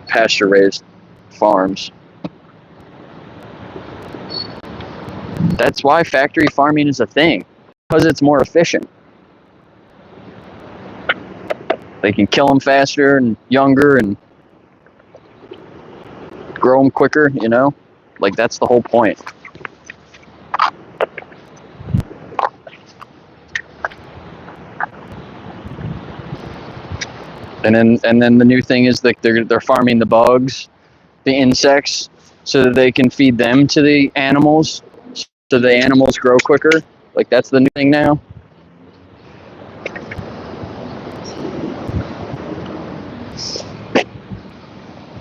S1: pasture raised farms. That's why factory farming is a thing, because it's more efficient. They can kill them faster and younger and grow them quicker, you know? Like, that's the whole point. And then the new thing is that they're farming the bugs, the insects, so that they can feed them to the animals, so the animals grow quicker. Like, that's the new thing now.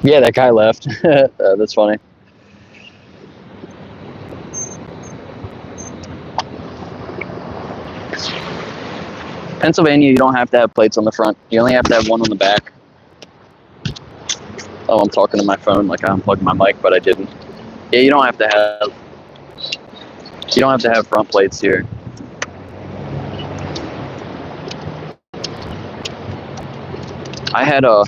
S1: Yeah, that guy left. That's funny. Pennsylvania, you don't have to have plates on the front. You only have to have one on the back. Oh, I'm talking to my phone like I unplugged my mic, but I didn't. Yeah, you don't have to have front plates here. I had on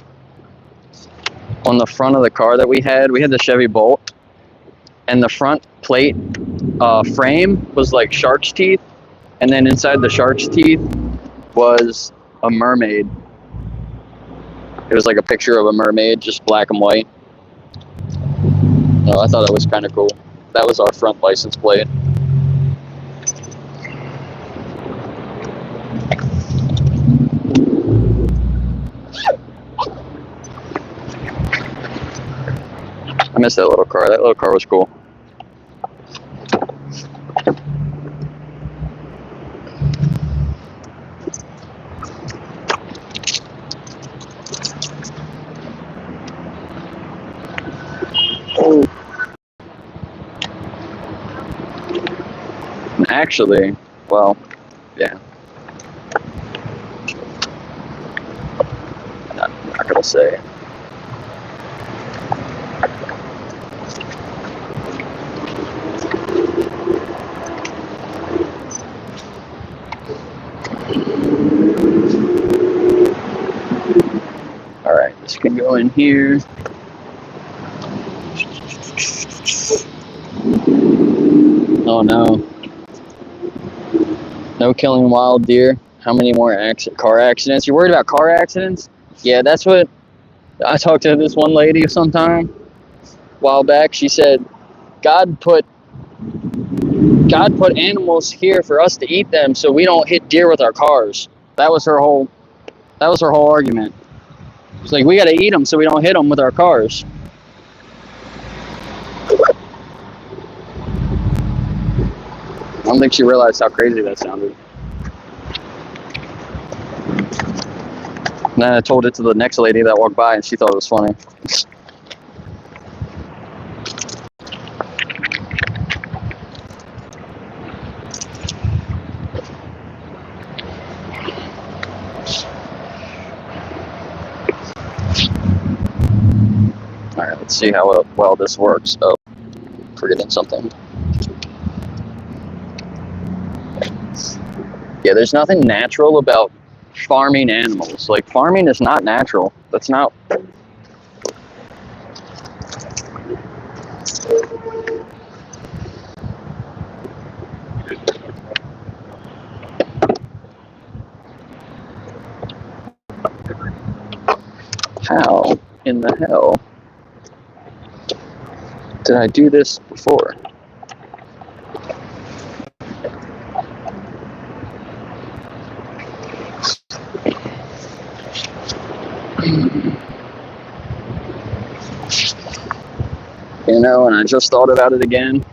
S1: the front of the car that we had the Chevy Bolt, and the front plate frame was like shark's teeth, and then inside the shark's teeth was a mermaid. It was like a picture of a mermaid, just black and white. I thought it was kind of cool. That was our front license plate. I miss that little car. That little car was cool. Oh. Actually, well, yeah. Not gonna say. Alright, this can go in here. Oh no. No killing wild deer. How many more car accidents? You're worried about car accidents? Yeah, that's what I talked to this one lady sometime a while back. She said, God put animals here for us to eat them so we don't hit deer with our cars. That was her whole argument. It's like, we got to eat them so we don't hit them with our cars. I don't think she realized how crazy that sounded. And then I told it to the next lady that walked by, and she thought it was funny. Alright, let's see how well this works. Oh, forgetting something. Yeah, there's nothing natural about farming animals. Like, farming is not natural. That's not... How in the hell did I do this before? You know, and I just thought about it again.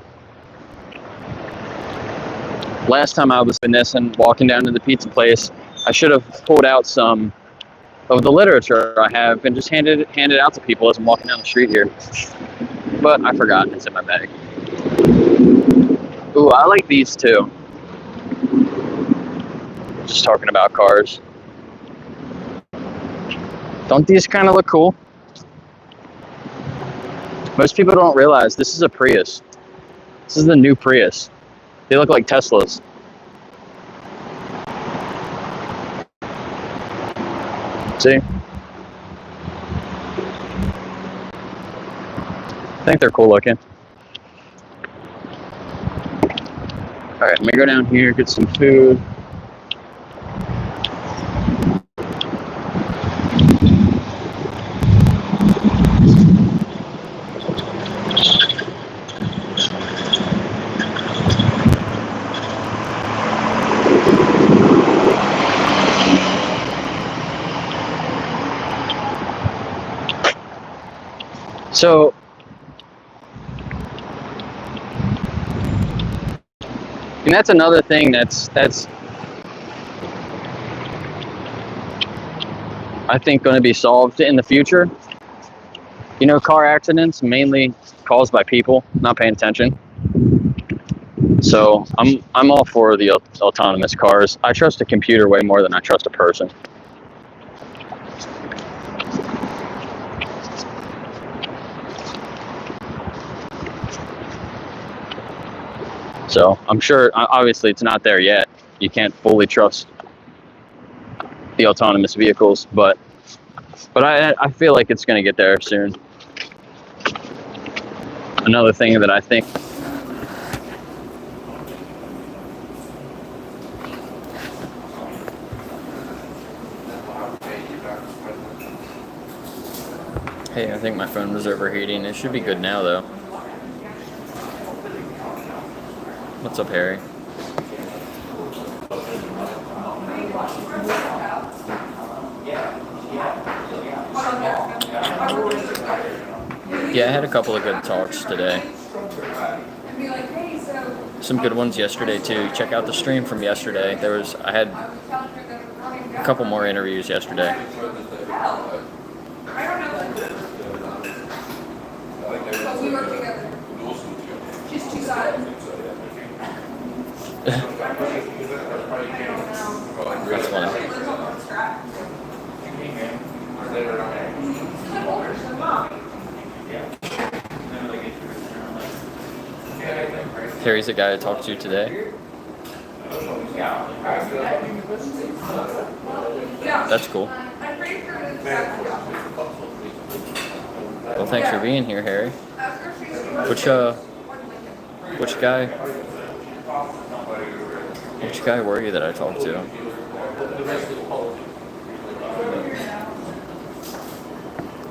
S1: Last time I was in this and walking down to the pizza place, I should have pulled out some of the literature I have and just handed it out to people as I'm walking down the street here. But I forgot, it's in my bag. Ooh, I like these too. Just talking about cars. Don't these kind of look cool? Most people don't realize this is a Prius. This is the new Prius. They look like Teslas. See? I think they're cool looking. Alright, let me go down here, get some food. So, and that's another thing that's I think going to be solved in the future. car accidents mainly caused by people not paying attention. So I'm all for the autonomous cars. I trust a computer way more than I trust a person. So I'm sure, obviously, it's not there yet. You can't fully trust the autonomous vehicles, but I feel like it's going to get there soon. Another thing that I think. Hey, I think my phone was overheating. It should be good now, though. What's up, Harry? Yeah, I had a couple of good talks today. Some good ones yesterday too. Check out the stream from yesterday. I had a couple more interviews yesterday.
S6: We work together. She's two sides.
S1: That's funny. Harry's the guy I talked to today. That's cool. Well, thanks for being here, Harry. Which guy were you that I talked to? I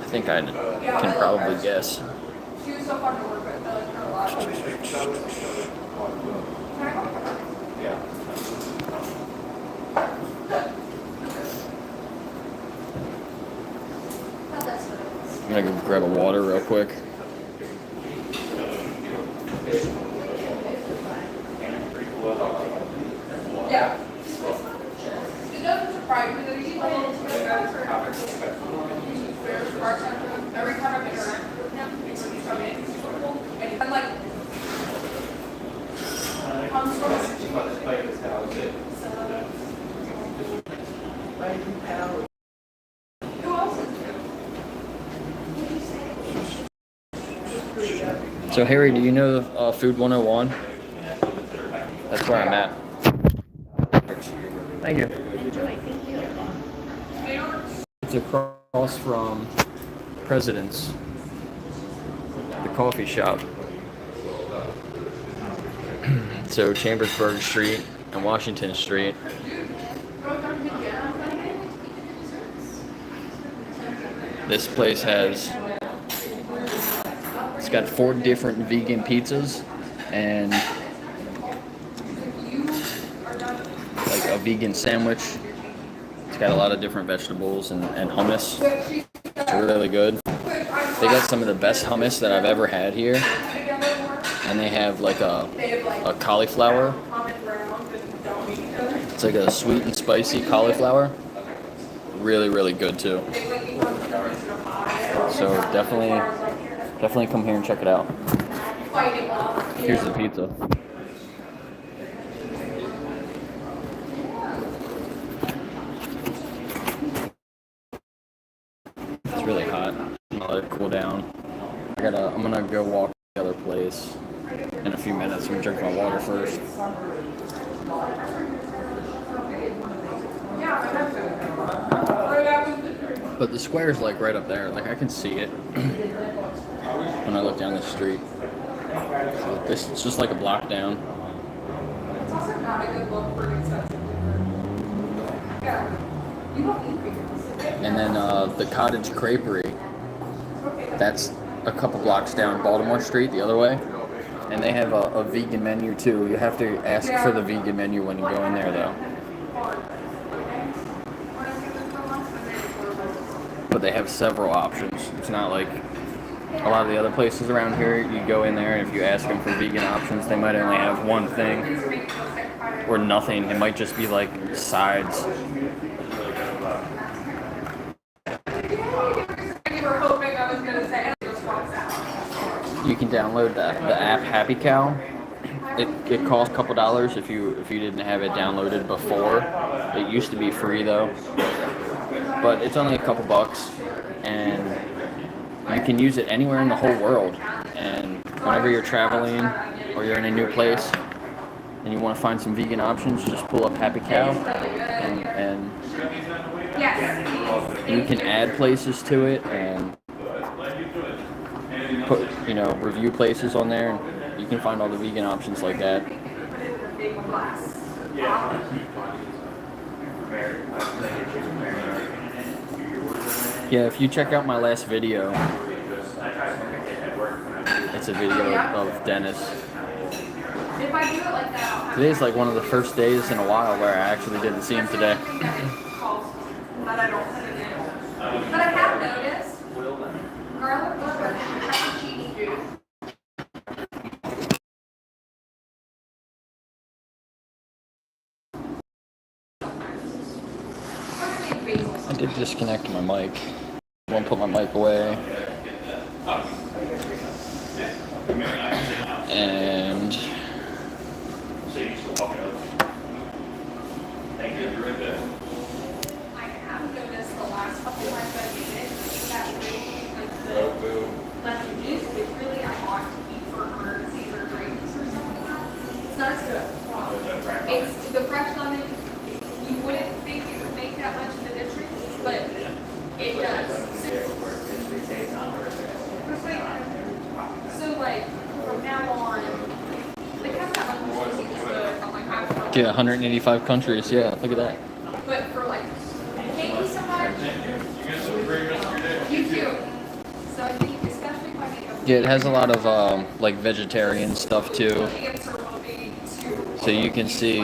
S1: think I can probably guess.
S6: She was so fun to work with. I liked her a lot.
S1: I'm gonna go grab a water real quick.
S6: Yeah. It doesn't surprise me that he's every time I've interacted with him, he's come in, he's so cool. And I'm like, I'm sort of who else is there?
S1: So Harry, do you know Food 101? That's where I'm at. Thank you. It's across from President's, the coffee shop. So Chambersburg Street and Washington Street. This place it's got 4 different vegan pizzas and like a vegan sandwich. It's got a lot of different vegetables and hummus. It's really good. They got some of the best hummus that I've ever had here. And they have like a cauliflower. It's like a sweet and spicy cauliflower. Really, really good too. So definitely come here and check it out. Here's the pizza. It's really hot. I'm gonna let it cool down. I'm gonna go walk to the other place in a few minutes. I'm gonna drink my water first. But the square's like right up there. Like I can see it when I look down the street. So it's just like a block down.
S6: It's also not a good look for an expensive Yeah. You don't need pickles.
S1: And then the Cottage Creperie, that's a couple blocks down Baltimore Street the other way. And they have a vegan menu too. You have to ask for the vegan menu when you go in there though. But they have several options. It's not like a lot of the other places around here. You go in there and if you ask them for vegan options, they might only have one thing or nothing. It might just be like sides.
S6: You were hoping I was going to say.
S1: you can download the app Happy Cow. It costs a couple dollars if you didn't have it downloaded before. It used to be free though, but it's only a couple bucks, and you can use it anywhere in the whole world. And whenever you're traveling or you're in a new place and you want to find some vegan options, just pull up Happy Cow, and you can add places to it and put, review places on there, and you can find all the vegan options like that. Yeah, if you check out my last video, it's a video of Dennis. Today's like one of the first days in a while where I actually didn't see him today.
S6: But I have noticed garlic butter and cheese juice.
S1: I did disconnect my mic. I won't put my mic away. And
S6: I have noticed the last couple times I've made it, that really, like the lemon juice, which really I want to keep for emergencies or drinks or something like that. It's not as good. It's the fresh lemon. You wouldn't think it would make that much of a difference, but it does. So like from now on, the lemon juice is good. I'm like, I don't know.
S1: yeah, 185 countries. Yeah, look at that.
S6: But for like, thank you so much. You too. So I think, especially if I make a
S1: Yeah, it has a lot of like vegetarian stuff too.
S6: answer will be to
S1: So you can see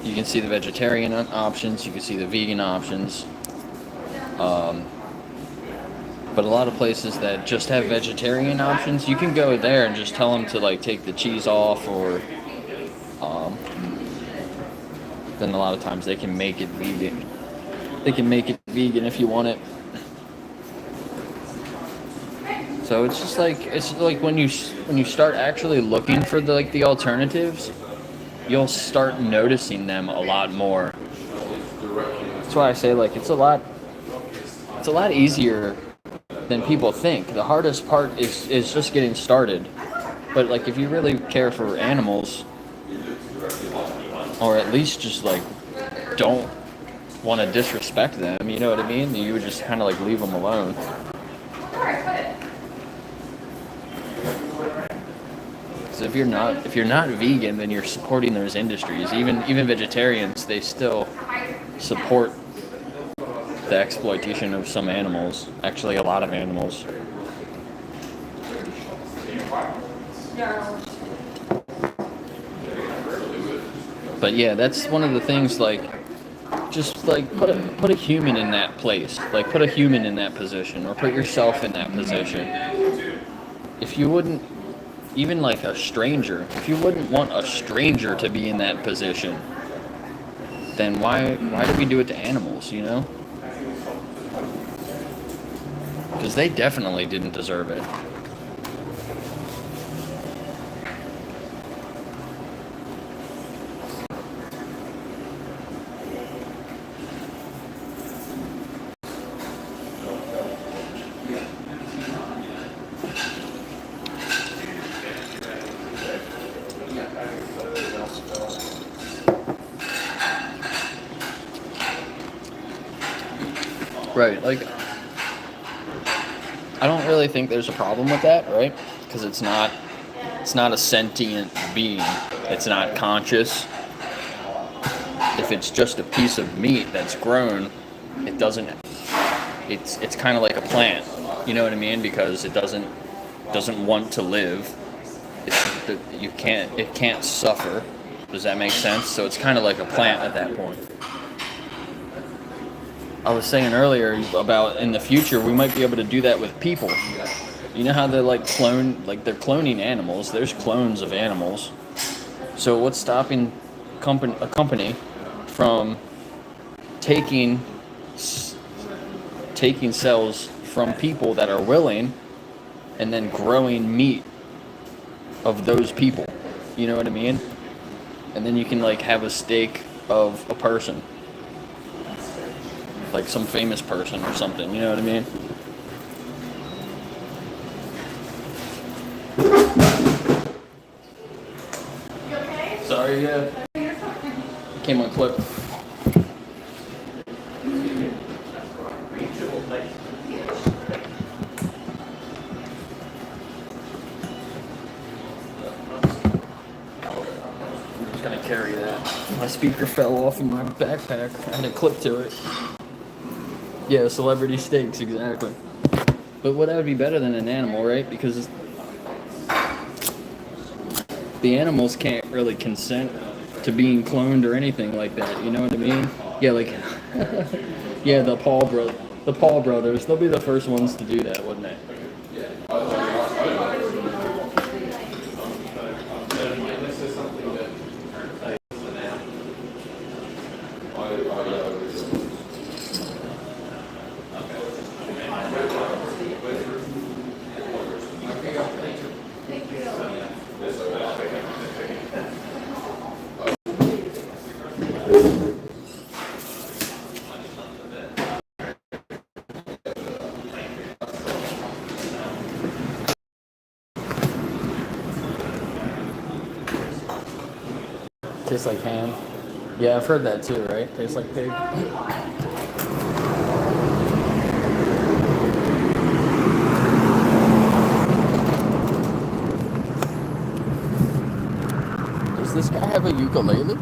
S1: the vegetarian options, you can see the vegan options. But a lot of places that just have vegetarian options, you can go there and just tell them to like take the cheese off, or then a lot of times they can make it vegan. They can make it vegan if you want it. So it's like when you start actually looking for the alternatives, you'll start noticing them a lot more. That's why I say like it's a lot easier than people think. The hardest part is just getting started. But like if you really care for animals, or at least just like don't want to disrespect them, you know what I mean? You would just kind of like leave them alone. So if you're not vegan, then you're supporting those industries. Even vegetarians, they still support the exploitation of some animals. Actually, a lot of animals. But yeah, that's one of the things. Like, just like put a human in that place. Like put a human in that position, or put yourself in that position. If you wouldn't, even like a stranger, if you wouldn't want a stranger to be in that position, then why do we do it to animals, you know? Because they definitely didn't deserve it. Right, like, I don't really think there's a problem with that, right? Because it's not a sentient being. It's not conscious. If it's just a piece of meat that's grown, it doesn't. It's kind of like a plant. You know what I mean? Because it doesn't want to live. It can't suffer. Does that make sense? So it's kind of like a plant at that point. I was saying earlier about in the future we might be able to do that with people. You know how they're they're cloning animals. There's clones of animals. So what's stopping a company from taking cells from people that are willing and then growing meat of those people. You know what I mean? And then you can like have a steak of a person, like some famous person or something. You know what I mean?
S6: You okay?
S1: Sorry, yeah. Came on clip. I'm just gonna carry that. My speaker fell off in my backpack. I had a clip to it. Yeah, celebrity steaks, exactly. But what that would be better than an animal, right? Because the animals can't really consent to being cloned or anything like that. You know what I mean? Yeah, like yeah, the Paul brothers. They'll be the first ones to do that, wouldn't they? Tastes like ham. Yeah, I've heard that too, right? Tastes like pig. Does this guy have a ukulele?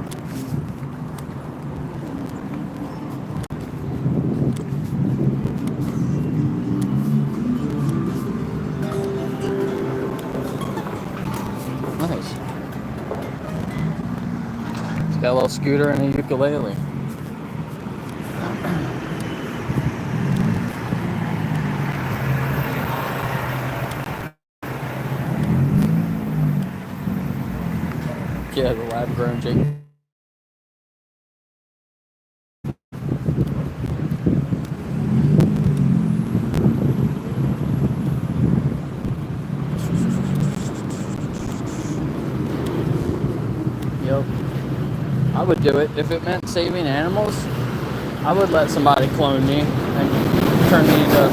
S1: Nice. He's got a little scooter and a ukulele. Yeah, the lab-grown Jake. Yep. I would do it. If it meant saving animals, I would let somebody clone me and turn me into...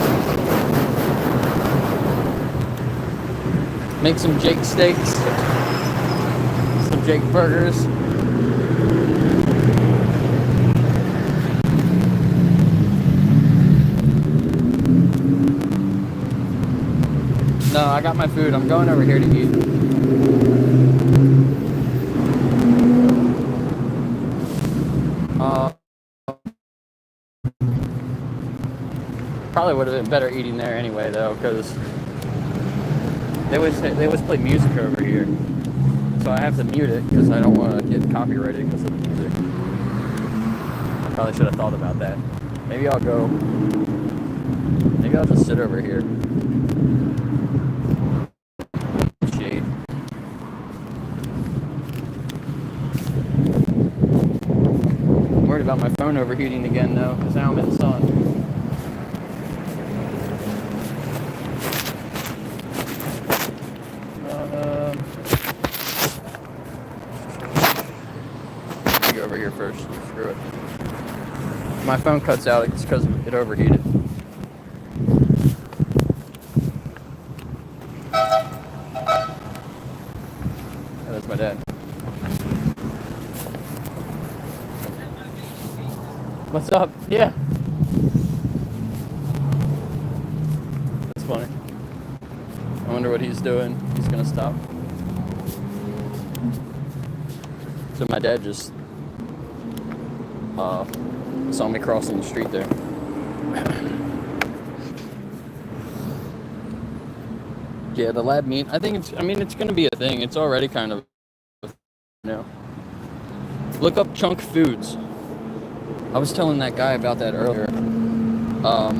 S1: Make some Jake steaks. Some Jake burgers. No, I got my food. I'm going over here to eat. Probably would have been better eating there anyway, though, because they always play music over here. So I have to mute it because I don't want to get copyrighted because of the music. I probably should have thought about that. Maybe I'll just sit over here. Shade. I'm worried about my phone overheating again though, because now I'm in the sun. Go over here first. Screw it. My phone cuts out, it's because it overheated. Oh, that's my dad. What's up? Yeah. That's funny. I wonder what he's doing. He's gonna stop. So my dad just saw me crossing the street there. Yeah, the lab meat. It's going to be a thing. It's already kind of, Look up Chunk Foods. I was telling that guy about that earlier. I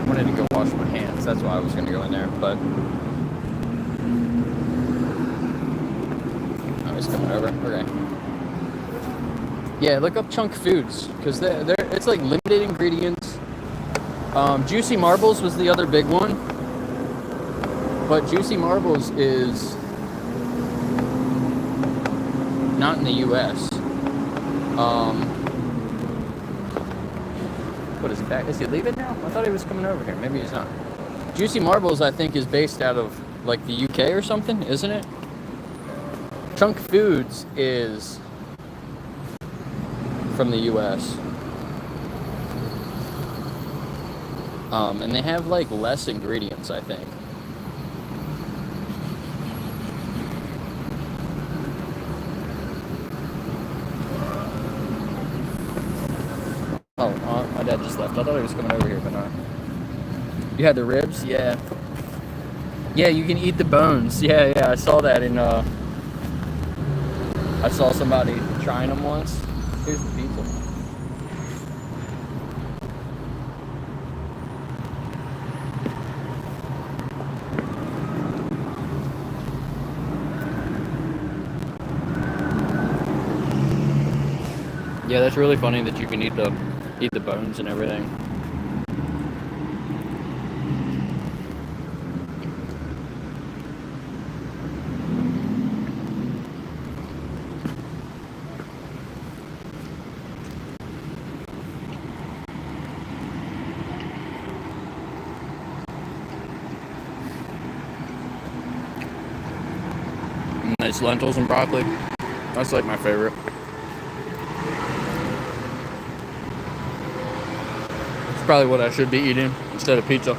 S1: wanted to go wash my hands. That's why I was going to go in there, but I was coming over. Okay. Yeah, look up Chunk Foods because it's like limited ingredients. Juicy Marbles was the other big one. But Juicy Marbles is not in the U.S. What is he back? Is he leaving now? I thought he was coming over here. Maybe he's not. Juicy Marbles, I think, is based out of like the UK or something, isn't it? Chunk Foods is from the US. And they have like less ingredients, I think. Oh, my dad just left. I thought he was coming over here, but not. You had the ribs? Yeah. Yeah, you can eat the bones. Yeah, I saw that in, I saw somebody trying them once. Here's the pizza. Yeah, that's really funny that you can eat the bones and everything. Nice lentils and broccoli. That's like my favorite. It's probably what I should be eating instead of pizza.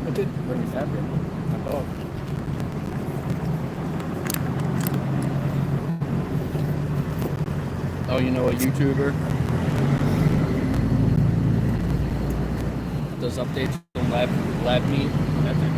S1: I did bring it happy. I thought. Oh, you know a YouTuber does updates on lab meat? That's it.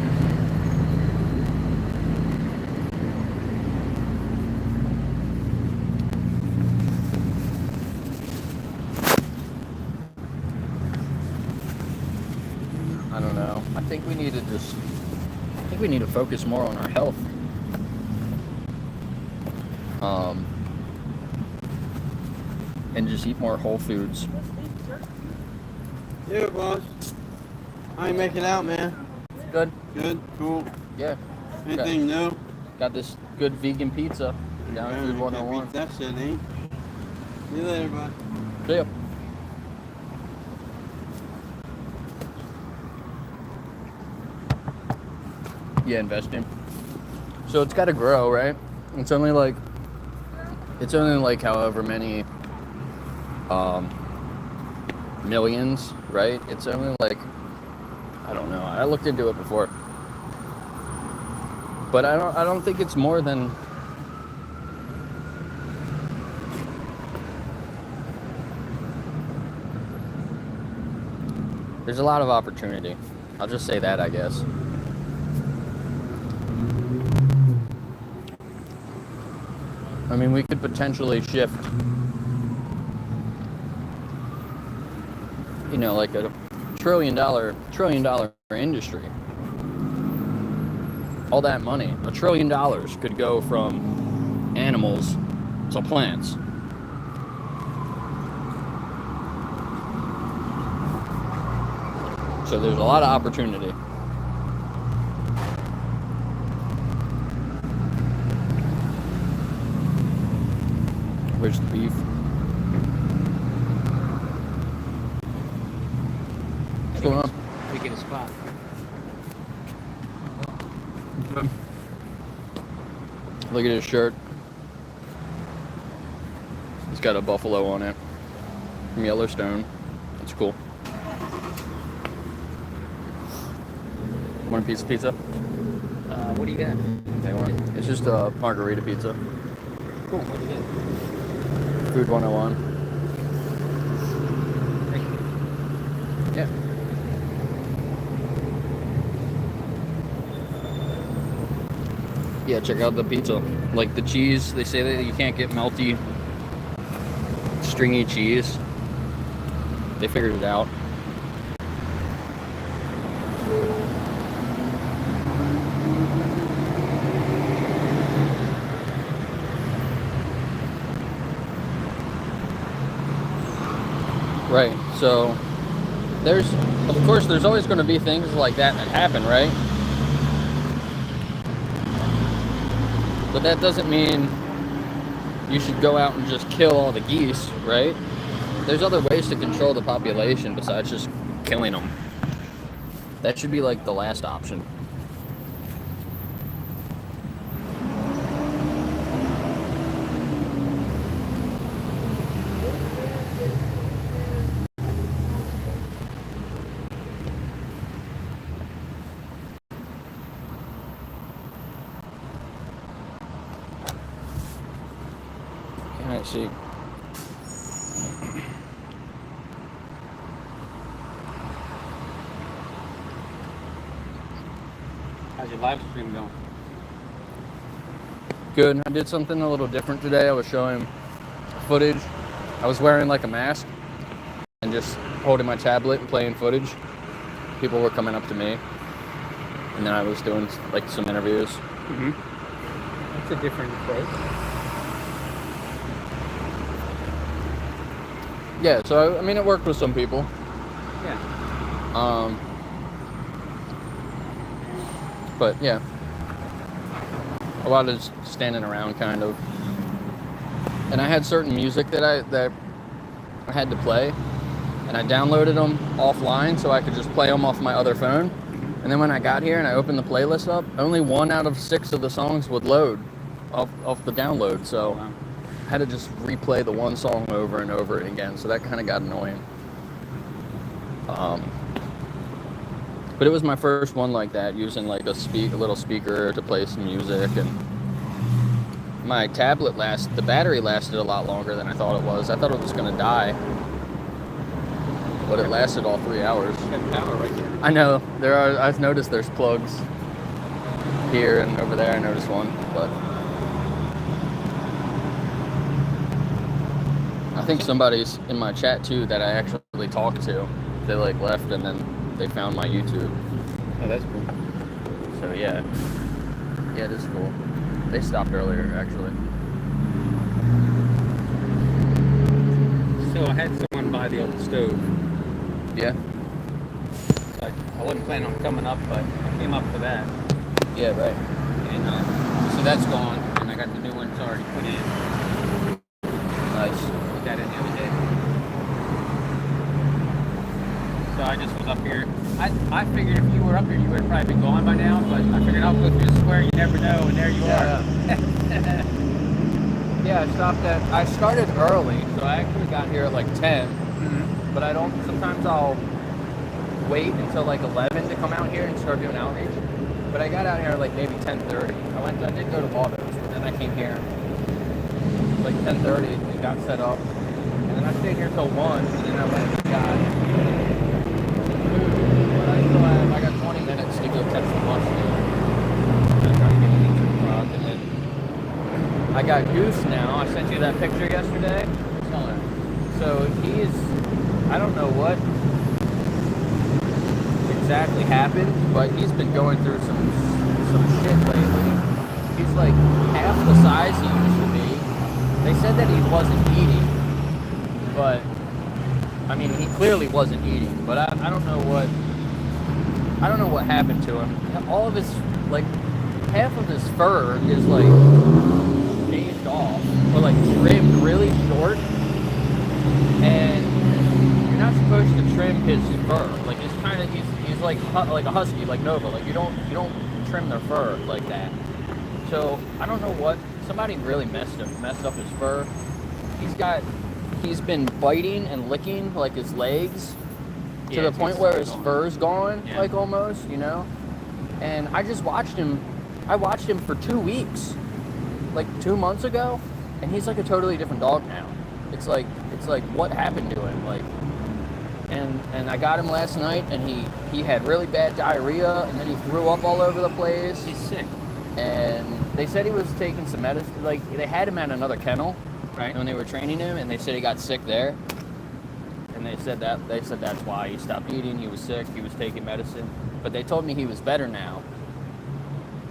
S1: I don't know. I think we need to focus more on our health. And just eat more whole foods.
S7: Yeah, boss. How you making out, man?
S1: Good.
S7: Good, cool.
S1: Yeah.
S7: Anything new?
S1: Got this good vegan pizza down at Food 101.
S7: That shit, ain't. See you later, bud.
S1: See ya. Yeah, investing. So it's got to grow, right? It's only like however many millions, right? It's only like, I don't know. I looked into it before, but I don't think it's more than. There's a lot of opportunity. I'll just say that, I guess. I mean, we could potentially shift, you know, like a trillion dollar industry. All that money, $1 trillion could go from animals to plants. So there's a lot of opportunity. Where's the beef? What's going on?
S7: We get a spot.
S1: Look at his shirt. He's got a buffalo on it from Yellowstone. That's cool. Want a piece of pizza?
S7: What do you got?
S1: It's just a margarita pizza.
S7: Cool. What do you get?
S1: Food 101. Yeah. Yeah, check out the pizza. Like the cheese, they say that you can't get melty, stringy cheese. They figured it out. Right, so of course, there's always going to be things like that happen, right? But that doesn't mean you should go out and just kill all the geese, right? There's other ways to control the population besides just killing them. That should be like the last option. Can't see.
S7: How's your live stream going?
S1: Good. I did something a little different today. I was showing footage. I was wearing like a mask and just holding my tablet and playing footage. People were coming up to me, and then I was doing like some interviews.
S7: It's a different approach.
S1: Yeah, so I mean, it worked with some people.
S7: Yeah.
S1: But yeah, a lot of just standing around, kind of. And I had certain music that I had to play, and I downloaded them offline so I could just play them off my other phone. And then when I got here and I opened the playlist up, only 1 out of 6 of the songs would load off the download. So I had to just replay the one song over and over again. So that kind of got annoying. But it was my first one like that, using like a little speaker to play some music, and my tablet the battery lasted a lot longer than I thought it was. I thought it was gonna die, but it lasted all 3 hours.
S7: You got power right there.
S1: I know I've noticed there's plugs here and over there. I noticed one, but I think somebody's in my chat too that I actually talked to. They like left and then they found my YouTube.
S7: Oh, that's cool.
S1: So yeah, it is cool. They stopped earlier actually.
S7: So I had someone buy the old stove.
S1: Yeah.
S7: So I wasn't planning on coming up, but I came up for that.
S1: Yeah, right.
S7: And so that's gone, and I got the new ones already put in.
S1: Nice.
S7: Put that in the other day. So I just was up here. I figured if you were up here, you would have probably been gone by now, but I figured I'll go through the square, you never know, and there you are.
S1: Yeah, I started early, so I actually got here at like 10, but sometimes I'll wait until like 11 to come out here and start doing outreach. But I got out here at like maybe 10:30. I did go to Autos, but then I came here like 10:30 and got set up. And then I stayed here till 1, and then I went and got food. But I got 20 minutes to go catch the bus there. I'm trying to get into the truck, and then I got Goose now. I sent you that picture yesterday. So I don't know what exactly happened, but he's been going through some shit lately. He's like half the size he used to be. They said that he wasn't eating, but I mean, he clearly wasn't eating. But I don't know what happened to him. All of his, like, half of his fur is like shaved off or like trimmed really short, and you're not supposed to trim his fur. Like he's like a husky, like Nova. Like you don't trim their fur like that. So I don't know what, somebody really messed up his fur. He's been biting and licking like his legs to the point where his fur's gone, like almost, you know. And I just watched him. I watched him for 2 weeks, like 2 months ago, and he's like a totally different dog now. It's like what happened to him, like. And I got him last night, and he had really bad diarrhea, and then he threw up all over the place.
S7: He's sick.
S1: and they said he was taking some medicine. Like they had him at another kennel,
S7: Right.
S1: when they were training him, and they said he got sick there. And they said that's why he stopped eating. He was sick. He was taking medicine, but they told me he was better now.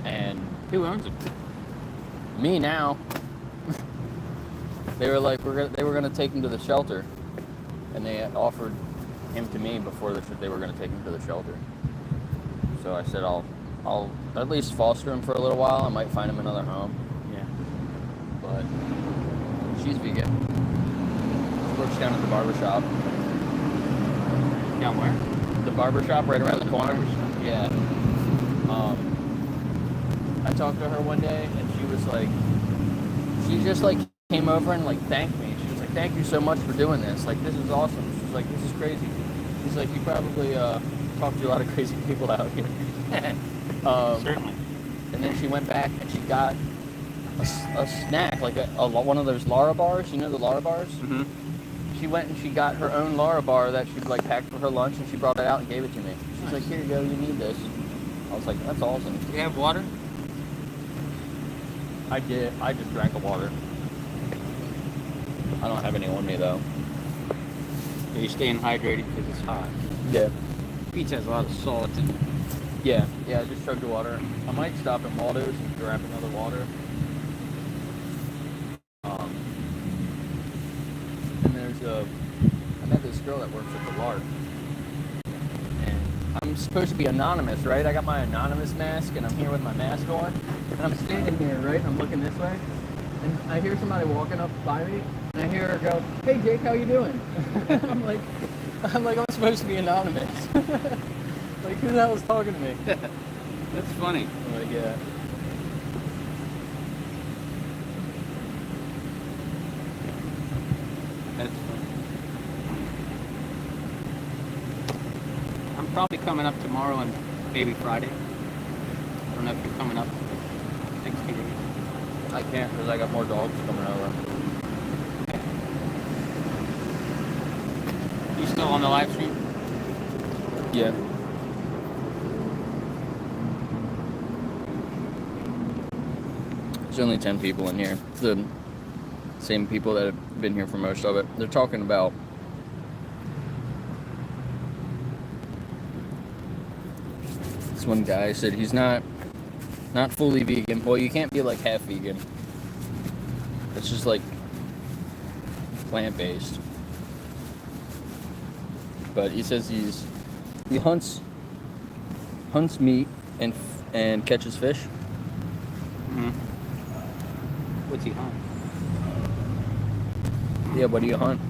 S1: And
S7: Who owns him?
S1: me now. They were like, they were gonna take him to the shelter, and they offered him to me before they were gonna take him to the shelter. So I said I'll at least foster him for a little while. I might find him another home.
S7: Yeah.
S1: But she's vegan. She works down at the barber shop.
S7: Down where?
S1: The barber shop right around the corner. Yeah. I talked to her one day, and she was like, she just like came over and like thanked me. She was like, "Thank you so much for doing this. Like, this is awesome." She's like, "This is crazy." She's like, "You probably talked to a lot of crazy people out here."
S7: Certainly.
S1: And then she went back and she got a snack, like one of those Lara bars. You know the Lara bars?
S7: Mm-hmm.
S1: She went and she got her own Lara bar that she like packed for her lunch, and she brought it out and gave it to me. She's like, "Here you go. You need this." I was like, "That's awesome."
S7: Do you have water?
S1: I did. I just drank the water. I don't have any on me though.
S7: Are you staying hydrated because it's hot?
S1: Yeah.
S7: Pizza has a lot of salt in it.
S1: Yeah. I just chugged the water. I might stop at Waldo's and grab another water. And I met this girl that works at the Lark. And I'm supposed to be anonymous, right? I got my anonymous mask, and I'm here with my mask on. And I'm standing here, right? And I'm looking this way. And I hear somebody walking up by me, and I hear her go, "Hey Jake, how you doing?" I'm like, I'm supposed to be anonymous. Like, who the hell is talking to me?
S7: That's funny.
S1: I'm like, yeah.
S7: That's funny. I'm probably coming up tomorrow and maybe Friday. I don't know if you're coming up next few days.
S1: I can't because I got more dogs coming over.
S7: You still on the live stream?
S1: Yeah. There's only 10 people in here. It's the same people that have been here for most of it. They're talking about this one guy said he's not fully vegan. Well, you can't be like half vegan. It's just like plant-based. But he says he hunts meat and catches fish.
S7: Mm-hmm. What's he hunt?
S1: Yeah, what do you hunt?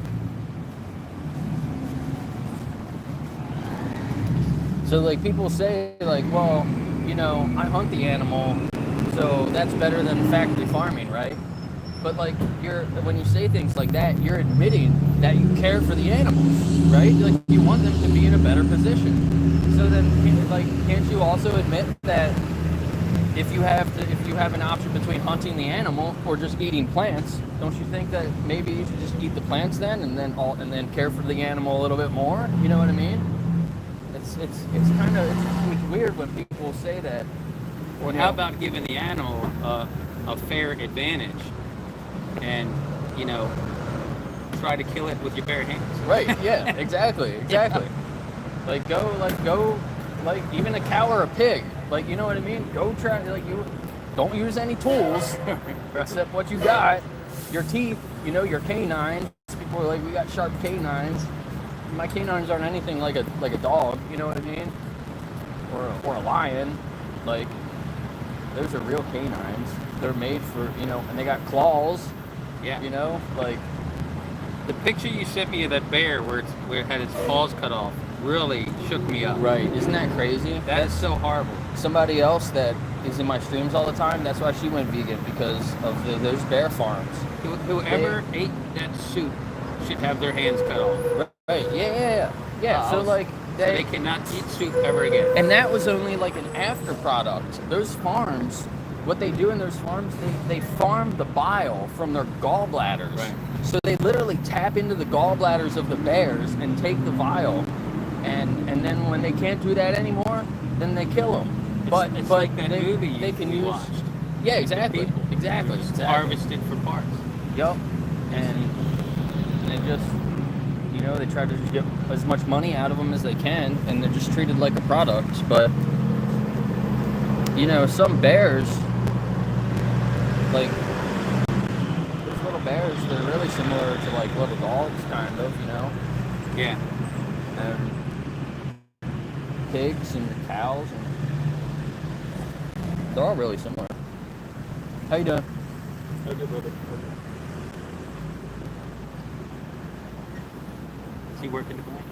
S1: So like people say like, well, you know, I hunt the animal, so that's better than factory farming, right? But like when you say things like that, you're admitting that you care for the animals, right? Like you want them to be in a better position. So then, like, can't you also admit that if you have an option between hunting the animal or just eating plants, don't you think that maybe you should just eat the plants then, and then care for the animal a little bit more? You know what I mean? It's weird when people say that.
S7: Well, how about giving the animal a fair advantage, and you know, try to kill it with your bare hands?
S1: Right? Yeah. Exactly. Yeah. Like go, even a cow or a pig. Like, you know what I mean? Go try, like, you don't use any tools except what you got. Your teeth, you know, your canines. People are like, we got sharp canines. My canines aren't anything like a dog, you know what I mean? Or a lion. Like, those are real canines. They're made for, you know, and they got claws.
S7: Yeah.
S1: You know, like
S7: the picture you sent me of that bear where it had its paws cut off really shook me up.
S1: Right. Isn't that crazy?
S7: That's so horrible.
S1: Somebody else that is in my streams all the time, that's why she went vegan, because of those bear farms.
S7: Whoever ate that soup should have their hands cut off.
S1: Right. Yeah. So like
S7: they cannot eat soup ever again.
S1: And that was only like an after product. Those farms, what they do in those farms, they farm the bile from their gallbladders.
S7: Right.
S1: So they literally tap into the gallbladders of the bears and take the bile, and then when they can't do that anymore, then they kill them.
S7: It's like that movie
S1: they can use.
S7: Watched.
S1: Yeah, exactly.
S7: People.
S1: Exactly.
S7: It's
S1: Exactly.
S7: harvested for parts.
S1: Yup. And they just, you know, they try to just get as much money out of them as they can, and they're just treated like a product. But, you know, some bears, like, those little bears, they're really similar to, like, little dogs, kind of, you know?
S7: Yeah.
S1: And pigs and cows, and they're all really similar. How you doing?
S7: Okay, brother. Is he working tonight?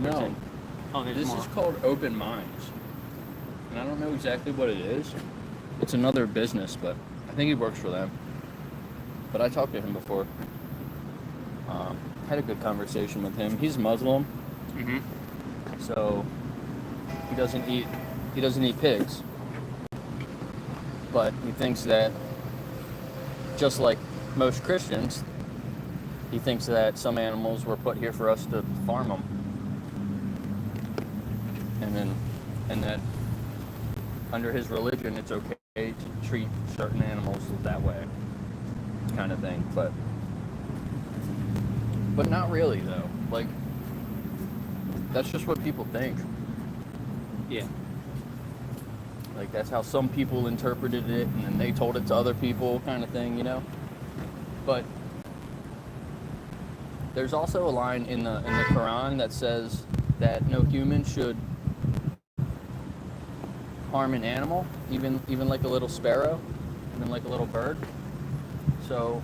S1: No.
S7: Oh, there's
S1: This
S7: more.
S1: is called Open Minds. And I don't know exactly what it is. It's another business, but I think he works for them. But I talked to him before. Had a good conversation with him. He's Muslim,
S7: Mm-hmm.
S1: so he doesn't eat pigs. But he thinks that, just like most Christians, he thinks that some animals were put here for us to farm them. And that under his religion, it's okay to treat certain animals that way, kind of thing. But not really, though. Like, that's just what people think.
S7: Yeah.
S1: Like, that's how some people interpreted it, and then they told it to other people, kind of thing, you know? But there's also a line in the Quran that says that no human should harm an animal, even like a little sparrow, even like a little bird. So,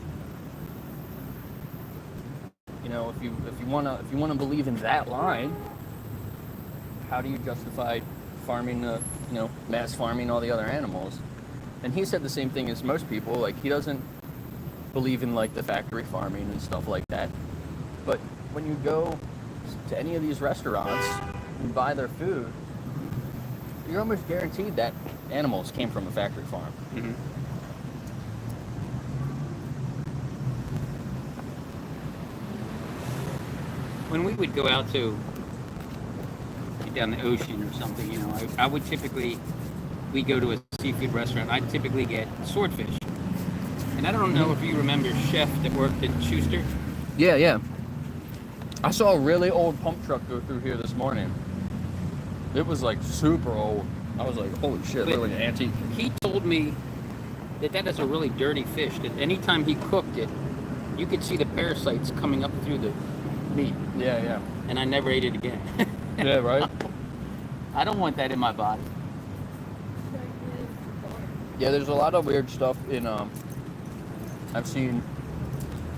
S1: you know, if you wanna believe in that line, how do you justify farming mass farming all the other animals? And he said the same thing as most people. Like, he doesn't believe in like the factory farming and stuff like that. But when you go to any of these restaurants and buy their food, you're almost guaranteed that animals came from a factory farm.
S7: Mm-hmm. When we would go out to down the ocean or something, you know, I would typically, we go to a seafood restaurant, I'd typically get swordfish. And I don't know if you remember Chef that worked at Schuster.
S1: Yeah. I saw a really old pump truck go through here this morning. It was like super old. I was like, holy shit, literally an antique.
S7: He told me that is a really dirty fish, that anytime he cooked it, you could see the parasites coming up through the meat.
S1: Yeah.
S7: And I never ate it again.
S1: Yeah, right?
S7: I don't want that in my body.
S1: Yeah, there's a lot of weird stuff in, I've seen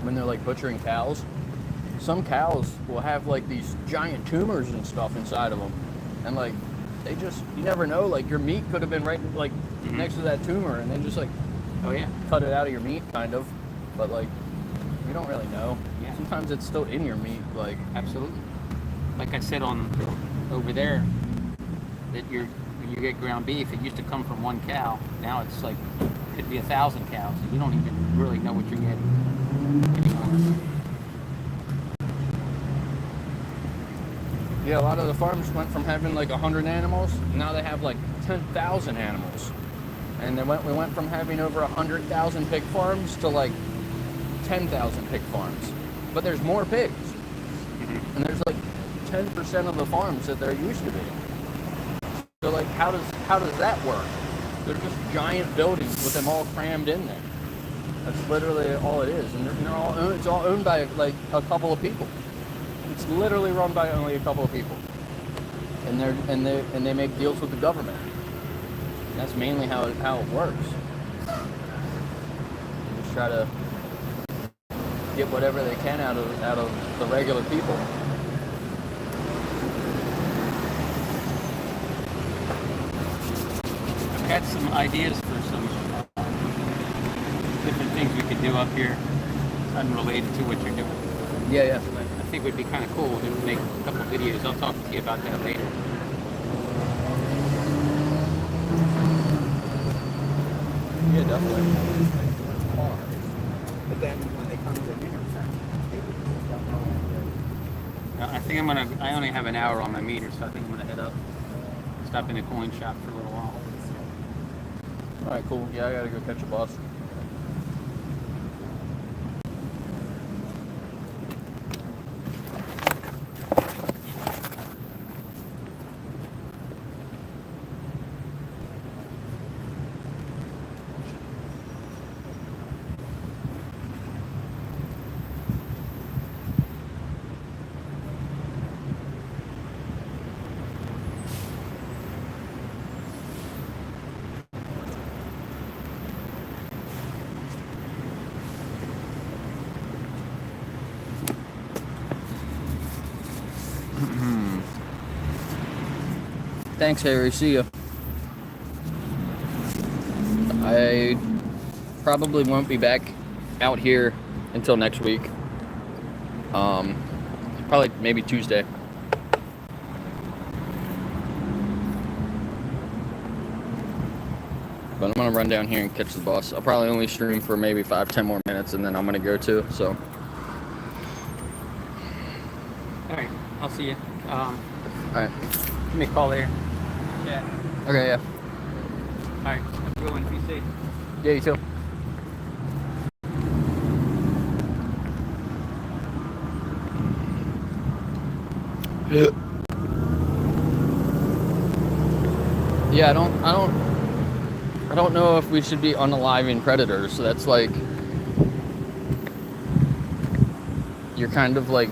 S1: when they're like butchering cows. Some cows will have like these giant tumors and stuff inside of them. And like, you never know, like your meat could have been right like next to that tumor, and they just like,
S7: oh yeah,
S1: cut it out of your meat, kind of. But like, you don't really know.
S7: Yeah.
S1: Sometimes it's still in your meat, like.
S7: Absolutely. Like I said over there, that when you get ground beef, it used to come from one cow. Now it's like, could be 1,000 cows. And you don't even really know what you're getting anymore.
S1: Yeah, a lot of the farms went from having like 100 animals, now they have like 10,000 animals. And we went from having over 100,000 pig farms to like 10,000 pig farms. But there's more pigs. And there's like 10% of the farms that there used to be. So like, how does that work? They're just giant buildings with them all crammed in there. That's literally all it is. And it's all owned by like a couple of people. It's literally run by only a couple of people, and they make deals with the government. And that's mainly how it works. They just try to get whatever they can out of the regular people.
S7: I've got some ideas for some different things we could do up here, unrelated to what you're doing.
S1: Yeah.
S7: I think would be kind of cool to make a couple of videos. I'll talk to you about that later.
S1: Yeah, definitely.
S8: But then when they come to dinner time,
S7: I think I only have an hour on my meter, so I think I'm gonna head up, stop in a coin shop for a little while.
S1: All right, cool. Yeah, I gotta go catch a bus. Thanks, Harry. See ya. I probably won't be back out here until next week. Probably maybe Tuesday. But I'm gonna run down here and catch the bus. I'll probably only stream for maybe 5-10 more minutes, and then I'm gonna go too. So.
S7: All right, I'll see you.
S1: All right.
S7: Give me a call later. Yeah.
S1: Okay. Yeah.
S7: All right. Have a good one. Be safe.
S1: Yeah. You too. Yeah. I don't know if we should be unaliving predators. So that's like, you're kind of like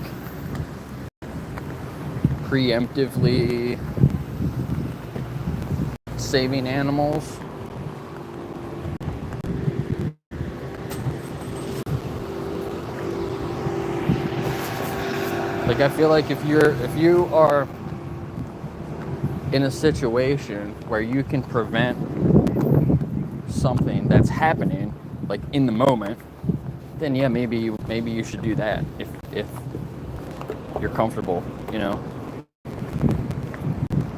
S1: preemptively saving animals. Like, I feel like if you are in a situation where you can prevent something that's happening, like in the moment, then yeah, maybe you should do that if you're comfortable, you know.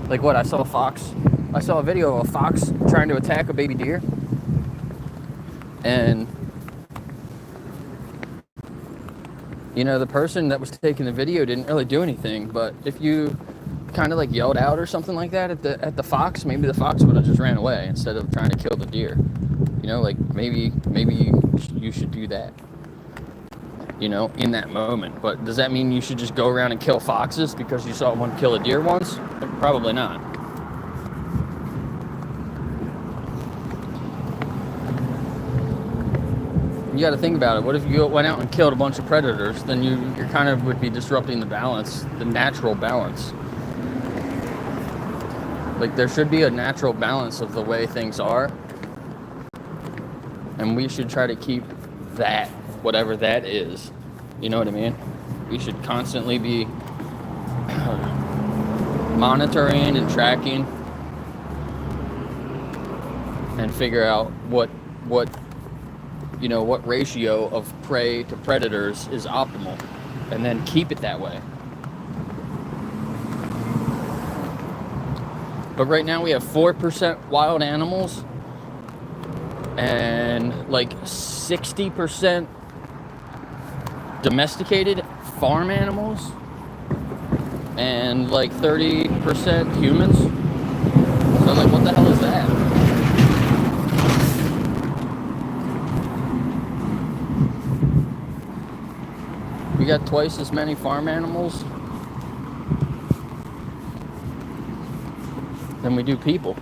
S1: Like what, I saw a video of a fox trying to attack a baby deer, and you know, the person that was taking the video didn't really do anything, but if you kind of like yelled out or something like that at the fox, maybe the fox would have just ran away instead of trying to kill the deer. You know, like maybe you should do that, you know, in that moment. But does that mean you should just go around and kill foxes because you saw one kill a deer once? Probably not. You got to think about it. What if you went out and killed a bunch of predators? Then you kind of would be disrupting the balance, the natural balance. Like, there should be a natural balance of the way things are, and we should try to keep that, whatever that is. You know what I mean? We should constantly be monitoring and tracking and figure out what ratio of prey to predators is optimal, and then keep it that way. But right now we have 4% wild animals and like 60% domesticated farm animals and like 30% humans. So like, what the hell is that? We got twice as many farm animals than we do people.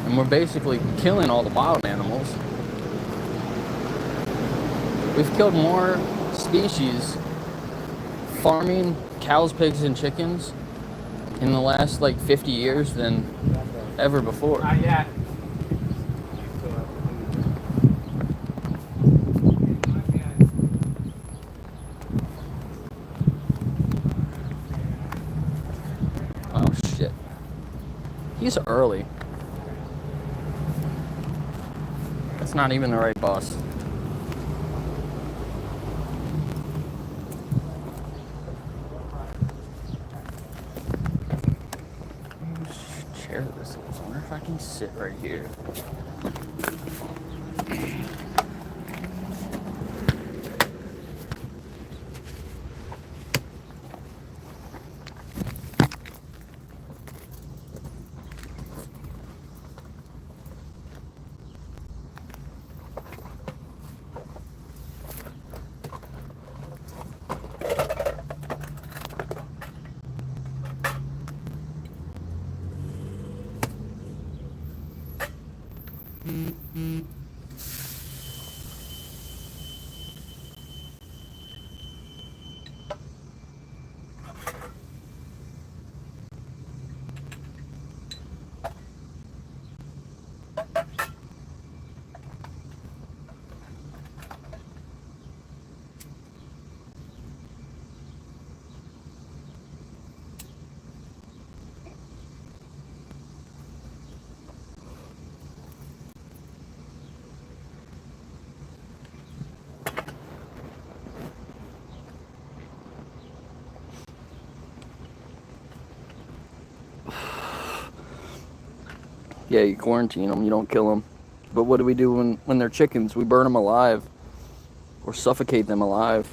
S1: And we're basically killing all the wild animals. We've killed more species farming cows, pigs, and chickens in the last like 50 years than ever before.
S7: Not yet.
S1: Oh shit. He's early. That's not even the right bus. Whose chair this is? I wonder if I can sit right here. Yeah, you quarantine them, you don't kill them. But what do we do when they're chickens? We burn them alive or suffocate them alive.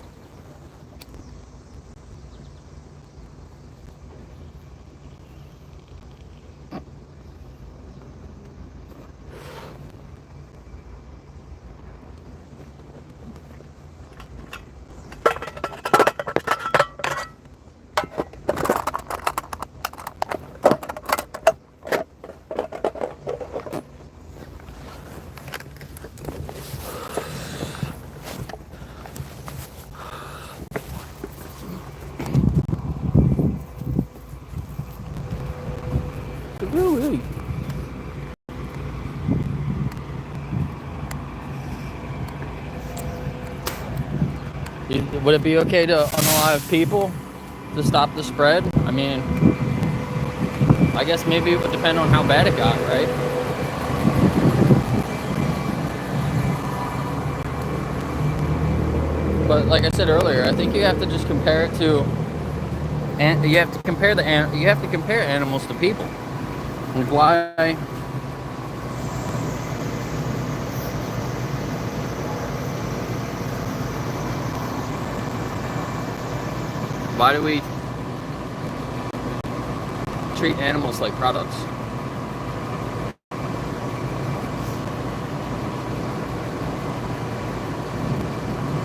S1: Really? Would it be okay to unalive people to stop the spread? I mean, I guess maybe it would depend on how bad it got, right? But like I said earlier, I think you have to just compare it to, and you have to compare animals to people. Like why do we treat animals like products?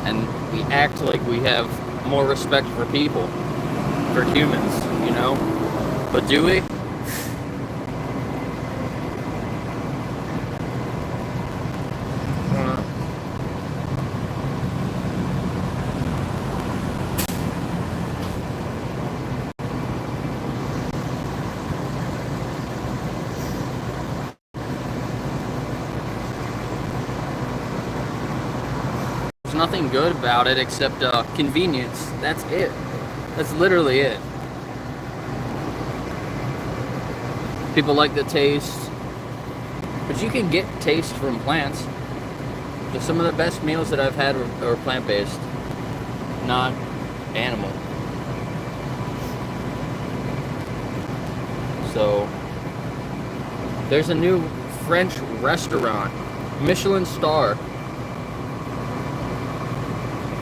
S1: And we act like we have more respect for people, for humans, you know? But do we? Nothing good about it except convenience. That's it. That's literally it. People like the taste, but you can get taste from plants. Some of the best meals that I've had are plant-based, not animal. So there's a new French restaurant, Michelin star.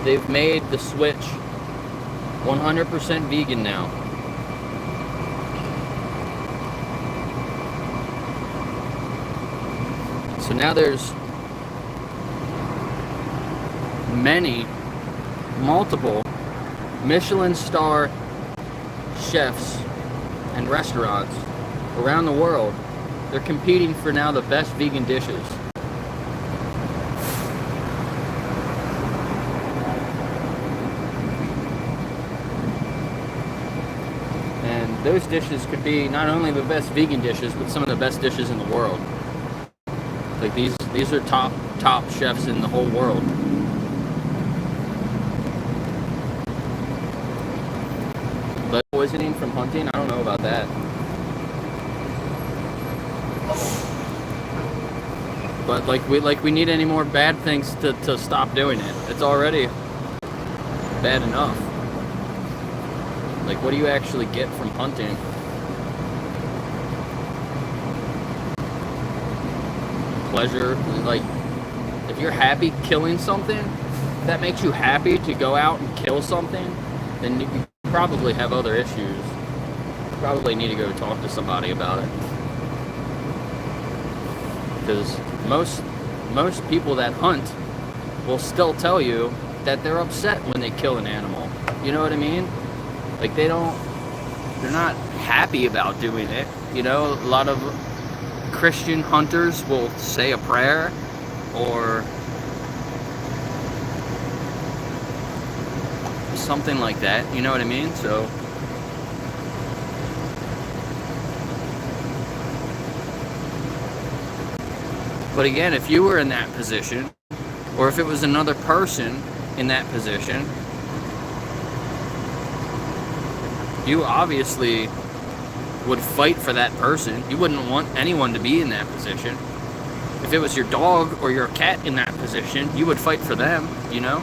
S1: They've made the switch 100% vegan now. So now there's multiple Michelin star chefs and restaurants around the world. They're competing for now the best vegan dishes. Those dishes could be not only the best vegan dishes, but some of the best dishes in the world. Like these are top chefs in the whole world. But poisoning from hunting, I don't know about that. But we need any more bad things to stop doing it. It's already bad enough. Like, what do you actually get from hunting? Pleasure. Like, if you're happy killing something, that makes you happy to go out and kill something, then you probably have other issues. You probably need to go talk to somebody about it. Because most people that hunt will still tell you that they're upset when they kill an animal. You know what I mean? Like, they're not happy about doing it. You know, a lot of Christian hunters will say a prayer or something like that. You know what I mean? So, but again, if you were in that position, or if it was another person in that position, you obviously would fight for that person. You wouldn't want anyone to be in that position. If it was your dog or your cat in that position, you would fight for them, you know?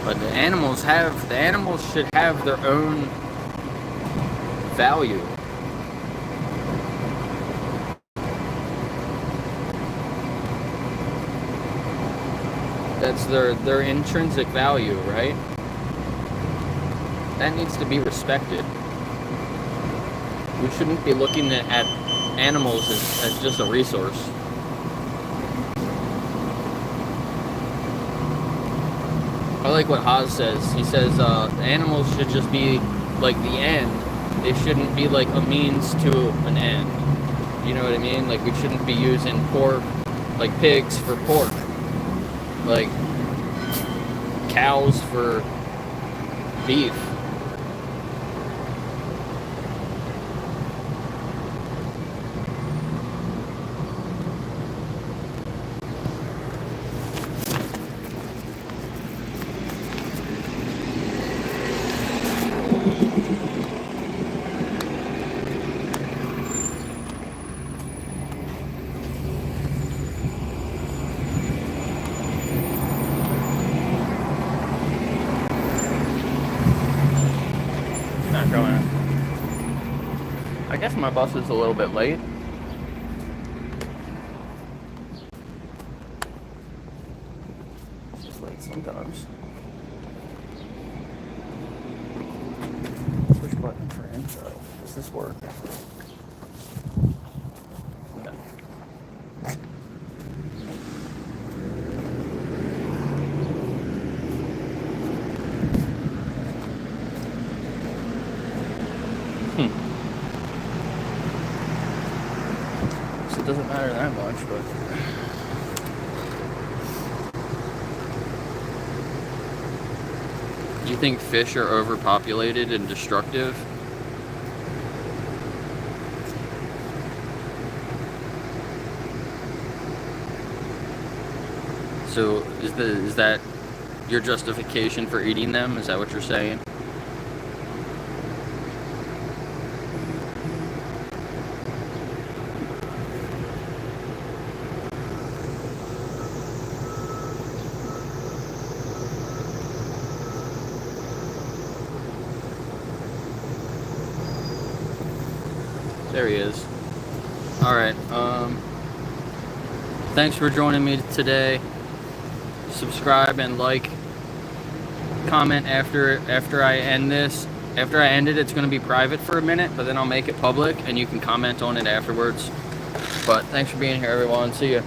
S1: But the animals should have their own value. That's their intrinsic value, right? That needs to be respected. We shouldn't be looking at animals as just a resource. I like what Haas says. He says animals should just be like the end. They shouldn't be like a means to an end. You know what I mean? Like we shouldn't be using pork, like pigs for pork. Like cows for beef. I guess my bus is a little bit late. It's just late sometimes. Push button for intro. Does this work? No. It doesn't matter that much, but do you think fish are overpopulated and destructive? So is that your justification for eating them? Is that what you're saying? There he is. Alright, thanks for joining me today. Subscribe and like. Comment after I end this. After I end it, it's going to be private for a minute, but then I'll make it public and you can comment on it afterwards. But thanks for being here, everyone. See ya.